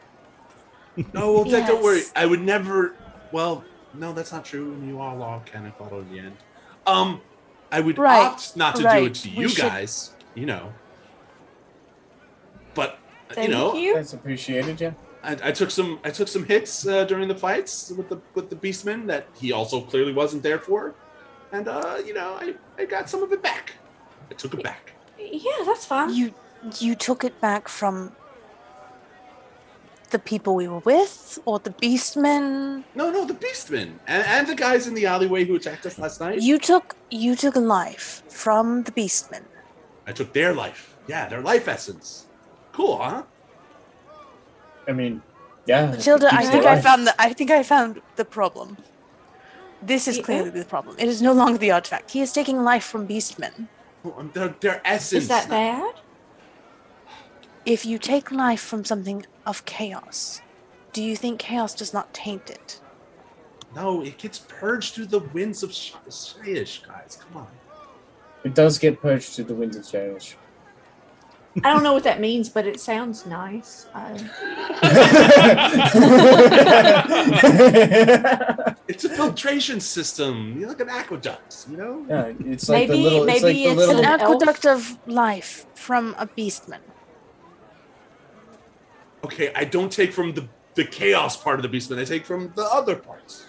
Speaker 5: No, well, don't worry. I would never. Well, no, that's not true. You all kind of follow in the end. I would opt not to do it to you guys. But
Speaker 3: Thank you.
Speaker 4: That's appreciated, yeah.
Speaker 5: I took some hits during the fights with the Beastmen that he also clearly wasn't there for, and I got some of it back. I took it back.
Speaker 3: Yeah, that's fine.
Speaker 2: You took it back from the people we were with, or the Beastmen?
Speaker 5: No, the Beastmen and the guys in the alleyway who attacked us last night.
Speaker 2: You took a life from the Beastmen.
Speaker 5: I took their life. Yeah, their life essence. Cool, huh?
Speaker 4: I mean, yeah.
Speaker 2: Matilda, I think I found the problem. This is clearly the problem. It is no longer the artifact. He is taking life from Beastmen.
Speaker 5: Their essence.
Speaker 3: Is that bad?
Speaker 2: If you take life from something of chaos, do you think chaos does not taint it?
Speaker 5: No, it gets purged through the winds of Shyish, guys. Come on.
Speaker 4: It does get purged through the winds of Shyish.
Speaker 3: I don't know what that means, but it sounds nice.
Speaker 5: It's a filtration system, like an aqueduct,
Speaker 4: Yeah, it's like
Speaker 3: maybe,
Speaker 4: the little. It's like the
Speaker 2: It's
Speaker 4: little.
Speaker 2: an aqueduct of life from a Beastman.
Speaker 5: Okay, I don't take from the chaos part of the Beastman. I take from the other parts.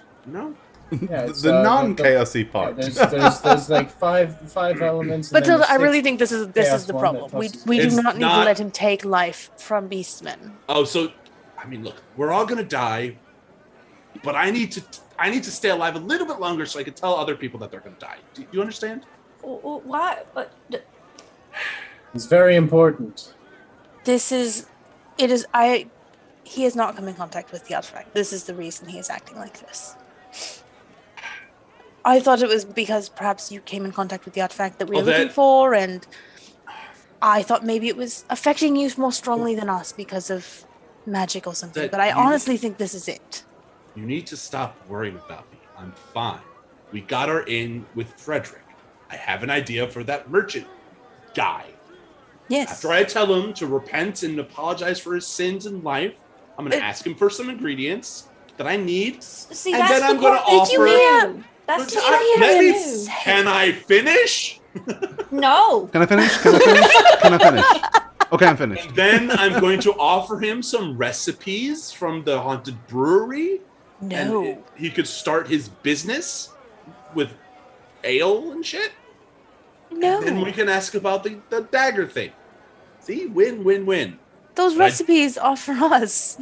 Speaker 4: Yeah, it's,
Speaker 1: the non-chaosy part.
Speaker 4: There's like five elements.
Speaker 2: But I really think this is the problem. We do not need to let him take life from Beastmen.
Speaker 5: Oh, so I mean, look, we're all gonna die, but I need to stay alive a little bit longer so I can tell other people that they're gonna die. Do you understand?
Speaker 3: Why?
Speaker 4: It's very important.
Speaker 2: He has not come in contact with the artifact. This is the reason he is acting like this. I thought it was because perhaps you came in contact with the artifact that we were looking for, and I thought maybe it was affecting you more strongly than us because of magic or something. But I honestly think this is it.
Speaker 5: You need to stop worrying about me. I'm fine. We got her in with Frederick. I have an idea for that merchant guy.
Speaker 2: Yes.
Speaker 5: After I tell him to repent and apologize for his sins in life, I'm going to ask him for some ingredients that I need.
Speaker 3: See,
Speaker 5: and
Speaker 3: that's
Speaker 5: then I'm going to offer.
Speaker 3: That's
Speaker 5: Can I finish?
Speaker 3: No.
Speaker 1: Can I finish? Okay, I'm finished.
Speaker 5: Then I'm going to offer him some recipes from the haunted brewery.
Speaker 2: No.
Speaker 5: And he could start his business with ale and shit.
Speaker 2: No.
Speaker 5: And then we can ask about the dagger thing. See? Win, win, win.
Speaker 2: Those recipes are for us.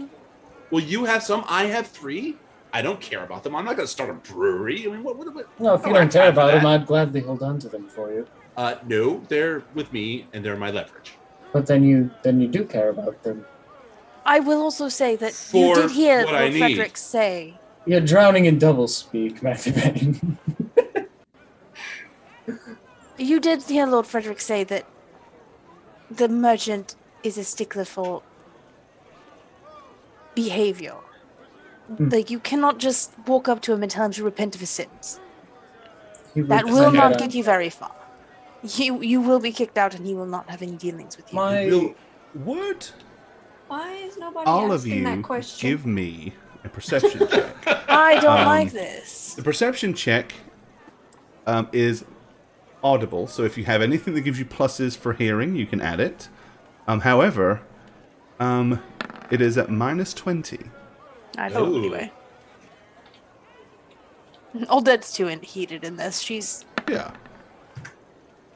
Speaker 5: Well, you have some. I have 3. I don't care about them. I'm not going to start a brewery. I mean, what?
Speaker 4: No, if you don't care about them, I'd gladly hold on to them for you.
Speaker 5: No, they're with me, and they're my leverage.
Speaker 4: But then you do care about them.
Speaker 2: I will also say that
Speaker 5: For
Speaker 2: you did hear
Speaker 5: what I
Speaker 2: Lord
Speaker 5: need.
Speaker 2: Frederick say.
Speaker 4: You're drowning in doublespeak, Matthew Bain.
Speaker 2: You did hear Lord Frederick say that the merchant is a stickler for behavior. Like, you cannot just walk up to him and tell him to repent of his sins. That will not get you very far. You will be kicked out and he will not have any dealings with you.
Speaker 1: Would
Speaker 3: Why is nobody
Speaker 1: all of
Speaker 3: asking that
Speaker 1: you
Speaker 3: question?
Speaker 1: give me a perception check?
Speaker 2: I don't like this.
Speaker 1: The perception check is audible, so if you have anything that gives you pluses for hearing, you can add it. However, it is at -20.
Speaker 2: I don't anyway. Aldet's too heated in this. She's...
Speaker 1: Yeah.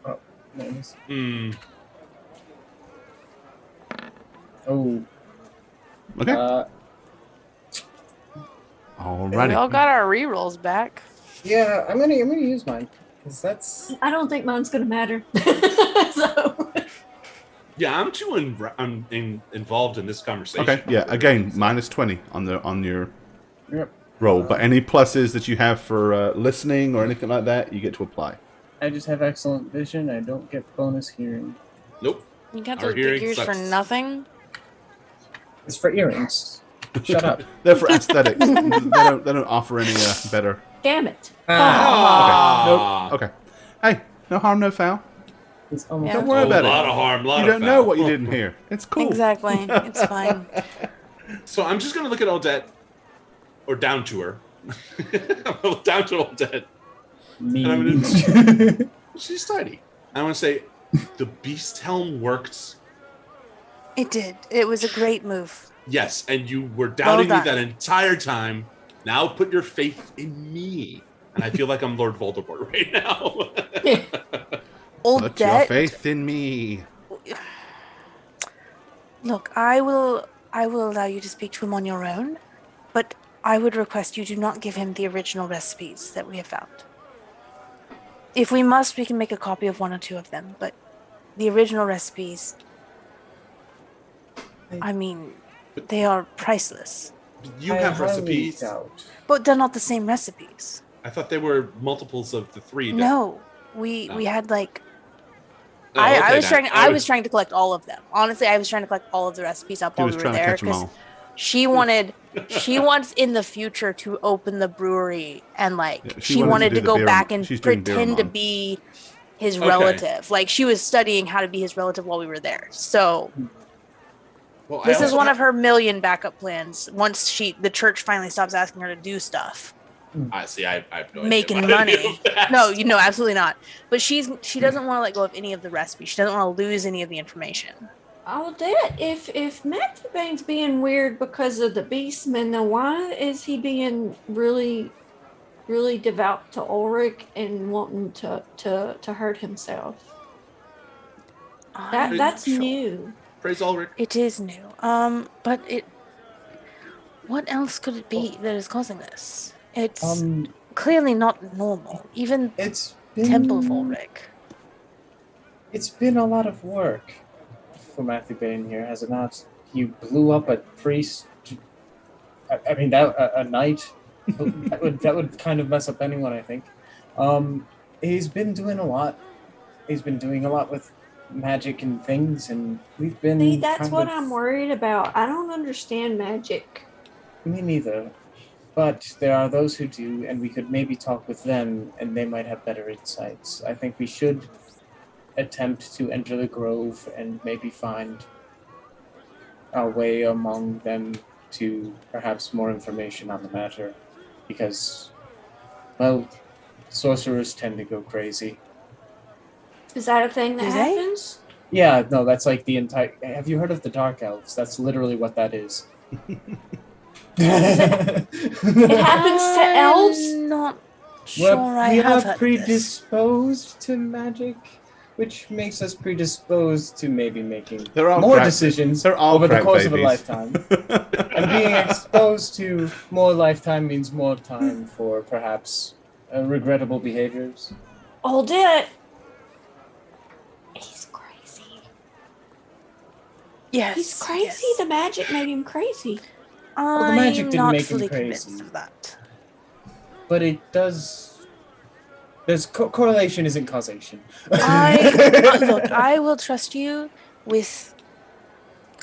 Speaker 4: Oh, nice.
Speaker 1: Okay. Alrighty.
Speaker 2: We all got our rerolls back.
Speaker 4: Yeah, I'm gonna use mine because that's.
Speaker 3: I don't think mine's gonna matter. So.
Speaker 5: Yeah, I'm too involved in this conversation.
Speaker 1: Okay. Yeah. Again, -20 on your
Speaker 4: Yep.
Speaker 1: roll, but any pluses that you have for listening or anything like that, you get to apply.
Speaker 4: I just have excellent vision. I don't get bonus hearing.
Speaker 5: Nope.
Speaker 2: You got
Speaker 5: Our
Speaker 2: those big
Speaker 5: hearing
Speaker 2: ears for
Speaker 5: sucks.
Speaker 2: nothing?
Speaker 4: It's for earrings. Shut up.
Speaker 1: They're for aesthetics. they don't offer any better.
Speaker 3: Damn it.
Speaker 5: Ah.
Speaker 1: Okay. Hey, no harm, no foul.
Speaker 4: It's almost
Speaker 2: Yeah.
Speaker 1: Don't worry about
Speaker 5: A lot
Speaker 1: it.
Speaker 5: of harm, lot
Speaker 1: You
Speaker 5: of
Speaker 1: don't know
Speaker 5: foul.
Speaker 1: what you didn't hear. It's cool.
Speaker 2: Exactly. It's fine.
Speaker 5: So I'm just gonna look at Odette, or down to her. Down to Odette.
Speaker 4: me.
Speaker 5: And I'm gonna, she's tiny. I want to say, the Beast Helm worked.
Speaker 2: It did. It was a great move.
Speaker 5: Yes, and you were doubting me
Speaker 2: done.
Speaker 5: that entire time. Now put your faith in me. And I feel like I'm Lord Voldemort right now.
Speaker 1: Put your
Speaker 2: Aldette,
Speaker 1: faith in me.
Speaker 2: look, I will allow you to speak to him on your own, but I would request you do not give him the original recipes that we have found. If we must, we can make a copy of one or two of them, but the original recipes, I mean, they are priceless.
Speaker 5: You have recipes.
Speaker 2: But they're not the same recipes.
Speaker 5: I thought they were multiples of the three.
Speaker 2: No, we had like...
Speaker 5: Oh,
Speaker 2: I
Speaker 5: okay,
Speaker 2: was
Speaker 5: then.
Speaker 2: I was trying to collect all of them. Honestly, I was trying to collect all of the recipes up
Speaker 1: He
Speaker 2: while
Speaker 1: was
Speaker 2: we were
Speaker 1: trying to
Speaker 2: there
Speaker 1: catch them
Speaker 2: because
Speaker 1: all.
Speaker 2: she wants in the future to open the brewery and like
Speaker 1: Yeah,
Speaker 2: she
Speaker 1: wanted
Speaker 2: wanted
Speaker 1: to
Speaker 2: to
Speaker 1: do the
Speaker 2: go
Speaker 1: beer-
Speaker 2: back and
Speaker 1: she's doing
Speaker 2: pretend to
Speaker 1: Beermont.
Speaker 2: be his
Speaker 5: Okay.
Speaker 2: relative. Like she was studying how to be his relative while we were there. So
Speaker 5: Well,
Speaker 2: this
Speaker 5: I
Speaker 2: is
Speaker 5: also
Speaker 2: one
Speaker 5: have-
Speaker 2: of her million backup plans. Once the church finally stops asking her to do stuff,
Speaker 5: I see. I have no idea
Speaker 2: making
Speaker 5: why I
Speaker 2: money.
Speaker 5: knew that.
Speaker 2: No, absolutely not. But she doesn't want to let go of any of the recipes. She doesn't want to lose any of the information.
Speaker 3: Aldette, if Matthew Bain's being weird because of the Beastman, then why is he being really, really devout to Ulrich and wanting to hurt himself?
Speaker 2: I'm
Speaker 3: That's
Speaker 2: not sure.
Speaker 3: new.
Speaker 5: Praise Ulrich.
Speaker 2: It is new. But what else could it be that is causing this? It's clearly not normal. Even
Speaker 4: It's been,
Speaker 2: Temple of Ulrich.
Speaker 4: It's been a lot of work for Matthew Bain here, has it not? You blew up a priest. I mean, a knight. that would kind of mess up anyone, I think. He's been doing a lot. He's been doing a lot with magic and things, and we've been.
Speaker 3: See, that's
Speaker 4: kind
Speaker 3: what
Speaker 4: of-
Speaker 3: I'm worried about. I don't understand magic.
Speaker 4: Me neither. But there are those who do, and we could maybe talk with them, and they might have better insights. I think we should attempt to enter the grove and maybe find our way among them to perhaps more information on the matter. Because, well, sorcerers tend to go crazy.
Speaker 3: Is that a thing that
Speaker 2: Do they?
Speaker 3: happens?
Speaker 4: Yeah, no, that's like the entire... Have you heard of the Dark Elves? That's literally what that is.
Speaker 3: It happens to elves?
Speaker 2: I'm not sure I
Speaker 4: we
Speaker 2: have
Speaker 4: are
Speaker 2: heard of this.
Speaker 4: predisposed to magic, which makes us predisposed to maybe making
Speaker 1: They're all
Speaker 4: more
Speaker 1: crack-
Speaker 4: decisions
Speaker 1: They're all
Speaker 4: over the
Speaker 1: crack
Speaker 4: course of a
Speaker 1: babies.
Speaker 4: lifetime. And being exposed to more lifetime means more time for perhaps regrettable behaviors.
Speaker 3: Aldette. He's crazy.
Speaker 2: Yes.
Speaker 3: He's crazy.
Speaker 2: Yes.
Speaker 3: The magic made him crazy.
Speaker 4: the magic
Speaker 2: I'm
Speaker 4: didn't
Speaker 2: not
Speaker 4: make him
Speaker 2: fully
Speaker 4: crazy.
Speaker 2: convinced of that.
Speaker 4: But it does. There's correlation isn't causation.
Speaker 2: Look, I will trust you with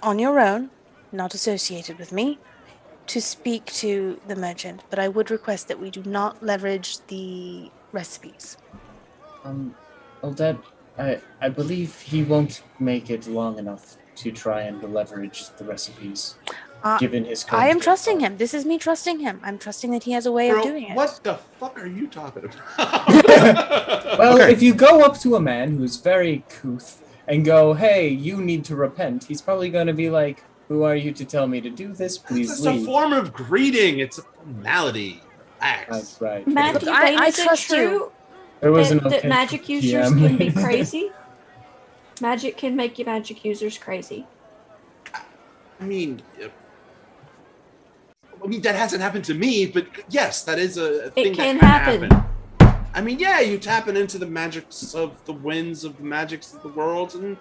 Speaker 2: on your own, not associated with me, to speak to the merchant, but I would request that we do not leverage the recipes.
Speaker 4: Odette, I believe he won't make it long enough to try and leverage the recipes, given his current
Speaker 2: I am trusting
Speaker 4: power.
Speaker 2: him. This is me trusting him. I'm trusting that he has a way of doing it.
Speaker 5: What the fuck are you talking about?
Speaker 4: Well,
Speaker 1: Okay.
Speaker 4: if you go up to a man who's very couth and go, "Hey, you need to repent," he's probably going to be like, "Who are you to tell me to do this? Please
Speaker 5: It's a
Speaker 4: leave."
Speaker 5: form of greeting. It's a formality. Relax.
Speaker 4: That's right.
Speaker 3: Matthew,
Speaker 2: I
Speaker 3: Bane, is it
Speaker 2: trust you.
Speaker 3: true
Speaker 4: There was an
Speaker 3: that
Speaker 4: okay
Speaker 3: magic users
Speaker 4: PM.
Speaker 3: can be crazy? Magic can make you magic users crazy.
Speaker 5: I mean, that hasn't happened to me, but yes, that is a thing that
Speaker 3: can
Speaker 5: can
Speaker 3: happen.
Speaker 5: I mean, yeah, you tapping into the magics of the winds of the magics of the world, and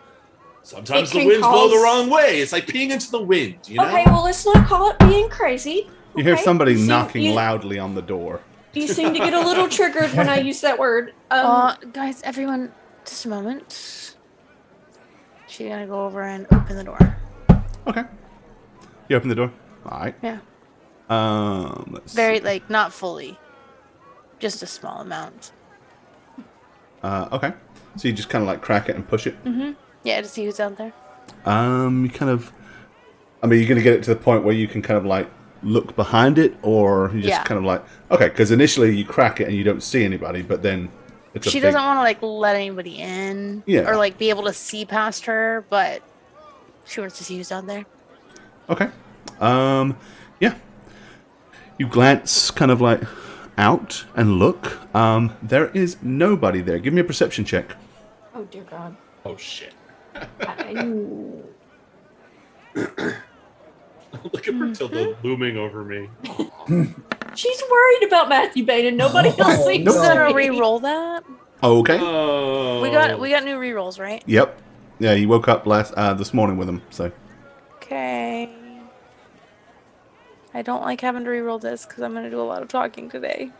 Speaker 5: sometimes
Speaker 3: It
Speaker 5: the
Speaker 3: can
Speaker 5: winds blow the
Speaker 3: cause-
Speaker 5: wrong way. It's like peeing into the wind, you know?
Speaker 3: Okay, well, let's not call it being crazy.
Speaker 1: You hear
Speaker 3: okay?
Speaker 1: somebody
Speaker 3: You seem-
Speaker 1: knocking
Speaker 3: you-
Speaker 1: loudly on the door.
Speaker 3: You seem to get a little triggered when I use that word.
Speaker 2: Guys, everyone, just a moment. She's gonna go over and open the door.
Speaker 1: Okay. You open the door. All right.
Speaker 2: Yeah.
Speaker 1: Let's
Speaker 2: Very,
Speaker 1: see.
Speaker 2: like, not fully. Just a small amount.
Speaker 1: Okay. So you just kind of like crack it and push it.
Speaker 2: Yeah, to see who's out there.
Speaker 1: You kind of. I mean, you're going to get it to the point where you can kind of like look behind it, or you just
Speaker 2: Yeah.
Speaker 1: kind of like okay, because initially you crack it and you don't see anybody, but then it's
Speaker 2: She doesn't want to, like, let anybody in.
Speaker 1: Yeah.
Speaker 2: Or, like, be able to see past her, but she wants to see who's out there.
Speaker 1: Okay. Yeah. You glance kind of like out and look. There is nobody there. Give me a perception check.
Speaker 3: Oh, dear God.
Speaker 5: Oh, shit. Look at Matilda looming over me.
Speaker 3: She's worried about Matthew Bane and nobody else seems
Speaker 1: Nope.
Speaker 2: We're
Speaker 3: to
Speaker 2: gonna
Speaker 3: be.
Speaker 2: re-roll that.
Speaker 1: Okay.
Speaker 5: Oh.
Speaker 2: We got new re-rolls, right?
Speaker 1: Yep. Yeah, you woke up this morning with them, so.
Speaker 2: Okay. I don't like having to re-roll this because I'm gonna do a lot of talking today.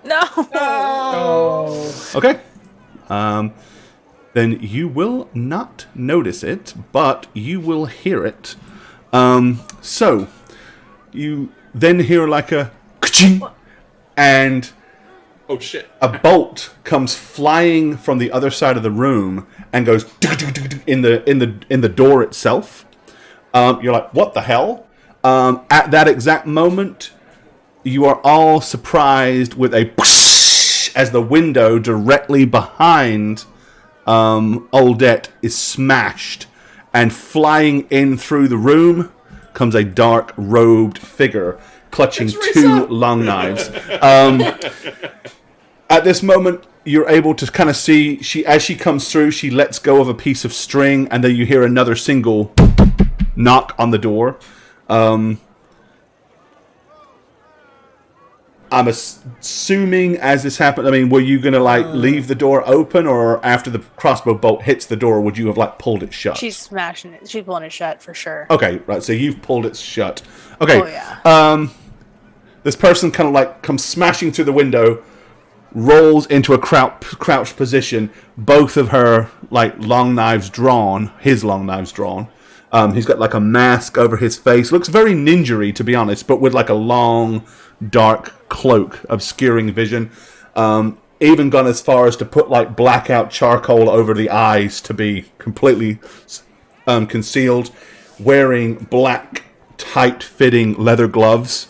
Speaker 2: No.
Speaker 4: Oh.
Speaker 1: Okay. Then you will not notice it, but you will hear it. So you then hear like a ka-ching, and
Speaker 5: Oh, shit.
Speaker 1: a bolt comes flying from the other side of the room and goes in the door itself. You're like, what the hell? At that exact moment, you are all surprised with a whoosh as the window directly behind Odette is smashed, and flying in through the room comes a dark robed figure clutching two long knives. At this moment, you're able to kind of see as she comes through, she lets go of a piece of string, and then you hear another single knock on the door. I'm assuming as this happened, I mean, were you going to like leave the door open, or after the crossbow bolt hits the door, would you have like pulled it shut?
Speaker 2: She's smashing it. She's pulling it shut for sure.
Speaker 1: Okay, right. So you've pulled it shut. Okay.
Speaker 2: Oh yeah.
Speaker 1: This person kind of like comes smashing through the window, rolls into a crouched position. Both of her like long knives drawn. His long knives drawn. He's got like a mask over his face. Looks very ninja-y, to be honest, but with like a long, dark cloak obscuring vision. Even gone as far as to put like blackout charcoal over the eyes to be completely concealed. Wearing black, tight-fitting leather gloves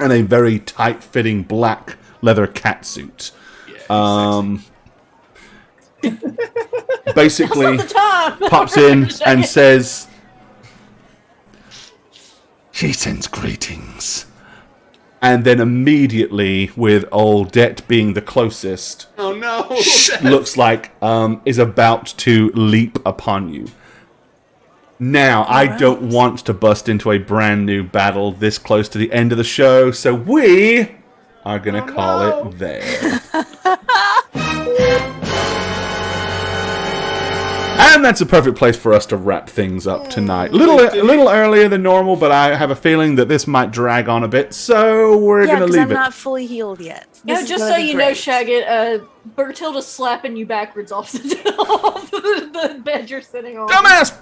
Speaker 1: and a very tight-fitting black leather catsuit. Basically pops in and says, "She sends greetings." And then immediately, with Odette being the closest,
Speaker 5: Oh, no.
Speaker 1: looks like is about to leap upon you. Now, I don't want to bust into a brand new battle this close to the end of the show, so we are going to call it there. And And that's a perfect place for us to wrap things up tonight. A little earlier than normal, but I have a feeling that this might drag on a bit, so we're going to leave
Speaker 2: I'm
Speaker 1: it.
Speaker 2: not fully healed yet.
Speaker 3: Yeah, just so you know, Shagget, Bertilda's slapping you backwards off the bed you're sitting on.
Speaker 1: Dumbass!